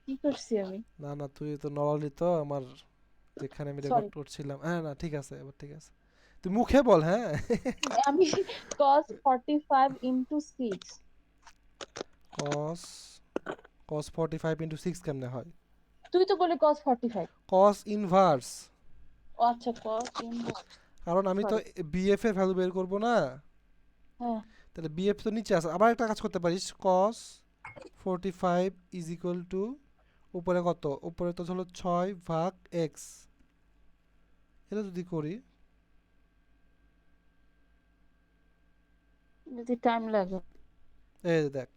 কি করছি আমি? না না তুই তো নড়ালি তো আমার, যেখানে আমি রেকর্ড সরি। করছিলাম, হ্যাঁ না ঠিক আছে, এবার ঠিক আছে, তুই মুখে বল, হ্যাঁ। আমি cos 45 into 6 cos cos 45 into 6 কেমনে হয়? তুই তো বলে cos 45 cos ইনভার্স, ও আচ্ছা cos inverse কারণ আমি তো সরি বিএফ এর ভ্যালু বের করব না, হ্যাঁ তাহলে বিএফ তো নিচে আছে। আবার একটা কাজ করতে পারিস, cos 45 ইজ ইকুয়াল টু উপরে কত, উপরে তো হলো 6 ভাগ x, এটা যদি করি যদি টাইম লাগে এই যে দেখ,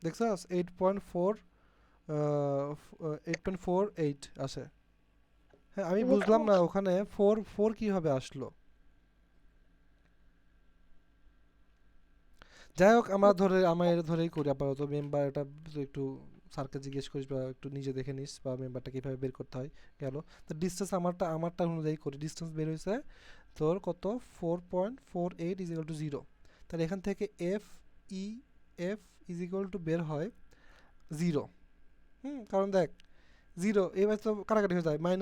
দেখছস 8.48 আসে। হ্যাঁ আমি বুঝলাম না ওখানে 4 কিভাবে আসলো। যাই হোক আমরা ধরেই করি আপাতত। মেম্বার এটা একটু স্যারকে জিজ্ঞেস করিস বা একটু নিজে দেখে নিস বা মেম্বারটা কীভাবে বের করতে হয়। গেল তো ডিস্টেন্স আমারটা অনুযায়ী করি। ডিস্টেন্স বের হয়েছে তোর কত, 4.48 ইজ ইকুয়াল টু 0। তাহলে এখান থেকে এফ ইজ ইকুয়াল টু বের হয় 0। কারণ দেখ 0 এবার তো কাটাকাটি হয়ে যায়, -1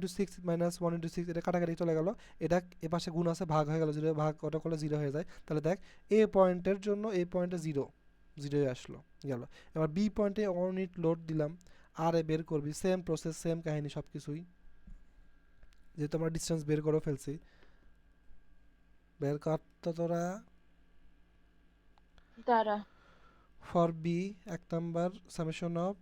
× 6 -1 × 6 এটা কাটাকাটি চলে গেল, এটা এপাশে গুণ আছে ভাগ হয়ে গেল, 0 ভাগ ওটা করলে 0 হয়ে যায়। তাহলে দেখ এ পয়েন্টের জন্য এই পয়েন্টে 0 আসলো গেল। এবার বি পয়েন্টে 1 ইউনিট লোড দিলাম, আর এ বের করবি, সেম প্রসেস সেম কাহিনী সব কিছুই, যেহেতু আমরা ডিস্টেন্স বের করে ফেলছি। বের করতে তোরা দাঁড়া for B 1 number summation of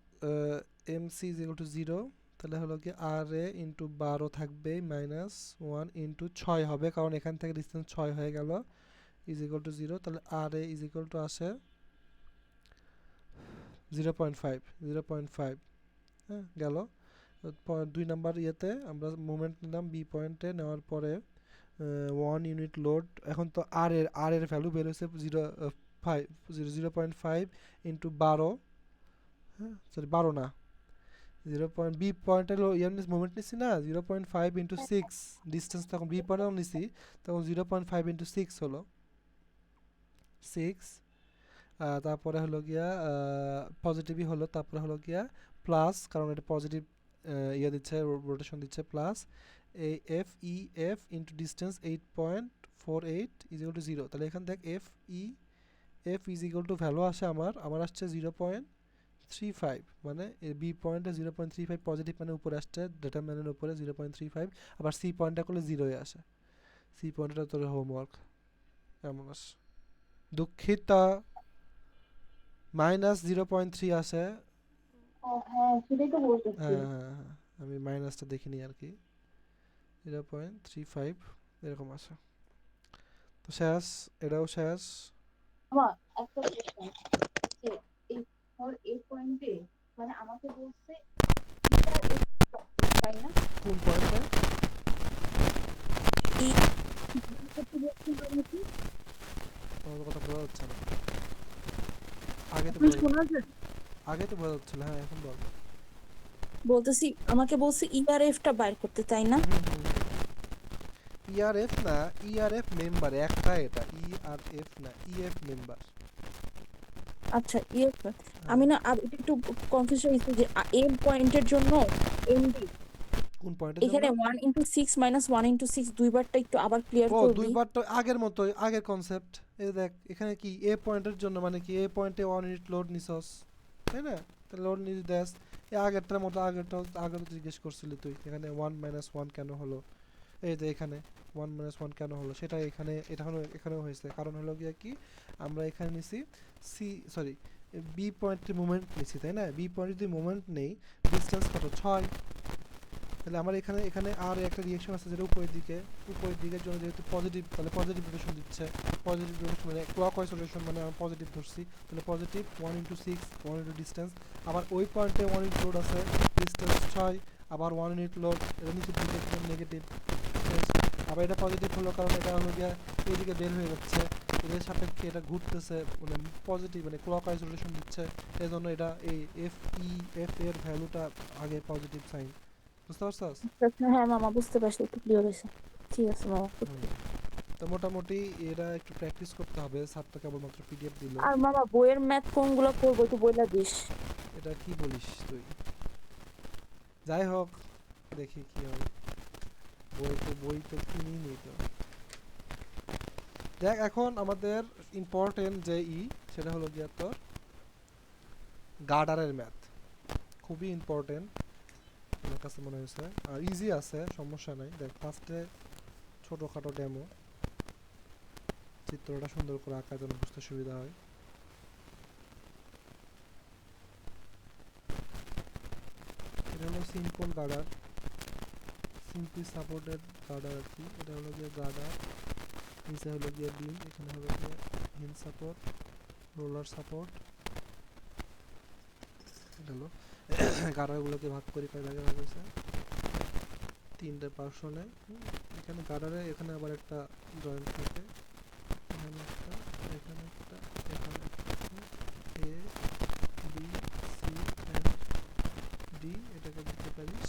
MC is equal to 0, তাহলে হলো কি আর এ ইন্টু 12 থাকবে -1 ইন্টু 6 হবে, কারণ এখান থেকে ডিস্টেন্স 6 হয়ে গেল, ইজ ইকুয়াল টু 0। তাহলে আর এ ইজ ইকুয়াল টু আসে 0.5, হ্যাঁ গেল। 2 নাম্বার ইয়েতে আমরা মুভমেন্ট নিলাম বি পয়েন্টে, নেওয়ার পরে 1 ইউনিট লোড। এখন তো আর এর ভ্যালু বের হয়েছে 0.5 ইন্টু 12, হ্যাঁ সরি 12 না, বি পয়েন্টের মুভমেন্ট নিচ্ছি না, 0.5 ইন্টু 6 ডিস্টেন্স, তখন বি পয়েন্টে নিচ্ছি, তখন 0.5 ইন্টু 6 হলো 6। তারপরে হলো গিয়া পজিটিভই হলো, তারপরে হলো গিয়া প্লাস, কারণ এটা পজিটিভ ইয়ে দিচ্ছে, রোটেশন দিচ্ছে, প্লাস এই F into distance 8.48 is equal to 0। তাহলে এখান থেকে F is equal to value আসে আমার আসছে 0.35, মানে বি পয়েন্টে 0.35 পজিটিভ, মানে উপরে আসছে ডিটারমিনেন্টের উপরে 0.35। আবার সি পয়েন্টটা করলে 0 আসে, সি পয়েন্টটা তোর হোমওয়ার্ক এমন আসে। দুঃখিত, -0.3 আসে। হ্যাঁ সেটাই তো বলতেছি হ্যাঁ আমি মাইনাসটা দেখিনি আর কি, 0.35 এরকম আসে। তো শেষ, এটাও শেষ। আমার একটা প্রশ্ন যে এই ফর এই পয়েন্টে মানে আমাকে বলছে তাই না কোন পয়েন্টে? তোমার কথা বোঝা যাচ্ছে না, আগে তো শোনা যায়? বোঝা যাচ্ছিল, হ্যাঁ এখন বল। বলতেছি আমাকে বলছে ইআরএফটা বাইর করতে, তাই না? ইআরএফ না, ইআরএফ মেম্বার একটা, এটা ইআরএফ না, ইএফ মেম্বার। আচ্ছা ইএফ। আমি না এটা একটু কনফিউজ হয়েছি যে এম পয়েন্টের জন্য এমডি কোন পয়েন্টের জন্য? এখানে 1 × 6 - 1 × 6 দুইবারটা একটু আবার ক্লিয়ার ও করবি। দুইবার তো আগের মতো, আগের কনসেপ্ট। এই দেখ এখানে কি এ পয়েন্টের জন্য, মানে কি এ পয়েন্টে 1 ইউনিট লোড নিছস, তাই না? তাহলে লোড নিয়ে দেস এই আগেরটার মতো, আগে তো জিজ্ঞেস করছিলি তুই, এখানে 1 - 1 কেন হলো, এই যে এখানে 1 - 1 কেন হলো, সেটা এখানেও হয়েছে। কারণ হলো গিয়া কি, আমরা এখানে নিছি বি পয়েন্টের মুভমেন্ট নিছি, তাই না? বি পয়েন্টে যদি মুভমেন্ট নেই, ডিস্টেন্স কত, 6। তাহলে আমার এখানে আর একটা রিঅ্যাকশন আছে, যেটা উপরের দিকের জন্য যেহেতু পজিটিভ, তাহলে পজিটিভ রোটেশন দিচ্ছে, পজিটিভ রোটেশন মানে ক্লকওয়াইজ রোটেশন, মানে আমরা পজিটিভ ধরছি, তাহলে পজিটিভ 1 × 6 1 ইন্টু ডিস্টেন্স। আবার ওই পয়েন্টে 1 ইউনিট লোড আছে, ডিস্টেন্স 6, আবার 1 ইউনিট লোড, এটা নিচের দিকে নেগেটিভ। আবার এটা পজিটিভ হলো কারণ এটা হলো গিয়া এইদিকে বের হয়ে যাচ্ছে, এদের সাপেক্ষে এটা ঘুরতেছে, মানে পজিটিভ, মানে ক্লকওয়াইজ রোটেশন দিচ্ছে, এই জন্য এটা এই এফ এর ভ্যালুটা আগে পজিটিভ সাইন। বুঝতে পারছস? হ্যাঁ মামা বুঝতে পারছি, একটু ক্লিয়ার হয়েছে। ঠিক আছে মামা। তো মোটামুটি এরা একটু প্র্যাকটিস করতে হবে, স্যার তো কেবলমাত্র পিডিএফ দিল। আর মামা বইয়ের ম্যাথ কোনগুলো করবো একটু বইলা দিস। এটা কি বলিস তুই? যাই হোক দেখি কি হয়। বই তো কিনিই নি তো। দেখ এখন আমাদের ইম্পর্টেন্ট যে সেটা হলো গিয়া তোর গার্ডারের ম্যাথ, খুবই ইম্পর্টেন্ট আমার কাছে মনে হয়েছে, আর ইজি আছে, সমস্যা নাই। দেখ ফার্স্টে ছোটখাটো ডেমো, চিত্রটা সুন্দর করে আঁকা যেন বুঝতে সুবিধা হয়। এটা হলো সিম্পল গার্ডার, সিম্পলি সাপোর্টেড গার্ডার আর কি। এটা হলো গিয়ে গার্ডার, নিচে হলো গিয়ে বিম, এখানে হলো গিয়ে হিল সাপোর্ট, রোলার সাপোর্ট। এটা হলো গার্ডারগুলোকে ভাগ করে কয় ভাগে ভাগ হয়েছে, 3টে পার্সনে। এখানে গার্ডারে এখানে আবার একটা জয়েন্ট থাকে, এখানে একটা, এখানে একটা, এখানে একটা, A B C and D. এটাকে দিতে পারিস,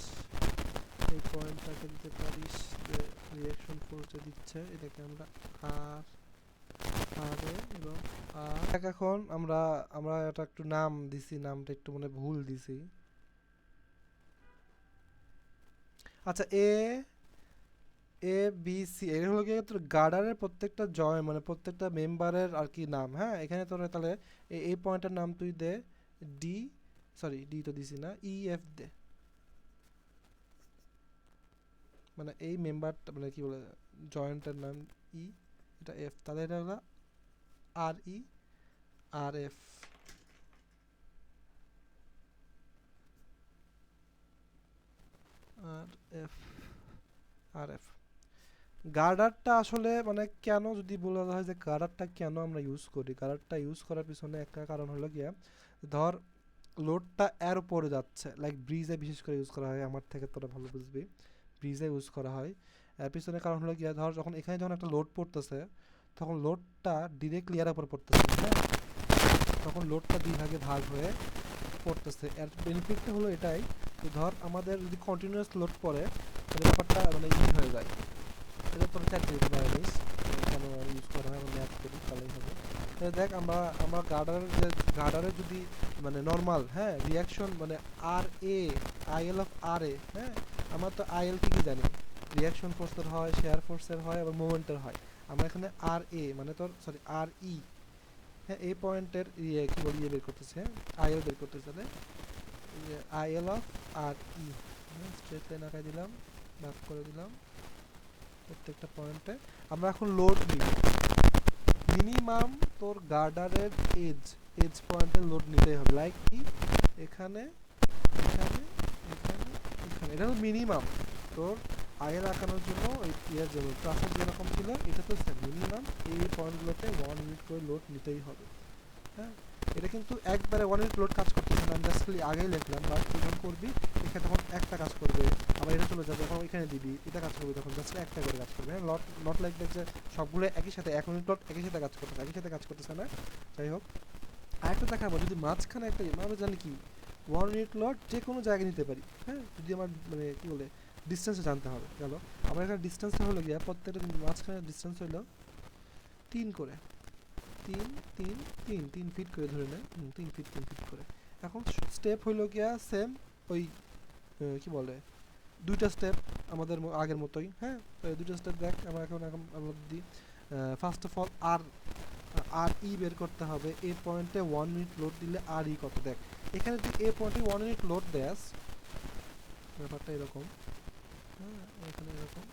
এই পয়েন্টটাকে দিতে পারিস যে রিঅ্যাকশন ফোর্সে দিচ্ছে, এটাকে আমরা আর আর এ এবং আর। এখন আমরা আমরা এটা একটু নাম দিছি, নামটা একটু মানে ভুল দিছি। আচ্ছা, এ বি সি এর হলো গিয়ে তোর গার্ডারের প্রত্যেকটা জয় মানে প্রত্যেকটা মেম্বারের আর কি নাম। হ্যাঁ, এখানে তোর তাহলে এই পয়েন্টের নাম তুই দে ডি, সরি ডি তো দিছি না, ই এফ দে। মানে এই মেম্বারটা মানে কি বলে জয়েন্টের নাম ই, এটা এফ, তাহলে এটা হলো আর ই আর এফ। আর এফ আর এফ গার্ডারটা আসলে মানে কেন যদি বলা হয় যে গার্ডারটা কেন আমরা ইউজ করি, গার্ডারটা ইউজ করার পিছনে একটা কারণ হলো গিয়া, ধর লোডটা এর উপরে যাচ্ছে, লাইক ব্রিজে বিশেষ করে ইউজ করা হয়, আমার থেকে তোরা ভালো বুঝবি, ব্রিজে ইউজ করা হয়। এর পিছনে কারণ হলো গিয়া, ধর যখন এখানে যখন একটা লোড পড়তেছে তখন লোডটা ডিরেক্টলি এর উপর পড়তেছে, হ্যাঁ, তখন লোডটা দুই ভাগে ভাগ হয়ে পড়তেছে। এর বেনিফিটটা হলো এটাই যে ধর আমাদের যদি কন্টিনিউয়াস লোড পড়ে তাহলে ব্যাপারটা মানে হয়ে যায়। এটা তোর চাকরি দিতে পারিস কেন ইউজ করা হয়, আমরা ম্যাথ করি তাহলেই হবে। দেখ আমরা গার্ডারের যদি মানে নর্মাল, হ্যাঁ, রিয়াকশন মানে আর এ আইএল অফ আর এ, হ্যাঁ, আমরা তো আইএল কি জানি, রিয়াকশন ফোর্সের হয়, শেয়ার ফোর্সের হয় এবং মোমেন্টের হয়। আমরা এখানে আর এ মানে তোর সরি আর ই, হ্যাঁ, এই পয়েন্টের কি বলি বের করতেছে, হ্যাঁ, আইএল বের করতেছে, তাহলে IL of R E, straight line আঁকাই দিলাম, ভাগ করে দিলাম প্রত্যেকটা পয়েন্টে। আমরা এখন লোড নিব, মিনিমাম তোর গার্ডারের এজ পয়েন্টে লোড নিতেই হবে, লাইক কি এখানে এখানে এখানে এখানে, এটা হলো মিনিমাম তোর আইএল আঁকানোর জন্য। ওই ইয়ার জন্য প্রসেস যেরকম ছিল এটা তো সেম, মিনিমাম এই পয়েন্টগুলোতে 1 ইউনিট করে লোড নিতেই হবে। হ্যাঁ, এটা কিন্তু একবারে 1 ইউনিট লোড কাজ করতেছে না, জাস্ট খালি আগেই লিখলাম, বাট যখন করবি এখানে তখন একটা কাজ করবে, আবার এটা চলে যাবে, এখন এখানে দিবি এটা কাজ করবে, তখন জাস্ট একটা করে কাজ করবে। হ্যাঁ, নট লাইক দ্যাট যে সবগুলো একই সাথে 1 ইউনিট লোড একই সাথে কাজ করতেছে না। যাই হোক, আরেকটা দেখাবো, যদি মাঝখানে একটা আমরা জানি কি 1 ইউনিট লোড যে কোনো জায়গায় নিতে পারি। হ্যাঁ, যদি আমার মানে কি বলে ডিস্টেন্সে জানতে হবে, গেল আমার এখানে ডিস্টেন্সটা হলো গিয়া প্রত্যেকটা মাঝখানে ডিস্টেন্স হলো 3 করে, 3 ফিট করে ধরে নেয়, 3 ফিট করে। এখন স্টেপ হইলো গিয়া সেম ওই কি বলে দুইটা স্টেপ আমাদের আগের মতোই। হ্যাঁ, দুইটা স্টেপ দেখ আমরা এখন আমরা দিই। ফার্স্ট অফ অল আর ই বের করতে হবে, এই পয়েন্টে 1 মিনিট লোড দিলে আর ই কত। দেখ এখানে তুই এই পয়েন্টে 1 মিনিট লোড দেস, ব্যাপারটা এরকম, হ্যাঁ, এখানে এরকম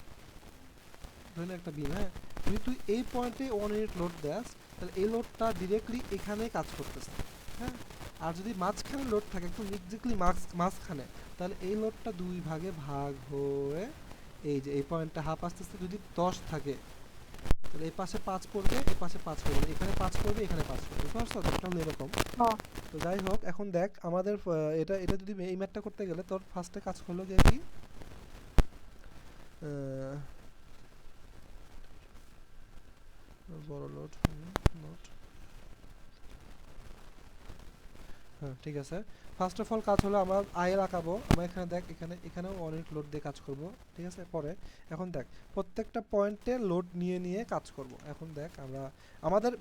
ধরে একটা বিম। হ্যাঁ, যদি তুই এই পয়েন্টে 1 ইউনিট লোড দেস তাহলে এই লোডটা ডিরেক্টলি এখানেই কাজ করতেছে। হ্যাঁ, আর যদি মাঝখানে লোড থাকে একদম এক্স্যাক্টলি মাঝখানে, তাহলে এই লোডটা দুই ভাগে ভাগ হয়ে এই যে এই পয়েন্টটা হাফ আসতেছে। যদি 10 থাকে তাহলে এই পাশে 5 পড়বে, এই পাশে 5 পড়বে, এখানে 5 পড়বে, এখানে 5 পড়বে। বুঝতে পারছো? ব্যাপারটা হলো এরকম। তো যাই হোক, এখন দেখ আমাদের এটা যদি এই ম্যাথটা করতে গেলে তোর ফার্স্টে কাজ হলো গিয়ে কি বড় লোড নোট, হ্যাঁ ঠিক আছে। ফার্স্ট অফ অল কাজ হলো আমরা আইএল আঁকাবো, আমরা এখানে দেখ এখানেও 1 ইউনিট লোড দিয়ে কাজ করব, ঠিক আছে। পরে এখন দেখ প্রত্যেকটা পয়েন্টে লোড নিয়ে কাজ করব। এখন দেখ আমরা আমাদের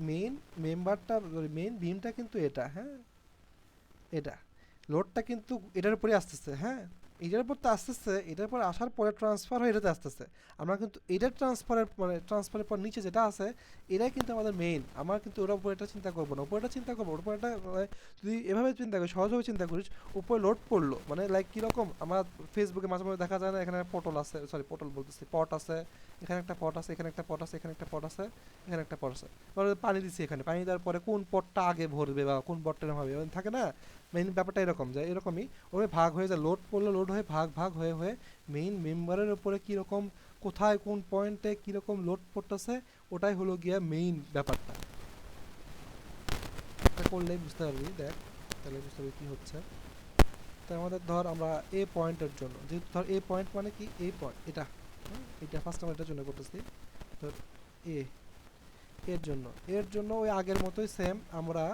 মেইন মেম্বারটা মেইন বিমটা কিন্তু এটা, হ্যাঁ, এটা লোডটা কিন্তু এটার উপরে আসতেছে। হ্যাঁ, এটার পর তো আস্তে আস্তে এটার পর আসার পরে ট্রান্সফার হয়ে এটাতে আস্তে আস্তে আমরা কিন্তু এটার ট্রান্সফারের পর নিচে যেটা আছে এটাই কিন্তু আমাদের মেইন। আমরা কিন্তু ওর উপর এটা চিন্তা করবো না, উপর এটা চিন্তা করবো, ওর উপর এটা যদি এভাবে চিন্তা করি, সহজভাবে চিন্তা করিস, উপরে লোড পড়লো মানে লাইক কীরকম আমার ফেসবুকে মাঝে মাঝে দেখা যায় না, এখানে পটল আছে, সরি পটল বলতেছি, পট আছে, এখানে একটা পট আছে, এখানে একটা পট আছে, এখানে একটা পট আছে, এখানে একটা পট আছে, পানি দিচ্ছি, এখানে পানি দেওয়ার পরে কোন পটটা আগে ভরবে বা কোন পটটা হবে থাকে না, মেইন ব্যাপারটা এরকম যে এরকমই ওই ভাগ হয়ে যায়, লোড পড়লে লোড হয়ে ভাগ ভাগ হয়ে হয়ে মেইন মেম্বারের উপরে কীরকম কোথায় কোন পয়েন্টে কীরকম লোড পড়তেছে ওটাই হলো গিয়া মেইন ব্যাপারটা। এটা করলেই বুঝতে পারবি, দেখ তাহলে বুঝতে পারবি কী হচ্ছে। তাই আমাদের ধর আমরা এ পয়েন্টের জন্য, যেহেতু ধর এ পয়েন্ট মানে কি, এ পয়েন্ট এটা, এটা ফার্স্ট আমরা এটার জন্য করতেছি, ধর এ এর জন্য ওই আগের মতোই সেম আমরা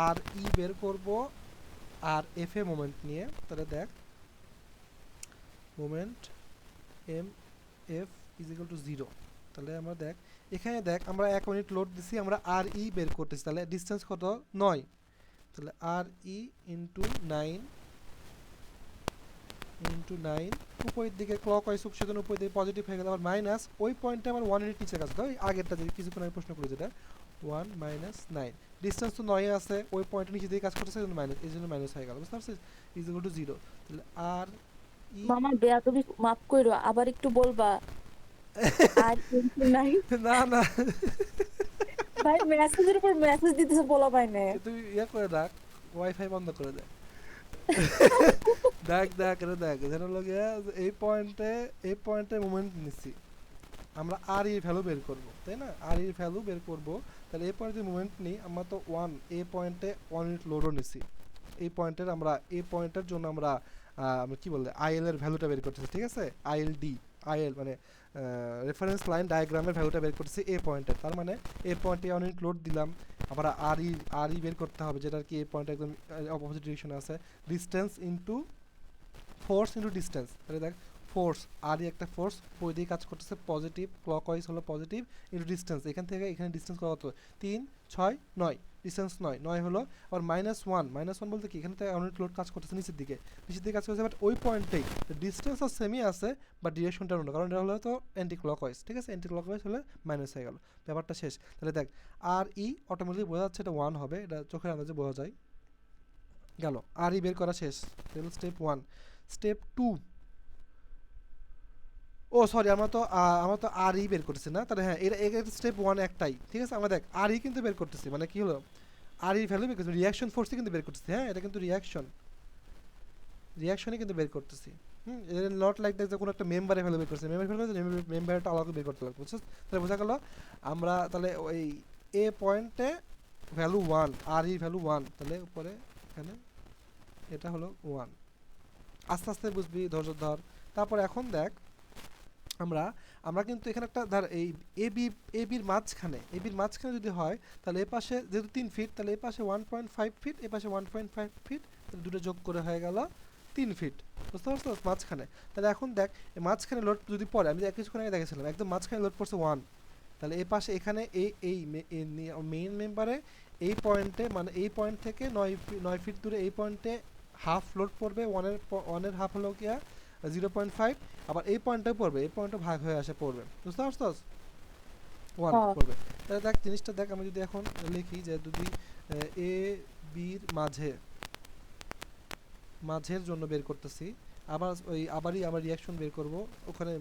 আর ই বের করব আর এফ এ মোমেন্ট নিয়ে। তাহলে দেখ moment M F is equal to 0। তাহলে আমরা দেখ এখানে দেখ আমরা 1 মিনিট লোড দিছি, আমরা আর ই বের করতেছি, তাহলে ডিসটেন্স কত 9, তাহলে আর ই ইন্টু 9 উপরের দিকে ক্লক ওয়াইজ সেজন্য উপর দিকে পজিটিভ হয়ে গেল, আবার মাইনাস ওই পয়েন্টে আবার 1 ইউনিট নিচে কাজ হয়, আগেরটা যে কিছুক্ষণ আগে প্রশ্ন করি যেটা 1 মাইনাস 9, ডিসটেন্স তো 9 আছে, ওই পয়েন্টের নিচে দিয়ে কাজ করতেছে, এই জন্য মাইনাস, এই জন্য মাইনাস হয়ে গেল, বুঝতে পারছিস, ইজ ইকুয়াল টু 0। তাহলে আর ই মামা বেয়াদবি মাফ কইরো, আবার একটু বলবা। আর কিন্তু নাই না না ভাই, মেসেজের উপর মেসেজ দিতেছে, বলা পাই না। তুই ইয়া করে রাখ, ওয়াইফাই বন্ধ করে দে। দেখ দেখ এটা দেখ, যেটা হলো গিয়া এই পয়েন্টে মোমেন্ট নিচ্ছি আমরা, আর এর ভ্যালু বের করব, তাই না, আর এর ভ্যালু বের করব, তাহলে এই পয়েন্টে মোমেন্ট নিই আমরা তো 1, এই পয়েন্টে 1 ইউনিট লোডও নিছি, এই পয়েন্টের আমরা এই পয়েন্টের জন্য আমরা আমরা কি বললে আইএল এর ভ্যালুটা বের করতেছি, ঠিক আছে, আইএল মানে রেফারেন্স লাইন ডায়াগ্রামের ভ্যালুটা বের করতেছি এই পয়েন্টে, তার মানে এই পয়েন্টে 1 ইউনিট লোড দিলাম, আবার আর ই বের করতে হবে, যেটা কি এই পয়েন্টে একদম অপোজিট ডিরেকশনে আছে, distance into force into distance, তাহলে দেখ ফোর্স আর একটা ফোর্স ওই দিকে কাজ করতেছে পজিটিভ, ক্লকওয়াইজ হলো পজিটিভ, ইনটু ডিসটেন্স, এখান থেকে এখানে ডিসটেন্স কত 3 6 9, ডিসটেন্স 9 হলো, আর -1 বলতে কি এখানে তো ইউনিট লোড কাজ করতেছে নিচের দিকে কাজ করতেছে, বাট ওই পয়েন্টেই ডিসটেন্স আর সেমই আছে বাট ডিরেকশনটা অন্য, কারণ এটা হলো তো অ্যান্টি ক্লকওয়াইজ, ঠিক আছে, অ্যান্টি ক্লকওয়াইজ হলে মাইনাস হয়ে গেল, ব্যাপারটা শেষ। তাহলে দেখ আর ই অটোমেটিক বোঝা যাচ্ছে এটা 1 হবে, এটা চোখের আন্দাজে বোঝা যায় গেল, আর ই বের করা শেষ, স্টেপ 1। স্টেপ 2, ও সরি আমরা তো আর ই বের করতেছি না, তাহলে হ্যাঁ এটা স্টেপ 1 একটাই, ঠিক আছে, আমরা দেখ আর ই কিন্তু বের করতেছি, মানে কি হলো আর ই ভ্যালু বের করতেছি, রিঅ্যাকশন ফোর্সই কিন্তু বের করতেছি, হ্যাঁ এটা কিন্তু রিঅ্যাকশনই কিন্তু বের করতেছি, এটা নট লাইক দ্যাট যে কোনো একটা মেম্বারের ভ্যালু বের করতেছি, মেম্বারটা আলাদা বের করতে লাগবে, বুঝছিস, তাহলে বোঝা গেল আমরা তাহলে ওই এ পয়েন্টে ভ্যালু 1, আর ই ভ্যালু 1, তাহলে উপরে এখানে এটা হলো 1, আস্তে আস্তে বুঝবি, ধৈর্য ধর। তারপর এখন দেখ আমরা কিন্তু এখানে একটা ধর এই এবির মাঝখানে যদি হয়, তাহলে এ পাশে যেহেতু 3 ফিট, তাহলে এ পাশে 1.5 ফিট, এ পাশে 1.5 ফিট, তাহলে দুটো যোগ করে হয়ে গেল 3 ফিট, বুঝতে পারছো মাঝখানে। তাহলে এখন দেখ এই মাঝখানে লোড যদি পড়ে, আমি কিছুক্ষণ আগে দেখেছিলাম একদম মাঝখানে লোড পড়ছে 1, তাহলে এই পাশে এখানে এই মেইন মেম্বারে এই পয়েন্টে, মানে এই পয়েন্ট থেকে 9 ফিট দূরে এই পয়েন্টে হাফ লোড পড়বে, ওয়ানের হাফ হলো গিয়া 0.5, আবার এই পয়েন্টে পড়বে, এই পয়েন্টে ভাগ হয়ে আসে পড়বে, বুঝতে পারছস 1 হ্যাঁ। পড়বে। তাহলে দেখ জিনিসটা দেখ, আমি যদি এখন লিখি যে যদি এ বির মাঝের জন্য বের করতেছি, আবারই আবার রিঅ্যাকশন বের করব, ওখানে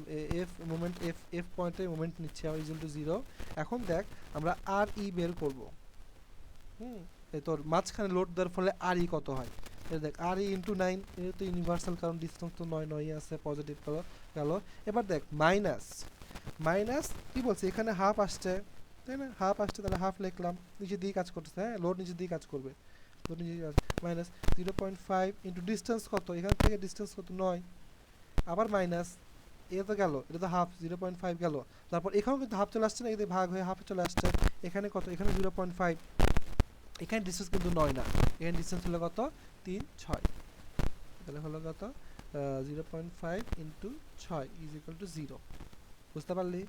এফ পয়েন্টে মোমেন্ট নিচ্ছে আর ইকুয়াল টু 0। এখন দেখ আমরা আর ই বের করব, এই তোর মাঝখানে লোড দেওয়ার ফলে আর ই কত হয়, দেখ আর ই ইন্টু 9, এটা তো ইউনিভার্সাল, কারণ ডিসটেন্স তো 9 আছে, পজিটিভ গেল। এবার দেখ মাইনাস কি বলছে, এখানে হাফ আসছে, তাই না, হাফ আসছে, তাহলে হাফ লিখলাম, নিচে দিয়ে কাজ করতেছে, হ্যাঁ লোড নিচে দিয়ে কাজ করবে, লোড নিচে দিয়ে মাইনাস 0.5 ইন্টু ডিসটেন্স কত, এখান থেকে ডিসটেন্স কত 9, আবার মাইনাস, এটা তো গেল, এটা তো হাফ 0.5 গেল, তারপর এখানেও কিন্তু হাফ চলে আসছে না, এতে ভাগ হয়ে হাফে চলে আসছে, এখানে কত, এখানে 0.5, এখানে ডিসটেন্স কিন্তু 9 না, এখানে ডিসটেন্স হলো কত 3 6, তাহলে হলো কত 0.5 ইন্টু 6 ইজ ইকুয়াল টু 0, বুঝতে পারলি?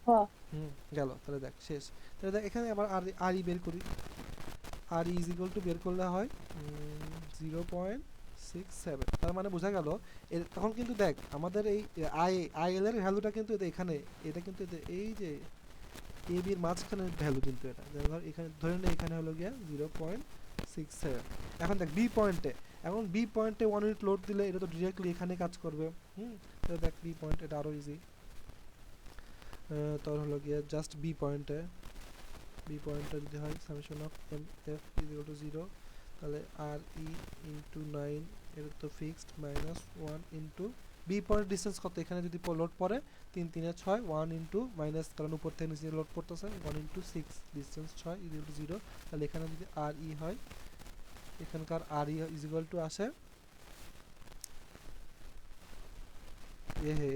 হ্যাঁ। গেল, তাহলে দেখ শেষ। তাহলে দেখ এখানে আবার আর ই বের করি, আর ই ইজ ইকুয়াল টু বের করলে হয় 0.6 0.67, তার মানে বোঝা গেল তখন কিন্তু দেখ আমাদের এই আইএল এর ভ্যালুটা কিন্তু এখানে, এটা কিন্তু এই যে এ বির মাঝখানের ভ্যালু কিন্তু এটা, ধর এখানে ধরে নে এখানে হলো গিয়া 0.67। এখন দেখ বি পয়েন্টে, এখন বি পয়েন্টে 1 ইউনিট লোড দিলে এটা তো ডিরেক্টলি এখানে কাজ করবে। তো দেখ বি পয়েন্ট এটা আরো ইজি। তোর হলো গিয়া জাস্ট বি পয়েন্টে যদি হয় summation of M F is equal to 0, তাহলে আর ই ইন্টু 9 এটা তো fixed minus 1 into B point distance কত, এখানে যদি লোড পড়ে 3 3 এ 6, 1 ইন্টু মাইনাস, কারণ উপর থেকে নিচে লোড পড়তেছে 1 into 6 distance 6 is equal to 0, তাহলে এখানে যদি আর ই হয়, এখানকার আর ই ইজ ইকুয়াল টু আসে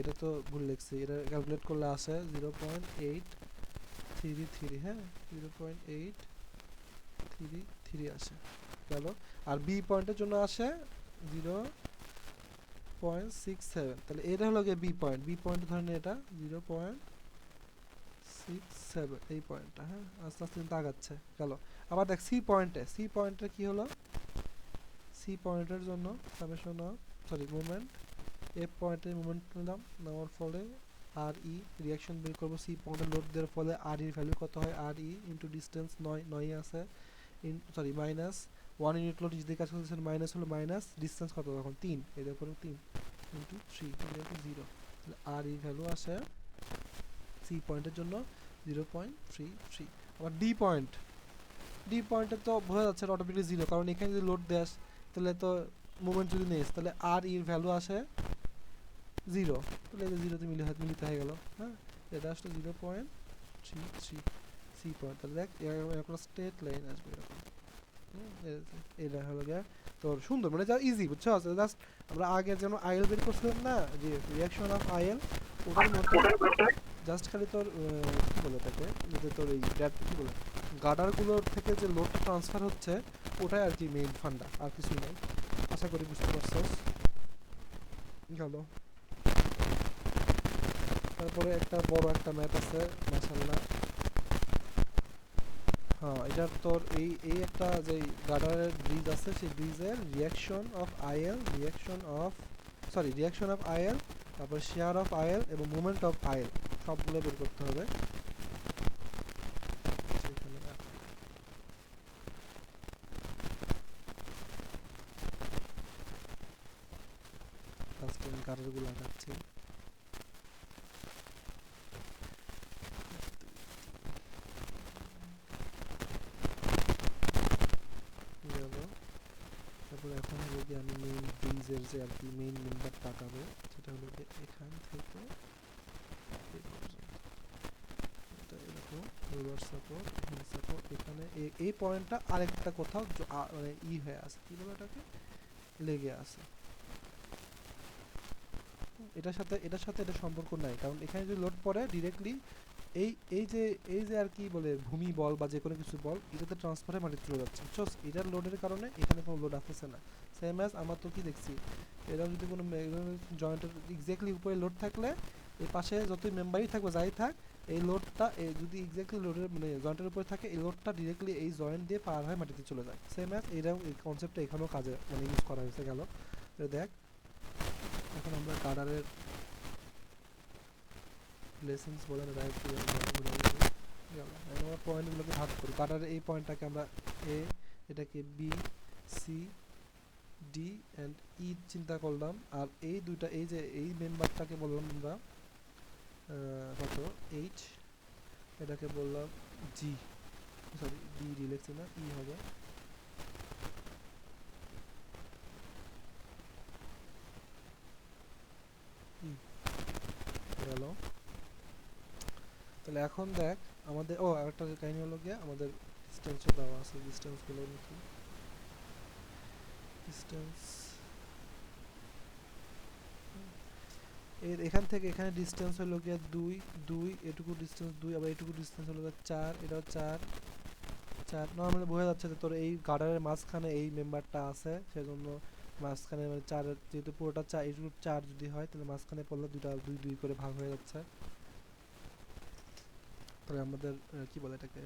এটা তো ভুল লিখছি, এটা ক্যালকুলেট করলে আসে 0.833, হ্যাঁ 0.833 আসে গেল। আর বি পয়েন্টের জন্য আসে 0.67, তাহলে এটা হলো গিয়ে বি পয়েন্ট ধরেন এটা 0.67 এই পয়েন্টটা, হ্যাঁ আস্তে আস্তে কিন্তু আগাচ্ছে গেল। আবার দেখ সি পয়েন্টে কি হলো, সি পয়েন্টের জন্য সামেশন অফ মুভমেন্ট এফ পয়েন্টে মুভমেন্ট নিলাম, নেওয়ার ফলে আর ই রিয়াকশন বের করবো, সি পয়েন্টে লোড দেওয়ার ফলে আর ইর ভ্যালু কত হয়, আর ই ইন্টু ডিস্টেন্স 9 আছে, মাইনাস 1 ইউনিট লোড যদি কাজ করতেছেন মাইনাস হলো মাইনাস ডিস্টেন্স কত তখন 3, এর উপরে 3 ইন্টু 3 এটা 0, তাহলে আর ই ভ্যালু আসে সি পয়েন্টের জন্য 0.33। আবার ডি পয়েন্টে তো বোঝা যাচ্ছে অটোমেটিকলি 0, কারণ এখানে যদি লোড দেস তাহলে তো মুভমেন্ট যদি নেস তাহলে আর ইর ভ্যালু আসে 0, তাহলে এটা 0তে মিলিত হয়ে গেল, হ্যাঁ এটা আসলে 0.33 সি পয়েন্ট। তাহলে দেখ এরকম স্ট্রেট লাইন আসবে এরকম, এটা হলো গিয়ে তোর সুন্দর, মানে যা ইজি বুঝছো, জাস্ট আমরা আগে যেন আইএল বের করছিলাম না, যে রিয়াকশন অফ আইএল, ওটার মতো জাস্ট খালি তোর কি বলে এটাকে, যে তোর এই কি বলে গার্ডারগুলোর থেকে যে লোডটা ট্রান্সফার হচ্ছে ওটাই আর কি মেইন ফান্ডা, আর কিছুই নাই। আশা করি বুঝতে পারছস গেল। তারপরে একটা বড় একটা ম্যাথ আছে মাশাআল্লাহ, হ্যাঁ এটার তোর এই একটা যে গার্ডারের ব্রিজ আছে, সেই ব্রিজের রিয়াকশন অফ আইএল, তারপর শেয়ার অফ আইএল এবং মোমেন্ট অফ আইএল সবগুলো বের করতে হবে। সেখানে ফার্স্ট টাইম গার্ডারগুলো আঁকাচ্ছি। তারপর এখন হলো গিয়ে আমি মেইন ব্রিজের যে আর কি মেইন মেম্বারটা আঁকাবো, সেটা হলো গিয়ে এখান থেকে এই পর্যন্ত, এটা এরকম রোলার সাপোর্ট, হিল সাপোর্ট, এখানে এই পয়েন্টটা আরেকটা কোথাও মানে হয়ে আছে, কি বলে এটাকে, লেগে আছে। এটার সাথে এটা সম্পর্ক নাই, কারণ এখানে যদি লোড পড়ে ডিরেক্টলি এই যে আর কি বলে ভূমি বল বা যে কোনো কিছু বল এটাতে ট্রান্সফার হয়ে মাটিতে চলে যাচ্ছে, বুঝছস, এটার লোডের কারণে এখানে কোনো লোড আসতেছে না। সেম অ্যাজ আমরা তো কি দেখছি, এরা যদি কোনো জয়েন্টের এক্স্যাক্টলি উপরে লোড থাকলে এই পাশে যতই মেম্বারই থাকবে যাই থাক, এই লোডটা যদি এক্স্যাক্টলি লোডের মানে জয়েন্টের উপরে থাকে, এই লোডটা ডিরেক্টলি এই জয়েন্ট দিয়ে পার হয়ে মাটিতে চলে যায়। সেম অ্যাজ এরকম এই কনসেপ্টটা এখানেও কাজে মানে ইউজ করা হয়েছে গেল। দেখ এখন আমরা গার্ডারের লেসেন্স বলেন রাইট গেল, আমরা পয়েন্টগুলোকে ভাগ করি। গার্ডারের এই পয়েন্টটাকে আমরা এ, এটাকে বি, সি, ডি অ্যান্ড ই চিন্তা করলাম, আর এই দুইটা এই যে এই মেম্বারটাকে বললাম আমরা কত এইচ, এটাকে বললাম জি, সরি ডি লিখছি না, ই হবে। গেল। তাহলে এখন দেখ আমাদের আরেকটা কাহিনী হলো গিয়ে আমাদের ডিসটেন্সও দেওয়া আছে, ডিসটেন্সগুলো নাকি ডিসটেন্স এখান থেকে এখানে ডিসটেন্স হলো গিয়ে 2 এটুকু ডিসটেন্স 2, আবার এটুকু ডিসটেন্স হলো 4, এটাও 4 নর্মালি বোঝা যাচ্ছে যে তোর এই গার্ডারের মাঝখানে এই মেম্বারটা আছে, সেজন্য মাঝখানে মানে 4, যেহেতু পুরোটা 4 এটুকু 4 যদি হয় তাহলে মাঝখানে পড়লে 2 করে ভাগ হয়ে যাচ্ছে। তাহলে আমাদের কি বলে এটাকে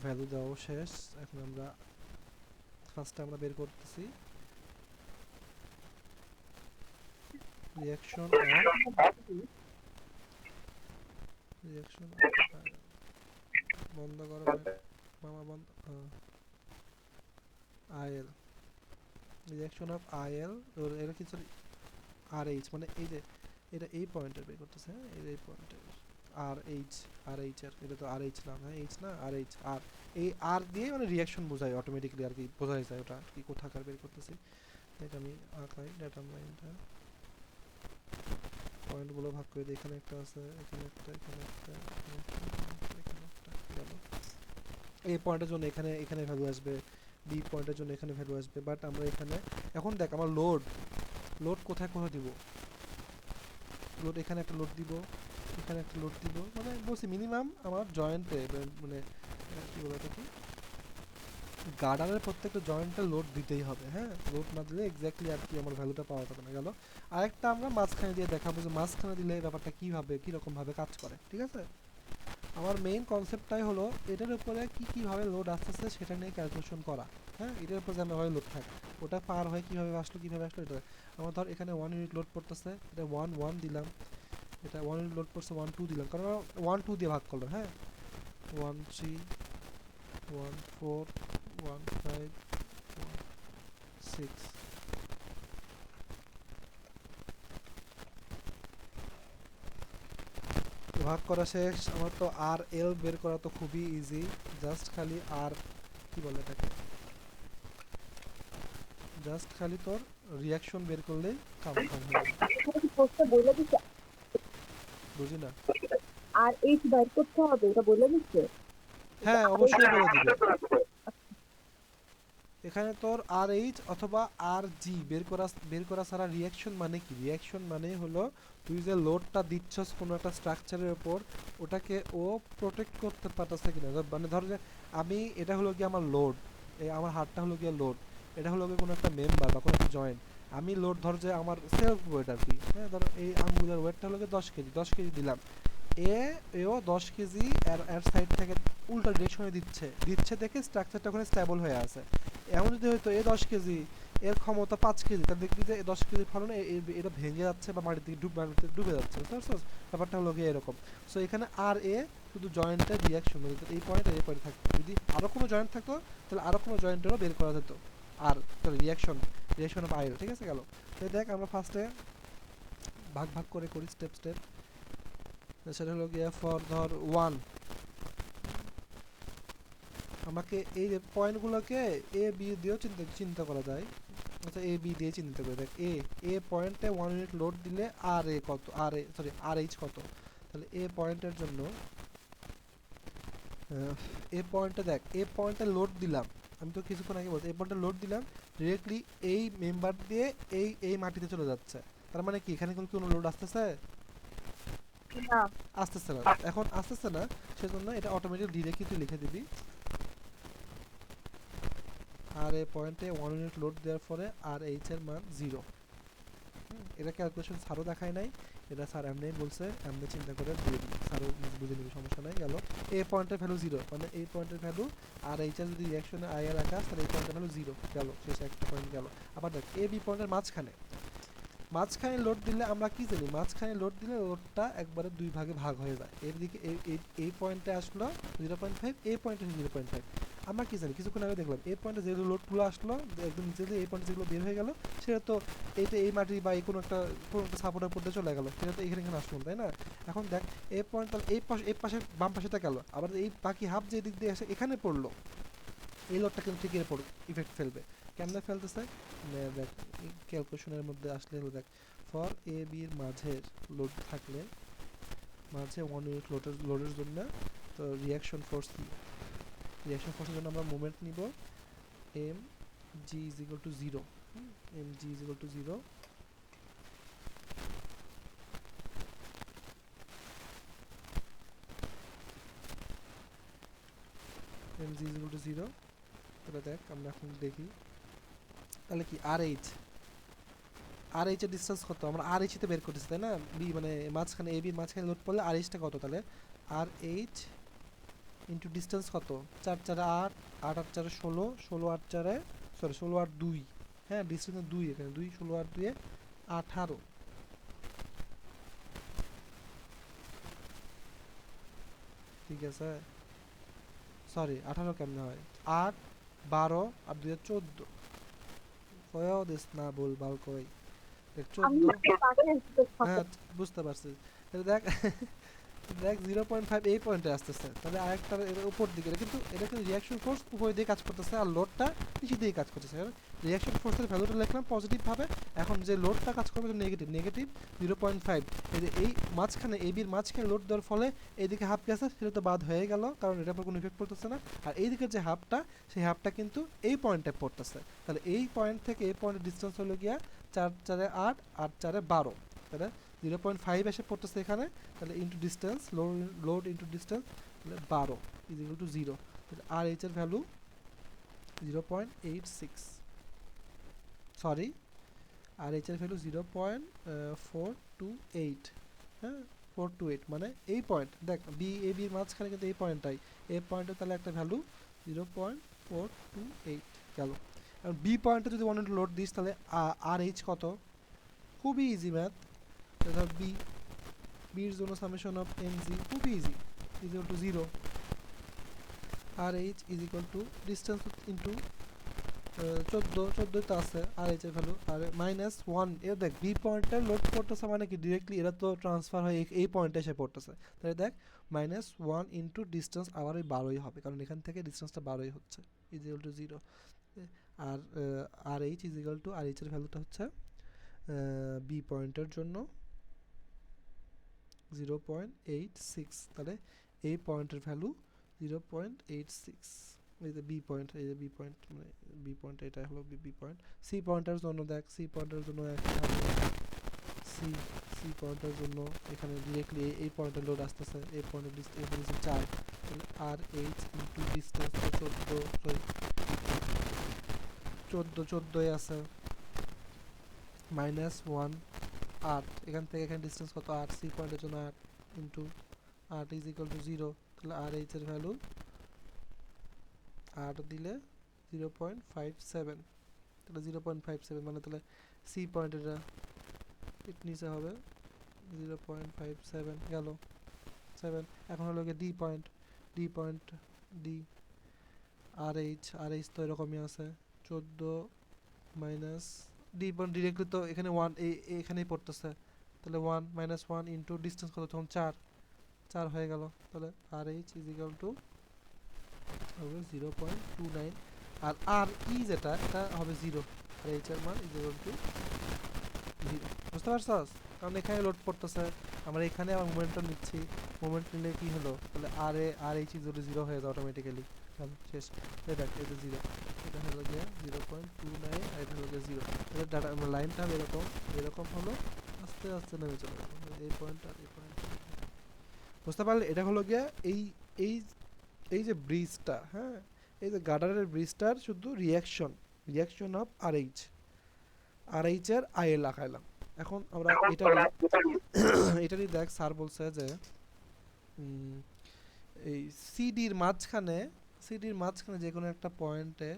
ভ্যালু দেওয়া শেষ। এখন আমরা ফার্স্টে আমরা বের করতেছি রিয়াকশন বন্ধ করো মামা বন্ধ আইএল রিয়াকশন অফ আইএল এর কিছু আর এইচ মানে এই যে এটা এই পয়েন্টের বের করতেছে, হ্যাঁ এই পয়েন্টের আর এইচ এর এটা তো আর এইচ না, হ্যাঁ এইচ না আর এইচ আর এই আর দিয়ে মানে রিয়াকশন বোঝায় অটোমেটিক্যালি আর কি, বোঝাই যায় ওটা কি কোথাকার বের করতেছি। এটা আমি আঁকাই ডাটা লাইনটা, পয়েন্টগুলো ভাগ করে দিই, এখানে একটা আছে, এখানে একটা, এখানে একটা, এখানে একটা, এখানে একটা গেল। এই পয়েন্টের জন্য এখানে এখানে ভ্যালু আসবে, বি পয়েন্টের জন্য এখানে ভ্যালু আসবে, বাট আমরা এখানে এখন দেখ আমার লোড কোথায় দিব, লোড এখানে একটা লোড দিব, এখানে একটা লোড দিব, মানে বলছি মিনিমাম আমার জয়েন্টে মানে কি বলে এটা কি গার্ডারের প্রত্যেকটা জয়েন্টে লোড দিতেই হবে, হ্যাঁ লোড না দিলে এক্স্যাক্টলি আর কি আমার ভ্যালুটা পাওয়া যাবে না। গেল আরেকটা আমরা মাঝখানে দিয়ে দেখাবো যে মাঝখানে দিলে এই ব্যাপারটা কীভাবে কীরকমভাবে কাজ করে, ঠিক আছে। আমার মেইন কনসেপ্টটাই হলো এটার উপরে কীভাবে লোড আসতেছে সেটা নিয়ে ক্যালকুলেশন করা, হ্যাঁ এটার উপর যেন হয় লোড থাকে, ওটা পার হয় কীভাবে আসলো এটা আমার ধর এখানে 1 ইউনিট লোড পড়তেছে, এটা 1 দিলাম, এটা 1 ইউনিট লোড পড়ছে 1 2 দিলাম, কারণ 1 2 দিয়ে ভাগ করলাম, হ্যাঁ 1 3 1 4 1 5 1 6 ভাগ করা শেষ। আমার তো আর এল বের করা তো খুবই ইজি, জাস্ট খালি আর কি বলে এটাকে, জাস্ট খালি তোর রিয়াকশন বের করলেই কাম হয়ে যাবে। বুঝি না আর এইচ বাইর করতে হবে এটা বলে দিচ্ছে। হ্যাঁ অবশ্যই বলে দিবে, এখানে তোর আর এইচ অথবা আর জি বের করা ছাড়া রিয়াকশন মানে কি, রিয়াকশন মানে হলো তুই যে লোডটা দিচ্ছস কোনো একটা স্ট্রাকচারের উপর ওটাকে ও প্রোটেক্ট করতে পারতেছে কিনা, মানে ধর যে আমি এটা হলো কি আমার লোড, এই আমার হাতটা হলো গিয়ে লোড, এটা হলো গিয়ে কোনো একটা মেম্বার বা কোনো একটা জয়েন্ট, আমি লোড ধর যে আমার সেলফ ওয়েট আর কি, হ্যাঁ ধর এই আঙ্গুলের ওয়েটটা হলো গিয়ে 10 কেজি দিলাম, এও 10 কেজি এর সাইড থেকে উল্টা ডিরেকশনে দিচ্ছে দেখে স্ট্রাকচারটা ওখানে স্টেবল হয়ে আছে। এমন যদি হয়তো 10 কেজি এর ক্ষমতা 5 কেজি, তাহলে দেখবি যে 10 কেজির ফলনে এটা ভেঙে যাচ্ছে বা মাটিতে ডুবে যাচ্ছে, বুঝতে পারছো ব্যাপারটা হলো গিয়ে এরকম। সো এখানে আর এ শুধু জয়েন্টের রিয়াকশন, এই পয়েন্ট এই পয়েন্ট থাকতো, যদি আরও কোনো জয়েন্ট থাকতো তাহলে আরও কোনো জয়েন্টেরও বের করা যেত, আর রিয়াকশন অফ আইল, ঠিক আছে গেল। তো দেখ আমরা ফার্স্টে ভাগ করে করি স্টেপ সেটা হলো গিয়ে ফর ধর 1, আমাকে এই পয়েন্টগুলোকে এ বি দিয়েও চিন্তা করা যায়, আচ্ছা এ বি দিয়ে চিন্তা করে দেখ এ পয়েন্টে 1 ইউনিট লোড দিলে আর এ কত, আর এইচ কত, তাহলে এ পয়েন্টের জন্য এ পয়েন্টে দেখ এ পয়েন্টে লোড দিলাম, আমি তো কিছুক্ষণ আগে বলছি এ পয়েন্টে লোড দিলাম ডিরেক্টলি এই মেম্বার দিয়ে এই মাটিতে চলে যাচ্ছে, তার মানে কি এখানে কোনো লোড আসতেছে না, আসতেছে না, এখন আসতেছে না সেজন্য এটা অটোমেটিক ডিরেক্টলি তুই লিখে দিবি আর এই পয়েন্টে 1 ইউনিট লোড দেওয়ার পরে আর এইচ এর মান 0। এটা ক্যালকুলেশন স্যারও দেখায় নাই, এটা স্যার এমনি বলছে, এমনি চিন্তা করে দিয়ে দিই, স্যারও বুঝে নিবি সমস্যা নাই। গেল এই পয়েন্টের ভ্যালু 0, মানে এই পয়েন্টের ভ্যালু আর এইচ এর যদি রিয়াকশনে আই এর রাখা তাহলে এই পয়েন্টের ভ্যালু 0 গেল, শেষ একটা পয়েন্ট গেল। আবার দেখ এ বি পয়েন্টের মাঝখানে লোড দিলে আমরা কি জানি, মাঝখানে লোড দিলে লোডটা একবারে দুই ভাগে ভাগ হয়ে যায়, এর দিকে এই পয়েন্টে আসলো 0.5, এই পয়েন্টে 0.5, আমরা কি জানি কিছুক্ষণ আগে দেখলাম এই পয়েন্টে যেগুলো লোডগুলো আসলো একদম নিচে দিয়ে এই পয়েন্টে যেগুলো বের হয়ে গেল সেটা তো এই মাটি বা কোনো একটা সাপোর্টের পড়তে চলে গেল, সেটা তো এখানে আসলো তাই না। এখন দেখ এই পয়েন্ট তাহলে এই পাশে বাম পাশেটা গেল, আবার এই বাকি হাফ যে দিক দিয়ে আসে এখানে পড়লো, এই লোডটা কিন্তু ঠিকই ইফেক্ট ফেলবে, কেমনে ফেলতেছে দেখ ক্যালকুলেশনের মধ্যে আসলে হলো দেখ ফর এ বির মাঝের লোড থাকলে মাঝে 1 ইউনিট লোডের জন্য তো রিয়াকশন ফোর্সের জন্য আমরা মোমেন্ট নিব M G is equal to 0, M G is equal to 0, M G is equal to 0। তাহলে দেখ আমরা এখন দেখি তাহলে কি আর এইচ এর ডিসটেন্স কত, আমরা আর এইচ তে বের করতেছি তাই না, বি মানে মাঝখানে এ বির মাঝখানে লোড পড়লে আর এইচটা কত, তাহলে আর এইচ ইনটু ডিসটেন্স কত, 4 4 8 8 8 4 16 16 8 4 সরি 16 8 2, হ্যাঁ ডিসটেন্স 2, এখানে 2 16 8 2 18, ঠিক আছে, সরি 18 কেমনে হয়, 8 12 আর 2 14, কয়ও দিস না ভুলভাল কই, দেখ আমি 14, হ্যাঁ বুঝতে পারছি। এটা দেখ দেখ 0.5 এই পয়েন্টে আসতেছে, তাহলে আরেকটা এর উপর দিকে, এটা কিন্তু রিয়াকশন ফোর্স উপরের দিকে কাজ করতেছে আর লোডটা নিচের দিকে কাজ করতেছে। রিয়াকশন ফোর্সের ভ্যালুটা লিখলাম পজিটিভ ভাবে, এখন যে লোডটা কাজ করবে নেগেটিভ, নেগেটিভ 0.5। এই যে এই মাঝখানে এবির মাঝখানে লোড দেওয়ার ফলে এইদিকে হাফ গেছে, সেটা তো বাদ হয়ে গেল কারণ এটার উপর কোনো ইফেক্ট পড়তেছে না। আর এইদিকে যে হাফটা, সেই হাফটা কিন্তু এই পয়েন্টে পড়তেছে, তাহলে এই পয়েন্ট থেকে এই পয়েন্টের ডিস্টেন্স হলো গিয়া 4 4 8 8 4 12, তাহলে 0.5 এসে পড়তেছে এখানে, তাহলে into distance, load into distance, তাহলে 12 ইজ ইকুয়াল টু 0। তাহলে আর এইচ এর ভ্যালু 0.86, সরি আর এইচ এর ভ্যালু 0.428, হ্যাঁ 428, মানে এই পয়েন্ট দেখ বি এ বির মাঝখানে কিন্তু এই পয়েন্টটাই, এই পয়েন্টে তাহলে একটা ভ্যালু 0.428 গেল। আর বি পয়েন্টে যদি 1 লোড দিস তাহলে আর এইচ কত, খুবই ইজি ম্যাথ, ধর বি, বির জন্য সামেশন অফ এম জি খুবই easy, is equal to 0, R H is equal to distance into 14 তো আছে আর এইচ এর ভ্যালু, আর -1, এ দেখ বি পয়েন্টে লোড পড়তেছে মানে কি ডিরেক্টলি এরা তো ট্রান্সফার হয়ে এই পয়েন্টে এসে পড়তেছে, তাহলে দেখ -1 ইন্টু ডিস্টেন্স আবার ওই 12ই হবে কারণ এখান থেকে ডিস্টেন্সটা 12ই হচ্ছে, ইজ ইকুয়াল টু 0। আর R H is equal to, R H এর ভ্যালুটা হচ্ছে বি পয়েন্টের জন্য 0.86, তাহলে এই পয়েন্টের ভ্যালু 0.86, এই যে বি পয়েন্ট, এই যে বি পয়েন্ট, মানে বি পয়েন্ট এটা হলো বি পয়েন্ট। সি পয়েন্টের জন্য দেখ, সি পয়েন্টের জন্য সি সি পয়েন্টের জন্য এখানে ডিরেক্টলি এই পয়েন্টের লোড আসতেছে, এই পয়েন্টের ডিস্টেন্স 4, তাহলে আর এইচ ইন্টু ডিস্টেন্স 14 আছে, -1 8, এখান থেকে এখানে ডিস্টেন্স কত 8, সি পয়েন্টের জন্য 8 ইন্টু 8 ইজ ইকুয়াল টু 0, তাহলে আর এইচ এর ভ্যালু 8 দিলে 0.57, তাহলে 0.57 মানে তাহলে সি পয়েন্ট এটা নিচে হবে 0.57 গেল 7। এখন হলো গিয়ে ডি পয়েন্ট ডি, আর এইচ তো এরকমই আছে 14 মাইনাস ডি পয়েন্ট ডিরেক্টলি তো এখানে 1 এখানেই পড়তেছে, তাহলে 1 -1 ইন্টু ডিস্টেন্স কত তখন 4 হয়ে গেল, তাহলে আর এইচ ইজ ইকুয়াল টু হবে 0.29, আর আর ই যেটা এটা হবে 0, আর এইচ এর মান ইজ ইকুয়াল টু 0, বুঝতে পারছস? কারণ এখানে লোড পড়তেছে, আমরা এখানে আবার মোমেন্টাম নিচ্ছি, মোমেন্ট নিলে কি হলো, তাহলে আর এইচ ইজ ইকুয়াল টু 0 হয়ে যায় অটোমেটিক্যালি, শেষ। এই দেখ এই যে 0, এটা হলো গিয়ে 0.29 আর এটা হলো গিয়ে 0, এটা ডাটা লাইনটা হবে এরকম হলো, আস্তে আস্তে নেমে চলে গেল এই পয়েন্ট আর এই পয়েন্ট, বুঝতে পারলে? এটা হলো গিয়ে এই এই এই যে ব্রিজটা, হ্যাঁ এই যে গার্ডারের ব্রিজটার শুধু রিয়াকশন অফ আর এইচ এর আইএ লাগাইলাম। এখন আমরা এটারই দেখ স্যার বলছে যে এই সিডির মাঝখানে যে কোনো একটা পয়েন্টে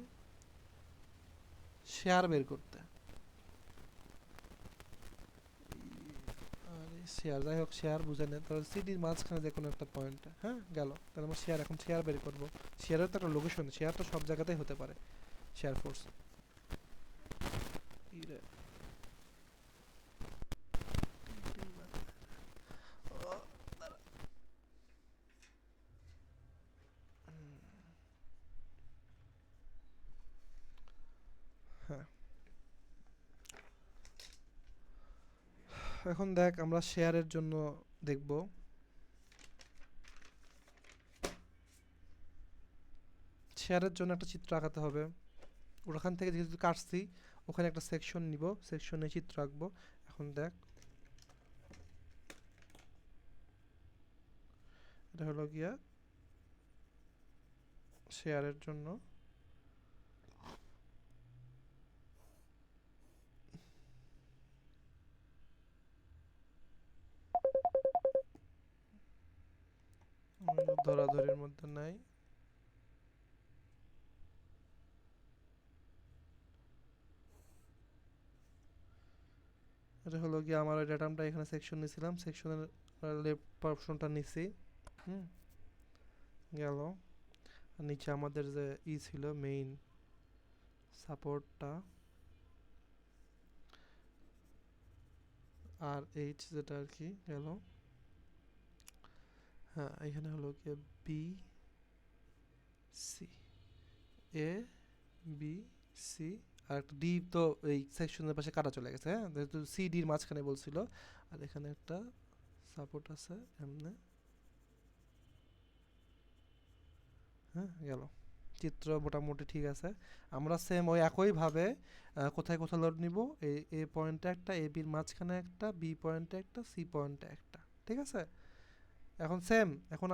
শেয়ার বের করতে, শেয়ার যাই হোক শেয়ার বুঝে নেন, তাহলে সিডির মাঝখানে যে কোনো একটা পয়েন্টে, হ্যাঁ গেল, তাহলে আমরা এখন শেয়ার বের করবো। শেয়ারের তো একটা লোকেশন, শেয়ার তো সব জায়গাতেই হতে পারে, শেয়ার ফোর্স হ্যাঁ। এখন দেখ আমরা শেয়ারের জন্য দেখব, শেয়ারের জন্য একটা চিত্র আঁকাতে হবে, ওখান থেকে যেহেতু কাটছি ওখানে একটা সেকশন নিব, সেকশনে চিত্র আঁকবো। এখন দেখ এটা হলো গিয়া শেয়ারের জন্য, ধরাধরির মধ্যে নাই, এটা হলো গিয়ে আমার ওই ডেটামটা এখানে সেকশন নিয়েছিলাম, সেকশনের লেফট পোরশনটা নিছি, গেল। আর নিচে আমাদের যে ছিল মেইন সাপোর্টটা আর এইচ যেটা আর কি গেল। হ্যাঁ এখানে হলো কি B C, A B C আর একটা ডি তো এই সেকশনের পাশে কাটা চলে গেছে, হ্যাঁ যেহেতু সি ডির মাঝখানে বলছিল। আর এখানে একটা সাপোর্ট আছে এমনে, হ্যাঁ গেল। চিত্র মোটামুটি ঠিক আছে। আমরা সেম ওই একইভাবে কোথায় কোথায় লোড নিব, এই এ পয়েন্টে একটা, এ বির মাঝখানে একটা, বি পয়েন্টে একটা, সি পয়েন্টে একটা, ঠিক আছে। এখন সেম, এখন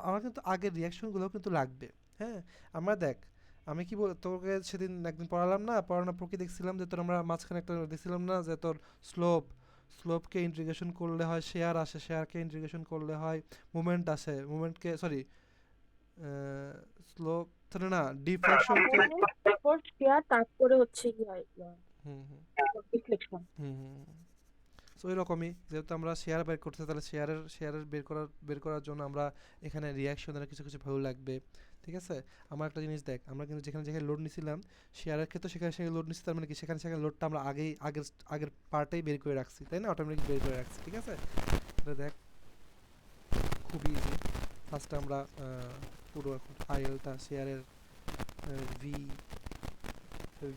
আমার কিন্তু আগের রিয়াকশনগুলো কিন্তু লাগবে, হ্যাঁ। আমরা দেখ, আমি কি তোকে সেদিন একদিন পড়ালাম না, পড়ানোর পর কি দেখছিলাম যে তোর আমরা মাঝখানে একটা দেখছিলাম না যে তোর স্লোপকে ইন্টিগ্রেশন করলে হয় শেয়ার আসে, শেয়ারকে ইন্টিগ্রেশন করলে হয় মুভমেন্ট আসে, মুভমেন্টকে সরি স্লোপ তাহলে না ডিফ্লেকশনকে, তারপর শেয়ার, তারপরে হচ্ছে কি হয় হুম হুম রিফ্লেকশন। হুম। সো এরকমই, যেহেতু আমরা শেয়ার বের করতে, তাহলে শেয়ারের বের করার জন্য আমরা এখানে রিয়াকশনের কিছু কিছু ভ্যালু লাগবে, ঠিক আছে। আমার একটা জিনিস দেখ, আমরা কিন্তু যেখানে যেখানে লোড নিছিলাম শেয়ারের ক্ষেত্রে, সেখানে সেখানে লোড নিচ্ছি, তার মানে কি সেখানে সেখানে লোডটা আমরা আগের পার্টেই বের করে রাখছি, তাই না, অটোমেটিক বের করে রাখছি, ঠিক আছে। তাহলে দেখ খুব ইজি। ফার্স্টে আমরা পুরো এখন আইএলটা শেয়ারের ভি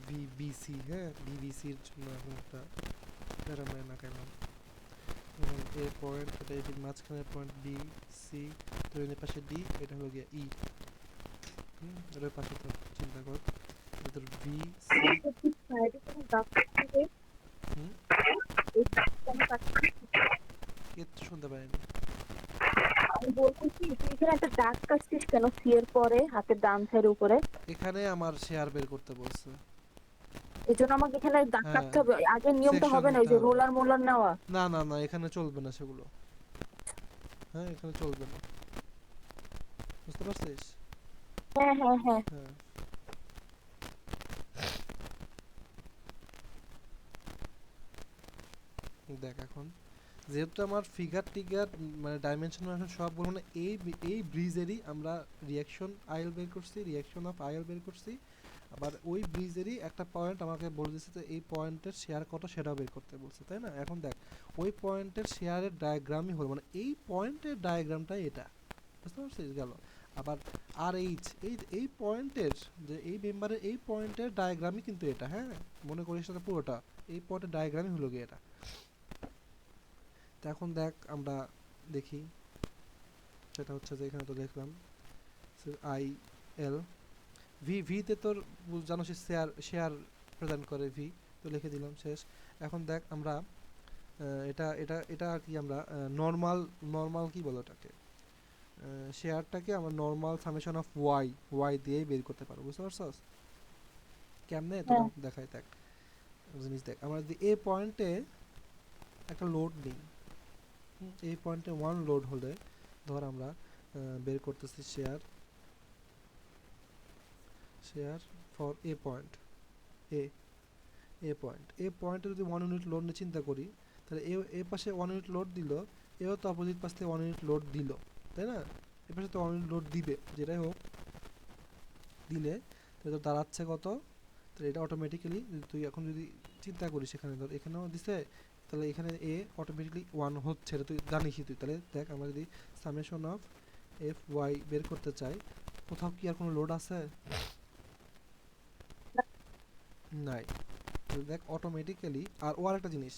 ভিবিসি, হ্যাঁ ভিবিসির জন্য এখন একটা প্যারামাইন আঁকাইলাম। এ পয়েন্ট, এটা এটির মাঝখানের পয়েন্ট বি সি, তো এর পাশে ডি, এটা হলো গিয়ে ই, এটার পাশে তো চিন্তা কর তোর বি সি, হুম কিচ্ছু শুনতে পারিনি। আমি বলতেছি তুই এখানে একটা দাগ কাটছিস কেন সি এর পরে হাতের ডান সাইডের উপরে? এখানে আমার শেয়ার বের করতে বলছে, এই জন্য আমাকে এখানে দাগ হ্যাঁ কাটতে হবে, আগের নিয়মটা সেকশন হবে না, ওই নিতে যে হবে। রোলার মোলার নেওয়া। না না না, এখানে চলবে না সেগুলো, হ্যাঁ এখানে চলবে না, বুঝতে পারছিস। হ্যাঁ হ্যাঁ হ্যাঁ। হ্যাঁ দেখ এখন যেহেতু আমার ফিগার টিগার মানে ডাইমেনশন সব বলবো না, এই ব্রিজেরই আমরা রিয়াকশন আইএল বের করছি, রিয়াকশন অফ আইএল বের করছি। আবার ওই ব্রিজেরই একটা পয়েন্ট আমাকে বলে দিচ্ছে যে এই পয়েন্টের শেয়ার কত সেটাও বের করতে বলছে, তাই না। এখন দেখ ওই পয়েন্টের শেয়ারের ডায়াগ্রামই হলো, মানে এই পয়েন্টের ডায়াগ্রামটাই এটা, বুঝতে পারছিস গেল। আবার আর এইচ এই পয়েন্টের, যে এই মেম্বারের এই পয়েন্টের ডায়াগ্রামই কিন্তু এটা, হ্যাঁ মনে করিস না পুরোটা, এই পয়েন্টের ডায়াগ্রামই হলো গিয়ে এটা। তো এখন দেখ আমরা দেখি, সেটা হচ্ছে যে এখানে তো দেখলাম আই এল ভিতে তোর জানো শেয়ার প্রদান করে ভি, তো লিখে দিলাম শেষ। এখন দেখ আমরা এটা এটা এটা আর কি আমরা নর্মাল কি বলো এটাকে, শেয়ারটাকে আমরা নর্মাল সামেশন অফ ওয়াই দিয়েই বের করতে পারবো, বুঝতে পারছস কেমনে, তোরা দেখাই দেখ জিনিস। দেখ আমরা যদি এই পয়েন্টে একটা লোড নিই, এই পয়েন্টে 1 লোড হলে ধর আমরা বের করতেছি শেয়ার ফর এ পয়েন্ট, এ পয়েন্টে যদি 1 ইউনিট লোড নিয়ে চিন্তা করি, তাহলে এ পাশে 1 ইউনিট লোড দিল, এও তো অপোজিট পাশ থেকে 1 ইউনিট লোড দিল, তাই না। এ পাশে তো 1 ইউনিট লোড দিবে, যেটাই হোক দিলে তাহলে তো দাঁড়াচ্ছে কত, তাহলে এটা অটোমেটিক্যালি তুই এখন যদি চিন্তা করিস, এখানে ধর এখানেও দিছে, তাহলে এখানে এ অটোমেটিক্যালি 1 হচ্ছে, এটা তুই জানিসই তুই। তাহলে দেখ আমরা যদি সামেশন অফ এফ ওয়াই বের করতে চাই, কোথাও কি আর কোনো লোড আছে, নাই। দেখ অটোমেটিক্যালি, আর ও আরেকটা জিনিস,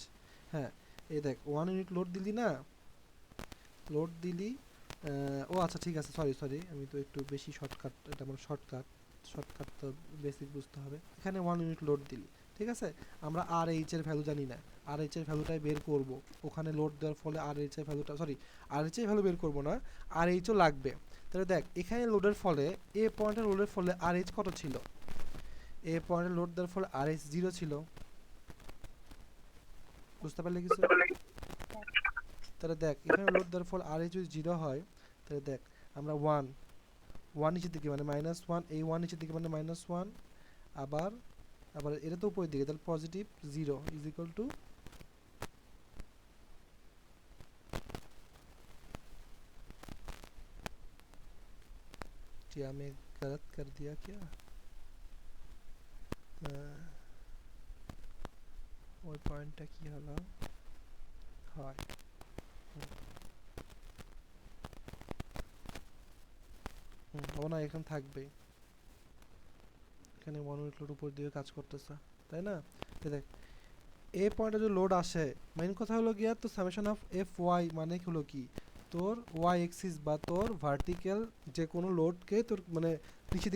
হ্যাঁ এই দেখ 1 ইউনিট লোড দিলি না, লোড দিলি, ও আচ্ছা ঠিক আছে, সরি আমি তো একটু বেশি শর্টকাট, এটা আমার শর্টকাট তো বেসিক বুঝতে হবে। এখানে 1 ইউনিট লোড দিলি, ঠিক আছে। আমরা আর এইচ এর ভ্যালু জানি না, আর এইচ এর ভ্যালুটাই বের করব, ওখানে লোড দেওয়ার ফলে আর এইচ এর ভ্যালুটা আর এইচ এর ভ্যালু বের করব না, আর এইচও লাগবে। তাহলে দেখ এখানে লোডের ফলে, এ পয়েন্টের লোডের ফলে আর এইচ কত ছিল, এ পয়েন্টে লোড দেওয়ার ফলে আর এইচ 0 ছিল, বুঝতে পারলে কিছু। তাহলে দেখ এখানে লোড দেওয়ার ফলে আর এইচ যদি 0 হয়, তাহলে দেখ আমরা 1 নিচের দিকে মানে -1, এই 1 নিচের দিকে মানে -1, আবার এটা তো উপরের দিকে, তাহলে পজিটিভ 0 ইজ ইকুয়াল টু क्या मैं गलत कर दिया क्या? ওই পয়েন্টটা কি হলো? হয় ও না, এখানে থাকবে, এখানে 1 ইউনিট লোড উপর দিয়ে কাজ করতেছে, তাই না? দেখ এই পয়েন্টে যে লোড আসে, মেইন কথা হলো গিয়া তো সামেশন অফ এফ ওয়াই মানে হলো কি, তোর ওয়াই এক্সিস বা তোর ভার্টিক্যাল যে কোনো লোডকে তোর মানে নিচে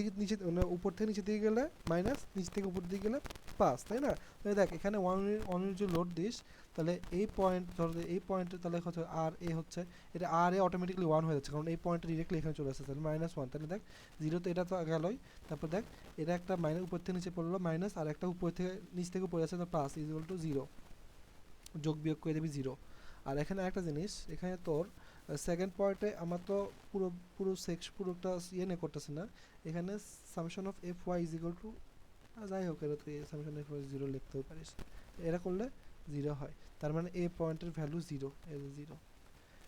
মানে উপর থেকে নিচে দিকে গেলে মাইনাস, নিচ থেকে উপর দিকে গেলে প্লাস, তাই না? তাহলে দেখ এখানে 1 ইউনিট যে লোড দিস, তাহলে এই পয়েন্ট ধর এই পয়েন্টে তাহলে হচ্ছে আর এ হচ্ছে, এটা আর এ অটোমেটিক্যালি 1 হয়ে যাচ্ছে, কারণ এই পয়েন্টটা ডিরেক্টলি এখানে চলে আসছে, তাহলে -1, তাহলে দেখ জিরোতে এটা তো গেলই, তারপর দেখ এটা একটা মাইনাস উপর থেকে নিচে পড়লো মাইনাস, আর একটা উপর থেকে নিচ থেকে পড়ে যাচ্ছে তো প্লাস, ইজ ইকুয়াল টু 0, যোগ বিয়োগ করে দিবি 0। আর এখানে একটা জিনিস, এখানে তোর সেকেন্ড পয়েন্টে আমার তো পুরোটা ইয়ে নিয়ে করতেছে না, এখানে summation of F Y is equal to, যাই হোক এটা তুই সামেশন অফ ওয়াই 0 লিখতেও পারিস, এটা করলে 0 হয়, তার মানে এ পয়েন্টের ভ্যালু 0, এর 0।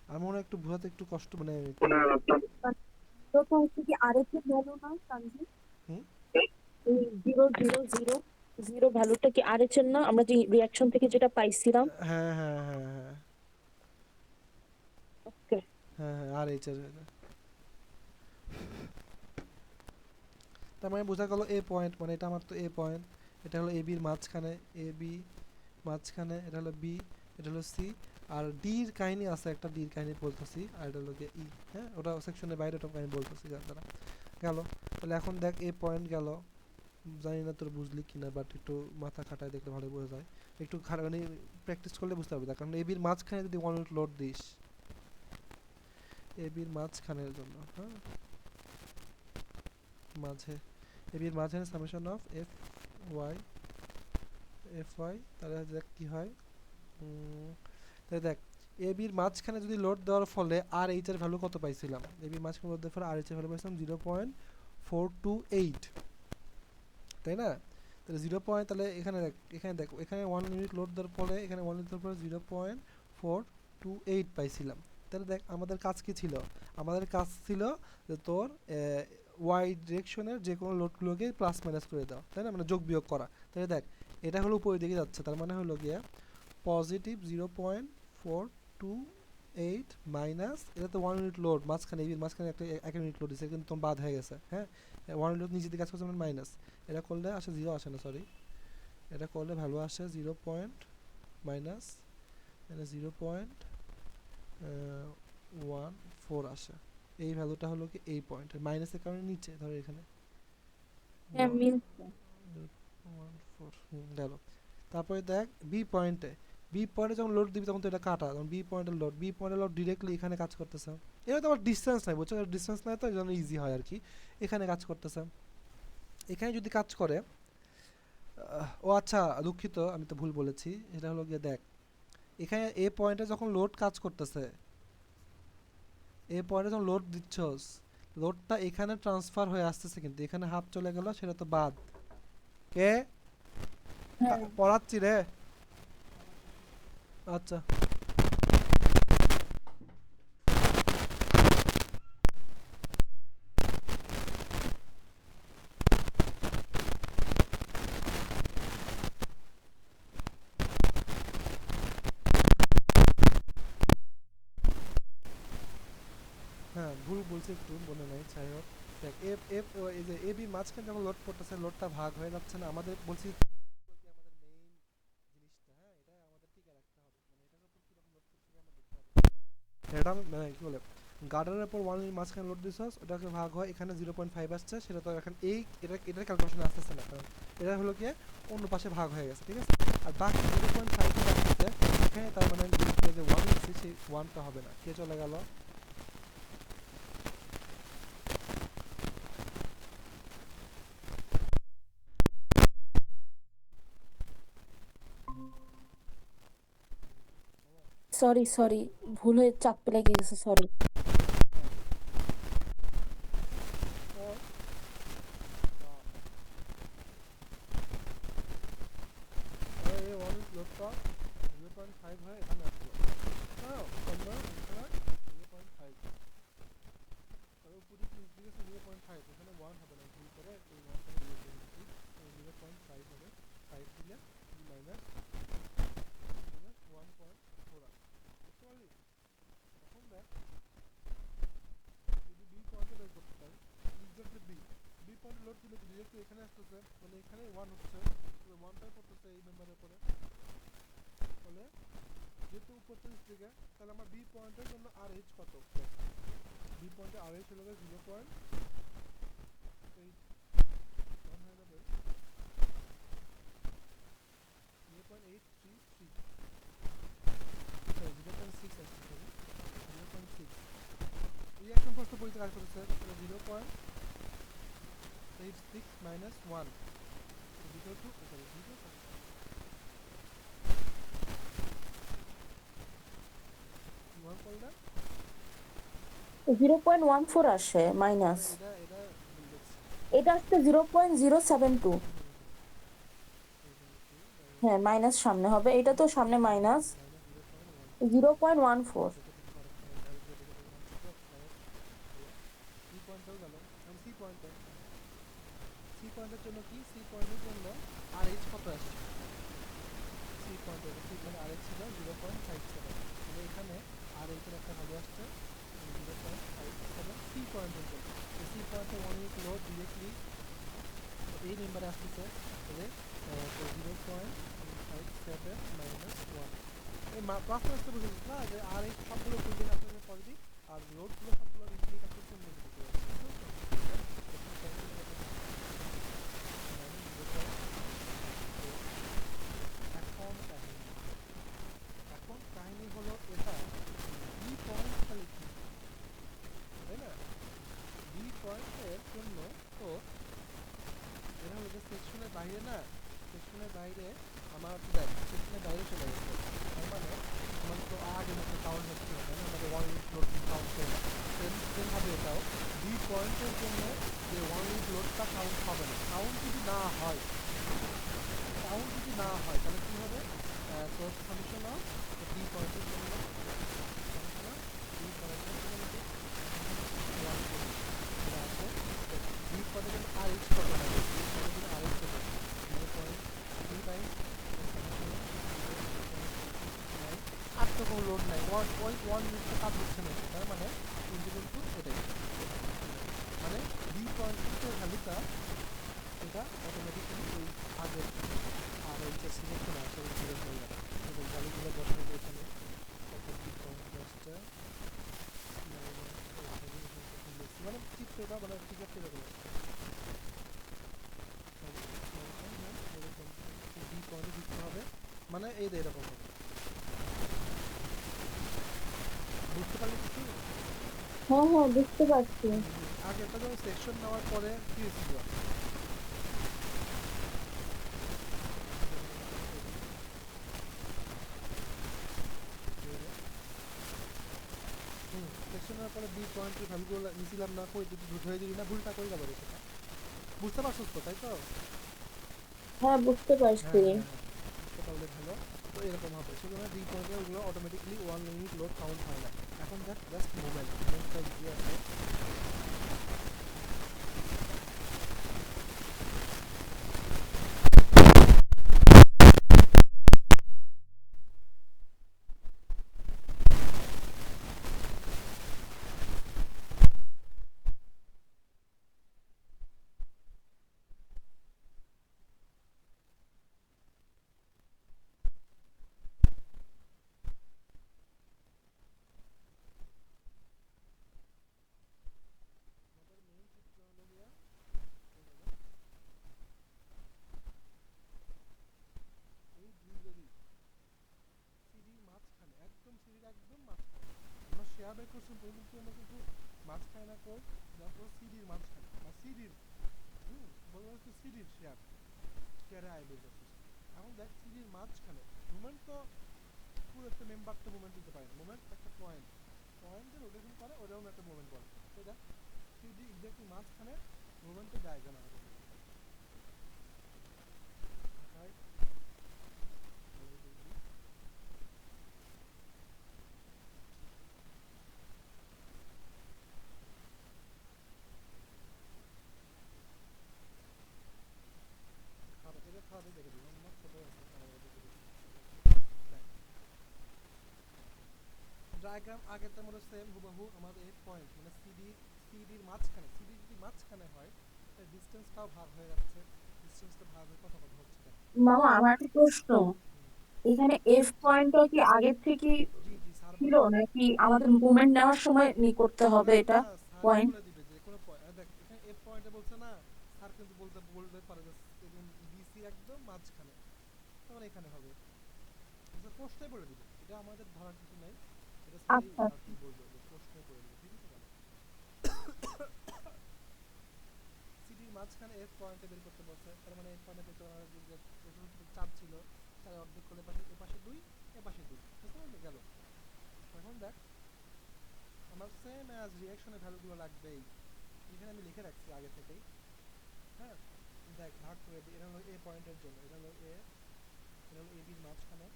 আমার মনে হয় একটু বোঝাতে একটু কষ্ট, মানে তো হচ্ছে কি আরেকটা ভ্যালু না কাঞ্জি, হুম? এই 0 ভ্যালুটা কি আর এর না, আমরা যে রিঅ্যাকশন থেকে যেটা পাইছিলাম? হ্যাঁ হ্যাঁ হ্যাঁ হ্যাঁ ওকে। হ্যাঁ হ্যাঁ আর এইচ এর, তার মানে বোঝা গেল এ পয়েন্ট মানে এটা আমার তো এ পয়েন্ট, এটা হলো এ বির মাঝখানে, এ বি মাঝখানে, এটা হলো বি, এটা হলো সি, আর ডির কাহিনী আছে একটা, ডির কাহিনী বলতেছি, আর এটা হলো গিয়ে ই, হ্যাঁ ওটা সেকশনের বাইরে ওটা কাহিনী বলতেছি যার দ্বারা গেল। তাহলে এখন দেখ এ পয়েন্ট গেল, জানি না তোর বুঝলি কিনা, বাট একটু মাথা খাটায় দেখলে ভালো বোঝা যায়, একটু মানে প্র্যাকটিস করলে বুঝতে পারবি, কারণ এ বির মাঝখানে যদি 1 ইউনিট লোড দিস, এ বির মাঝখানের জন্য, হ্যাঁ মাঝে, এ বির মাঝে সামেশন অফ এফ ওয়াই, তাহলে দেখ কি হয়, তাহলে দেখ এ বির মাঝখানে যদি লোড দেওয়ার ফলে আর এইচ এর ভ্যালু কত পাইছিলাম, এ বির মাঝখানে লোড দেওয়ার ফলে আর এইচ এর ভ্যালু পাইছিলাম 0.428, তাই না? তাহলে 0 পয়েন্ট, তাহলে এখানে দেখ এখানে 1 ইউনিট লোড দেওয়ার ফলে এখানে 1 ইউনিট দেওয়ার পরে 0.428 পাইছিলাম। তাহলে দেখ আমাদের কাজ কি ছিল, আমাদের কাজ ছিল যে তোর ওয়াই ডিরেকশনের যে কোনো লোডগুলোকে প্লাস মাইনাস করে দাও, তাই না, মানে যোগ বিয়োগ করা। তাহলে দেখ এটা হলো উপরের দিকে যাচ্ছে, তার মানে হলো গিয়া পজিটিভ 0.428 মাইনাস, এটা তো 1 ইউনিট লোড মাঝখানে, এর মাঝখানে একটা 1 ইউনিট লোড দিচ্ছে কিন্তু তোমার বাদ হয়ে গেছে, হ্যাঁ 1 ইউনিট নিচে দিকে কাজ করছে মানে মাইনাস, এটা করলে আসে 0 আসে না, সরি এটা করলে ভ্যালু আসে 0 পয়েন্ট মাইনাস, মানে 0.14 আসে, এই ভ্যালুটা হলো কি এই পয়েন্টের মাইনাসের কারণে নিচে ধরো এখানে হ্যাঁ মিলছে। 0.14 গেল। তারপরে দেখ বি পয়েন্টে যখন লোড দিবি তখন তো এটা কাটা, তখন বি পয়েন্টের লোড ডিরেক্টলি এখানে কাজ করতেছে, এটা তো আবার ডিসটেন্স নাই, বুঝছো, ডিসটেন্স নাই তো এই জন্য ইজি হয় আর কি, এখানে কাজ করতেছে, এখানে যদি কাজ করে ও আচ্ছা দুঃখিত আমি তো ভুল বলেছি, এটা হলো গিয়ে দেখ এখানে এ পয়েন্টে যখন লোড কাজ করতেছে, এ পয়েন্টে যখন লোড দিচ্ছস, লোডটা এখানে ট্রান্সফার হয়ে আসতেছে, কিন্তু এখানে হাফ চলে গেল, সেটা তো বাদ, কে হ্যাঁ পড়াচ্ছি রে, আচ্ছা হ্যাঁ ভুল বলছি একটু, মনে নাই, যাই হোক দেখ এফ এফ এই যে এ বি মাঝখানে যখন লোড পড়তেছে, লোডটা ভাগ হয়ে যাচ্ছে না, আমাদের বলছি আমাদের মেইন জিনিসটা, হ্যাঁ এটা আমাদের টিকে রাখতে হবে, মানে এটার উপর কিরকম লোড করতে হবে আমরা দেখতে হবে, এটা মানে কি বলে গার্ডারের উপর 1 এর মাঝখানে লোড দিছস, ওটাকে ভাগ হয় এখানে 0.5 আসছে, সেটা তো এখন এই এটার ক্যালকুলেশন আসতেছে না, কারণ এটা হলো কি অন্য পাশে ভাগ হয়ে গেছে, ঠিক আছে, আর বাকি 0.5 এর আসছে এখানে, তার মানে ডিসপ্লে যে 1 আছে সেই 1টা হবে না, কে চলে গেল, সরি ভুল হয়ে চাপতে লেগে গেছে, সরি। এই 1 লোডটা 0.5 হয় এখানে আসলো, হ্যাঁ অন্য এখানে 0.5, তাহলে উপরে কি ঠিক আছে 0.5 এখানে 1 হবে না ভুল করে এই 1 থেকে দিয়ে দিচ্ছি 0.5 হবে 5 দিলে মাইনাস 1.4 আসে বুঝতে পারলি এখন দেখ যদি বি পয়েন্টে বের করতে চাই এক্স্যাক্টলি বি পয়েন্টে লোড দিলে ডিরেক্টলি এখানে আসতেছে মানে এখানে 1 হচ্ছে 1টাই পড়তেছে এই মেম্বারের উপরে ফলে যেহেতু উপর থেকে দিকে তাহলে আমার বি পয়েন্টের জন্য আর এইচ কত বি পয়েন্টে আর এইচ হলো 0.8 1 হয়ে যাবে 0.833 সরি 0.6 আসছে 0.6 রিঅ্যাকশন ফোর্স তো পরিচয় কাজ করতেছে 0.86 minus 1 is equal to sorry 1 করলে 0.14 আসে মাইনাস, এটা এটা আসছে 0.072। হ্যাঁ মাইনাস সামনে হবে, এটা তো সামনে মাইনাস 0.14। সি পয়েন্টেও গেল সি পয়েন্টে সি পয়েন্টের জন্য কি সি পয়েন্টের জন্য আর এইচ কত আসছে সি পয়েন্টে আর এইচ ছিল 0.57 মানে এখানে আর এইচের একটা ভ্যালু আসছে 0.57 সি পয়েন্টের জন্য সি পয়েন্টে 1 ইউনিট লোড ডিরেক্টলি এই মেম্বারে আসতেছে তাহলে 0.57 মাইনাস 1 এই প্লাস মাইনাসটা বুঝেছিস না যে আর এই সবগুলো ফুলদিন আসতেছে পজিটিভ আর লোডগুলো সবগুলো ইন্ডিকেট আসতেছে নেগেটিভ এখন কাহিনী হলো এটা বি পয়েন্টটা লিখি তাই না বি পয়েন্টের জন্য তো এটা হলো যে সেকশনের বাইরে না সেকশনের বাইরে আমার দেখ সেকশনের বাইরে চলে গেছে তার মানে আমার তো আগে মতো কাউন্ট হচ্ছে না তাই না আমাদের 1 ইউনিট লোড কাউন্ট করে না সেমভাবে এটাও বি পয়েন্টের জন্য যে 1 ইউনিট লোডটা কাউন্ট হবে না কাউন্ট যদি না হয় তাহলে কী হবে তোর সামেশন অফ বি পয়েন্টের জন্য বি পয়েন্টের জন্য আছে বি পয়েন্টের জন্য আর এইচ কত হবে বি পয়েন্টের জন্য আর এইচ হবে 0.3 টাইমস আর তো কোনো লোড নাই ওয়ান মিনিটটা কাজ হচ্ছে না তার মানে কিন্তু এটাই মানে বি পয়েন্টের ভ্যালুটা এটা অটোমেটিক্যালি ওই আগের আর এইচের সিলেক্ট না আসলে জিরো হয়ে যাবে এবং ভ্যালুগুলো বসানো এখানে বি পয়েন্টটা মানে চিত্রটা মানে ফিগার এরকম বি পয়েন্টে দিতে হবে মানে এই এরকম হবে বুঝতে পারলি কিছু হ্যাঁ বুঝতে পারছি। আগে একটা যখন সেকশন নেওয়ার পরে কি হয়েছিল সেকশন নেওয়ার পরে বি পয়েন্টের ভ্যালুগুলো নিয়েছিলাম না কই যদি ধরে দিলি না ভুলটা করে যাবো সেটা বুঝতে পারছিস তো তাই তো হ্যাঁ বুঝতে পারছি। বুঝতে পারলে ভালো তো এরকম হবে সেজন্য বি পয়েন্টে ওগুলো অটোমেটিকলি 1 ইউনিট লোড কাউন্ট হয় না এখন দেখ জাস্ট মোমেন্টটা দিয়ে আছে একদম মাঝখানে আমরা শেয়ার বের করছি কিন্তু আমরা কিন্তু মাঝখানে না কই তারপর সিডির মাঝখানে বা সিডির বলা হচ্ছে সিডির শেয়ারে আয় বের করছিস এখন দেখ সিডির মাঝখানে মুভমেন্ট তো পুরো একটা মেম্বার তো মুভমেন্ট দিতে পারে মুভমেন্ট একটা পয়েন্টে রোটেশন করে ওটাও একটা মুভমেন্ট বলে তো দেখ সিডি এক্স্যাক্টলি মাঝখানে মুভমেন্টের ডায়াগ্রাম হবে ডায়াগ্রাম আগেরটার মতো সেম হুবহু আমাদের এফ পয়েন্ট মানে সিডির মাঝখানে, সিডি যদি মাঝখানে হয় ডিস্টেন্সটাও ভাগ হয়ে যাচ্ছে, ডিস্টেন্সটা ভাগ হয়ে কত কত হচ্ছে দেখ। মামা আমার একটা প্রশ্ন, এখানে এফ পয়েন্টটা কি আগের থেকে জি জি স্যার ছিল নাকি আমাদের মুভমেন্ট নেওয়ার সময় করতে হবে না এটা না স্যারই পয়েন্ট? বলে দিবে যে কোনো দেখ এখানে এফ পয়েন্টে বলছে না, স্যার কিন্তু বলতে পারে যে বিসি একদম মাঝখানে, তখন এখানে হবে, এটা প্রশ্নই বলে দিবে, এটা আমাদের ধরার কিছু নাই, এটা স্যারই আচ্ছা আর কি বলবে, যে প্রশ্নই করে দিবে, ঠিক আছে। সিডির মাঝখানে এফ পয়েন্টে বের করতে বলছে, তার মানে এফ পয়েন্টে বের করার যে চাপ ছিল, তার অর্ধেক করলে পাশে এপাশে 2 এপাশে 2, বুঝতে পারলি গেল। এখন দেখ আমার সেম অ্যাজ রিঅ্যাকশনের ভ্যালুগুলো লাগবেই, এখানে আমি লিখে রাখছি আগে থেকেই, হ্যাঁ। দেখ ভাগ করে দিই, এটা হলো এ পয়েন্টের জন্য, এটা হলো এ, এটা হলো এ বির মাঝখানে,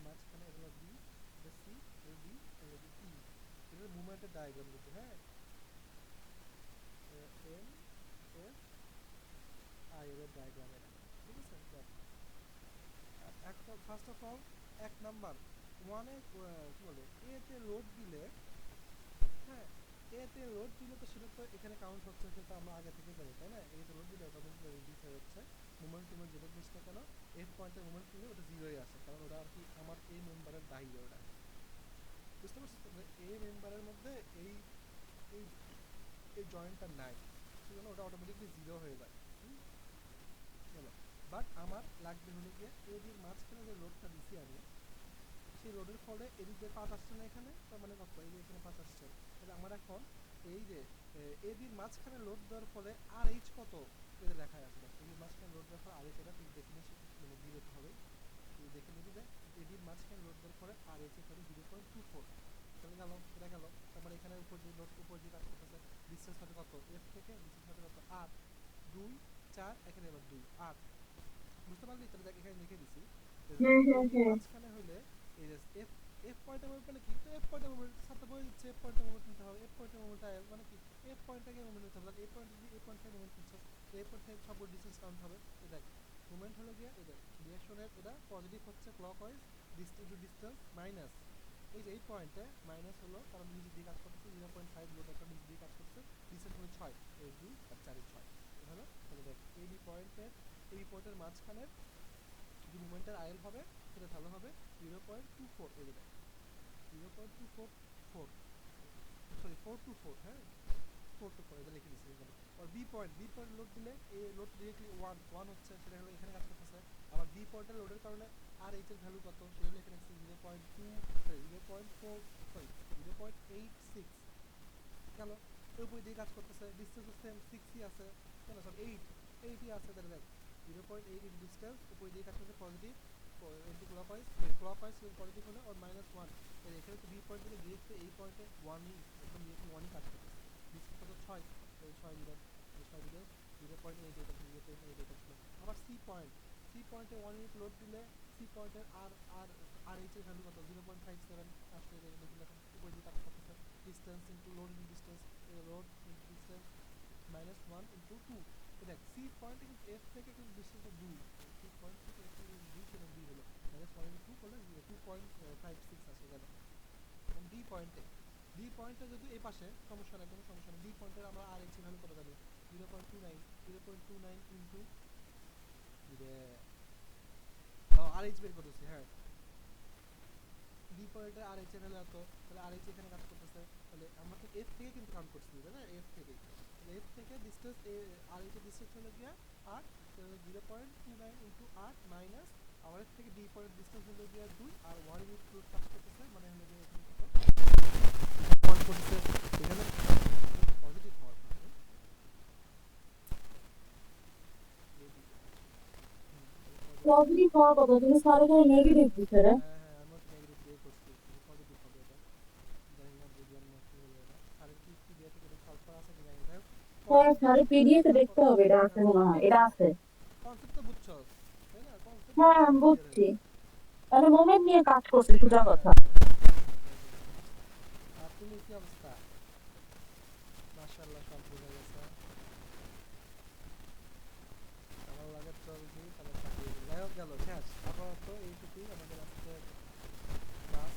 মাঝখানে এটা হলো বি, এটা সি, এটা ডি, এটা হলো ই, এটা মুভমেন্টের ডায়াগ্রাম দিতে, হ্যাঁ। এম এফ আই এর ডায়াগ্রাম এটা, ঠিক আছে। দেখ একটা ফার্স্ট অফ অল এক নাম্বার ওয়ানে কি বলে এ তে লোড দিলে, হ্যাঁ এতে লোড দিলে তো সেটা তো এখানে কাউন্ট হচ্ছে, সেটা আমরা আগে থেকে জানি তাই না, এতে লোড দিলে অটোমেটিক রিডিউস হয়ে যাচ্ছে, মোমেন্ট যেটা দিস না কেন এফ পয়েন্টের মোমেন্ট নিলে ওটা জিরোই আসে, কারণ ওটা আর কি আমার এই মেম্বারের বাইরে, ওটা বুঝতে পারছিস তো, এই মেম্বারের মধ্যে এই এই এই জয়েন্টটা নাই, সেজন্য ওটা অটোমেটিকলি জিরো হয়ে যায়, চলো। বাট আমার লাগবে হলো গিয়ে এ বির মাঝখানে যে লোডটা দিছি আমি, সেই লোডের ফলে এদিক দিয়ে 5 আসছে না এখানে, তার মানে কত, এই যে এখানে 5 আসছে, তাহলে আমার এখন এই যে এ বির মাঝখানে লোড দেওয়ার ফলে আর এইচ কত এটা লেখায় আছে, এ বির মাঝখানে লোড দেওয়ার পর আর এইচ, এটা তুই দেখে নিস, মানে দিয়ে দিতে হবে, তুই দেখে নিবি যে এ বির মাঝখানে লোড দেওয়ার পরে আর এইচ এর ভ্যালু 0.24, তাহলে গেল এটা গেল। তারপরে এখানে উপর যে লোড উপর যে কাজ করতেছে, ডিসটেন্স হবে কত এফ থেকে, ডিসটেন্স হবে কত 8, 2 4, এখানে এবার 2 8, বুঝতে পারলি। তাহলে দেখ এখানে লিখে দিছি মাঝখানে হইলে এই যে এফ এফ পয়েন্টের মুভমেন্ট মানে কি, তো এফ পয়েন্টের মুভমেন্ট সাথে বলে দিচ্ছে, এফ পয়েন্টের মুভমেন্ট নিতে হবে, এফ পয়েন্টের মুভমেন্ট মানে কি, এফ পয়েন্টটাকে মুভমেন্ট নিতে হবে, এই পয়েন্ট যদি এই পয়েন্ট থেকে মুভমেন্ট নিচ্ছ, তো এই পয়েন্ট থেকে সবগুলো ডিসটেন্স কাউন্ট হবে। তো দেখ মুভমেন্ট হলো গিয়ে এই দেখ রিঅ্যাকশনের এটা পজিটিভ হচ্ছে clockwise, distance to distance minus, এই যে এই পয়েন্টে মাইনাস হলো কারণ নিচের দিকে কাজ করতেছে 0.5 লোড একটা নিচের দিকে কাজ করছে, ডিসটেন্স হলো 6, এই 2 আর 4 6 এটা হলো। তাহলে দেখ এই পয়েন্টের মাঝখানে যে মুভমেন্টের আইএল হবে সেটা ভালো হবে 0.24, এই যে দেখ 0.244, সরি 424, হ্যাঁ 424 এটা লিখে দিচ্ছি এখানে। আর বি পয়েন্ট লোড দিলে এই লোড ডিরেক্টলি 1 হচ্ছে, সেটা হলো এখানে কাজ করতেছে, আবার বি পয়েন্টের লোডের কারণে আর এইচ এর ভ্যালু কত সেটা হলো এখানে 0.86 গেল, এর উপরে দিয়ে কাজ করতেছে, ডিসটেন্স সেম 6ই আছে, কেন সব 8ই আছে, তাহলে দেখ 0.8 ইন ডিসটেন্স উপরে দিয়ে কাজ করতে পজিটিভ, এন্টি ক্লকওয়াইজ পজিটিভ হলে আর -1, এর এখানে তো বি পয়েন্ট দিলে ডিরেক্ট এই পয়েন্টে 1ই একদম ডিরেক্টলি 1ই কাজ করতেছে, ডিসটেন্স কত 6, এই 6 দিলাম, এই 6 দিলে 0.8 এটা 0.8 এটা ছিল। আবার সি পয়েন্টে 1 ইউনিট লোড দিলে সি পয়েন্টের আর এইচ এর ভ্যালু কত 0.57 আসলে দেখি এখন উপরে দিয়ে কাজ করতেছে, distance into load into distance, load into distance -1 into 2, দেখ সি পয়েন্টে কিন্তু এফ থেকে কিন্তু ডিস্টেন্সটা 2, সি পয়েন্ট থেকে এফ থেকে 2 সেটা 2 হলো, -1 ইনটু 2 করলে 2.56 আসে গেল। এবং ডি পয়েন্টে যদি এই পাশে সমস্যা নেই, কোনো সমস্যা নেই, ডি পয়েন্টের আমরা আর এইচ ভ্যালু কত জানি 0.29 ইনটু আর এইচ বের করতেছি, হ্যাঁ ডি পয়েন্টের আর এইচ এর ভ্যালু এত, তাহলে আর এইচ এখানে কাজ করতেছে, তাহলে আমরা তো এফ থেকে কিন্তু কাউন্ট করছি তাই না, এফ থেকে, তাহলে এফ থেকে ডিসটেন্স আর এইচ এর ডিসটেন্স হলো গিয়া 8, তাহলে 0.29 ইনটু 8 মাইনাস আবার এফ থেকে ডি পয়েন্ট ডিসটেন্স হলো গিয়া 2 আর 1 ইউনিট লোড কাজ করতেছে, মানে হলো গিয়া এখানে কত 1 করতেছে, এখানে পজিটিভ হওয়ার কারণে পজিটিভ হওয়ার কথা, তুমি স্যার এখানে নেগেটিভ দিচ্ছে রে। হ্যাঁ আমরা তো নেগেটিভ দিয়ে করছি, পজিটিভ হবে এটা, জানি না বুঝলাম না কি হলো এটা, স্যারের কি পিডিএফ থেকে সলভ করা আছে কি জানি না, হ্যাঁ স্যারের পিডিএফ এ দেখতে হবে, এটা আছে মনে হয়, এটা আছে। কনসেপ্ট তো বুঝছো তাই না, কনসেপ্ট হ্যাঁ তো আমি ক্লিয়ার বুঝছি, হয়ে মানে মোমেন্ট নিয়ে কাজ করছে সোজা কথা। আর তুমি কি অবস্থা, মাশাআল্লাহ সব বোঝা গেছে, আমার লাগে চলছি তাহলে চাকরি যাই হোক গেল শেষ, আপাতত এইটুকুই আমাদের আজকে ক্লাস,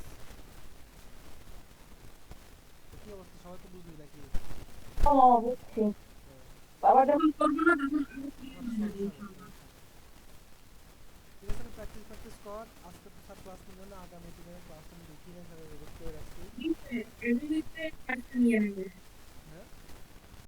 বুঝছি বাবা যখন করবো না তখন সমস্যা হবে ঠিক আছে প্র্যাকটিস প্র্যাকটিস কর আজকে তো স্যার ক্লাস নিল না আগামী দিনের ক্লাস আমি দেখি না স্যার রেকর্ড করে রাখছি নিয়ে নেবে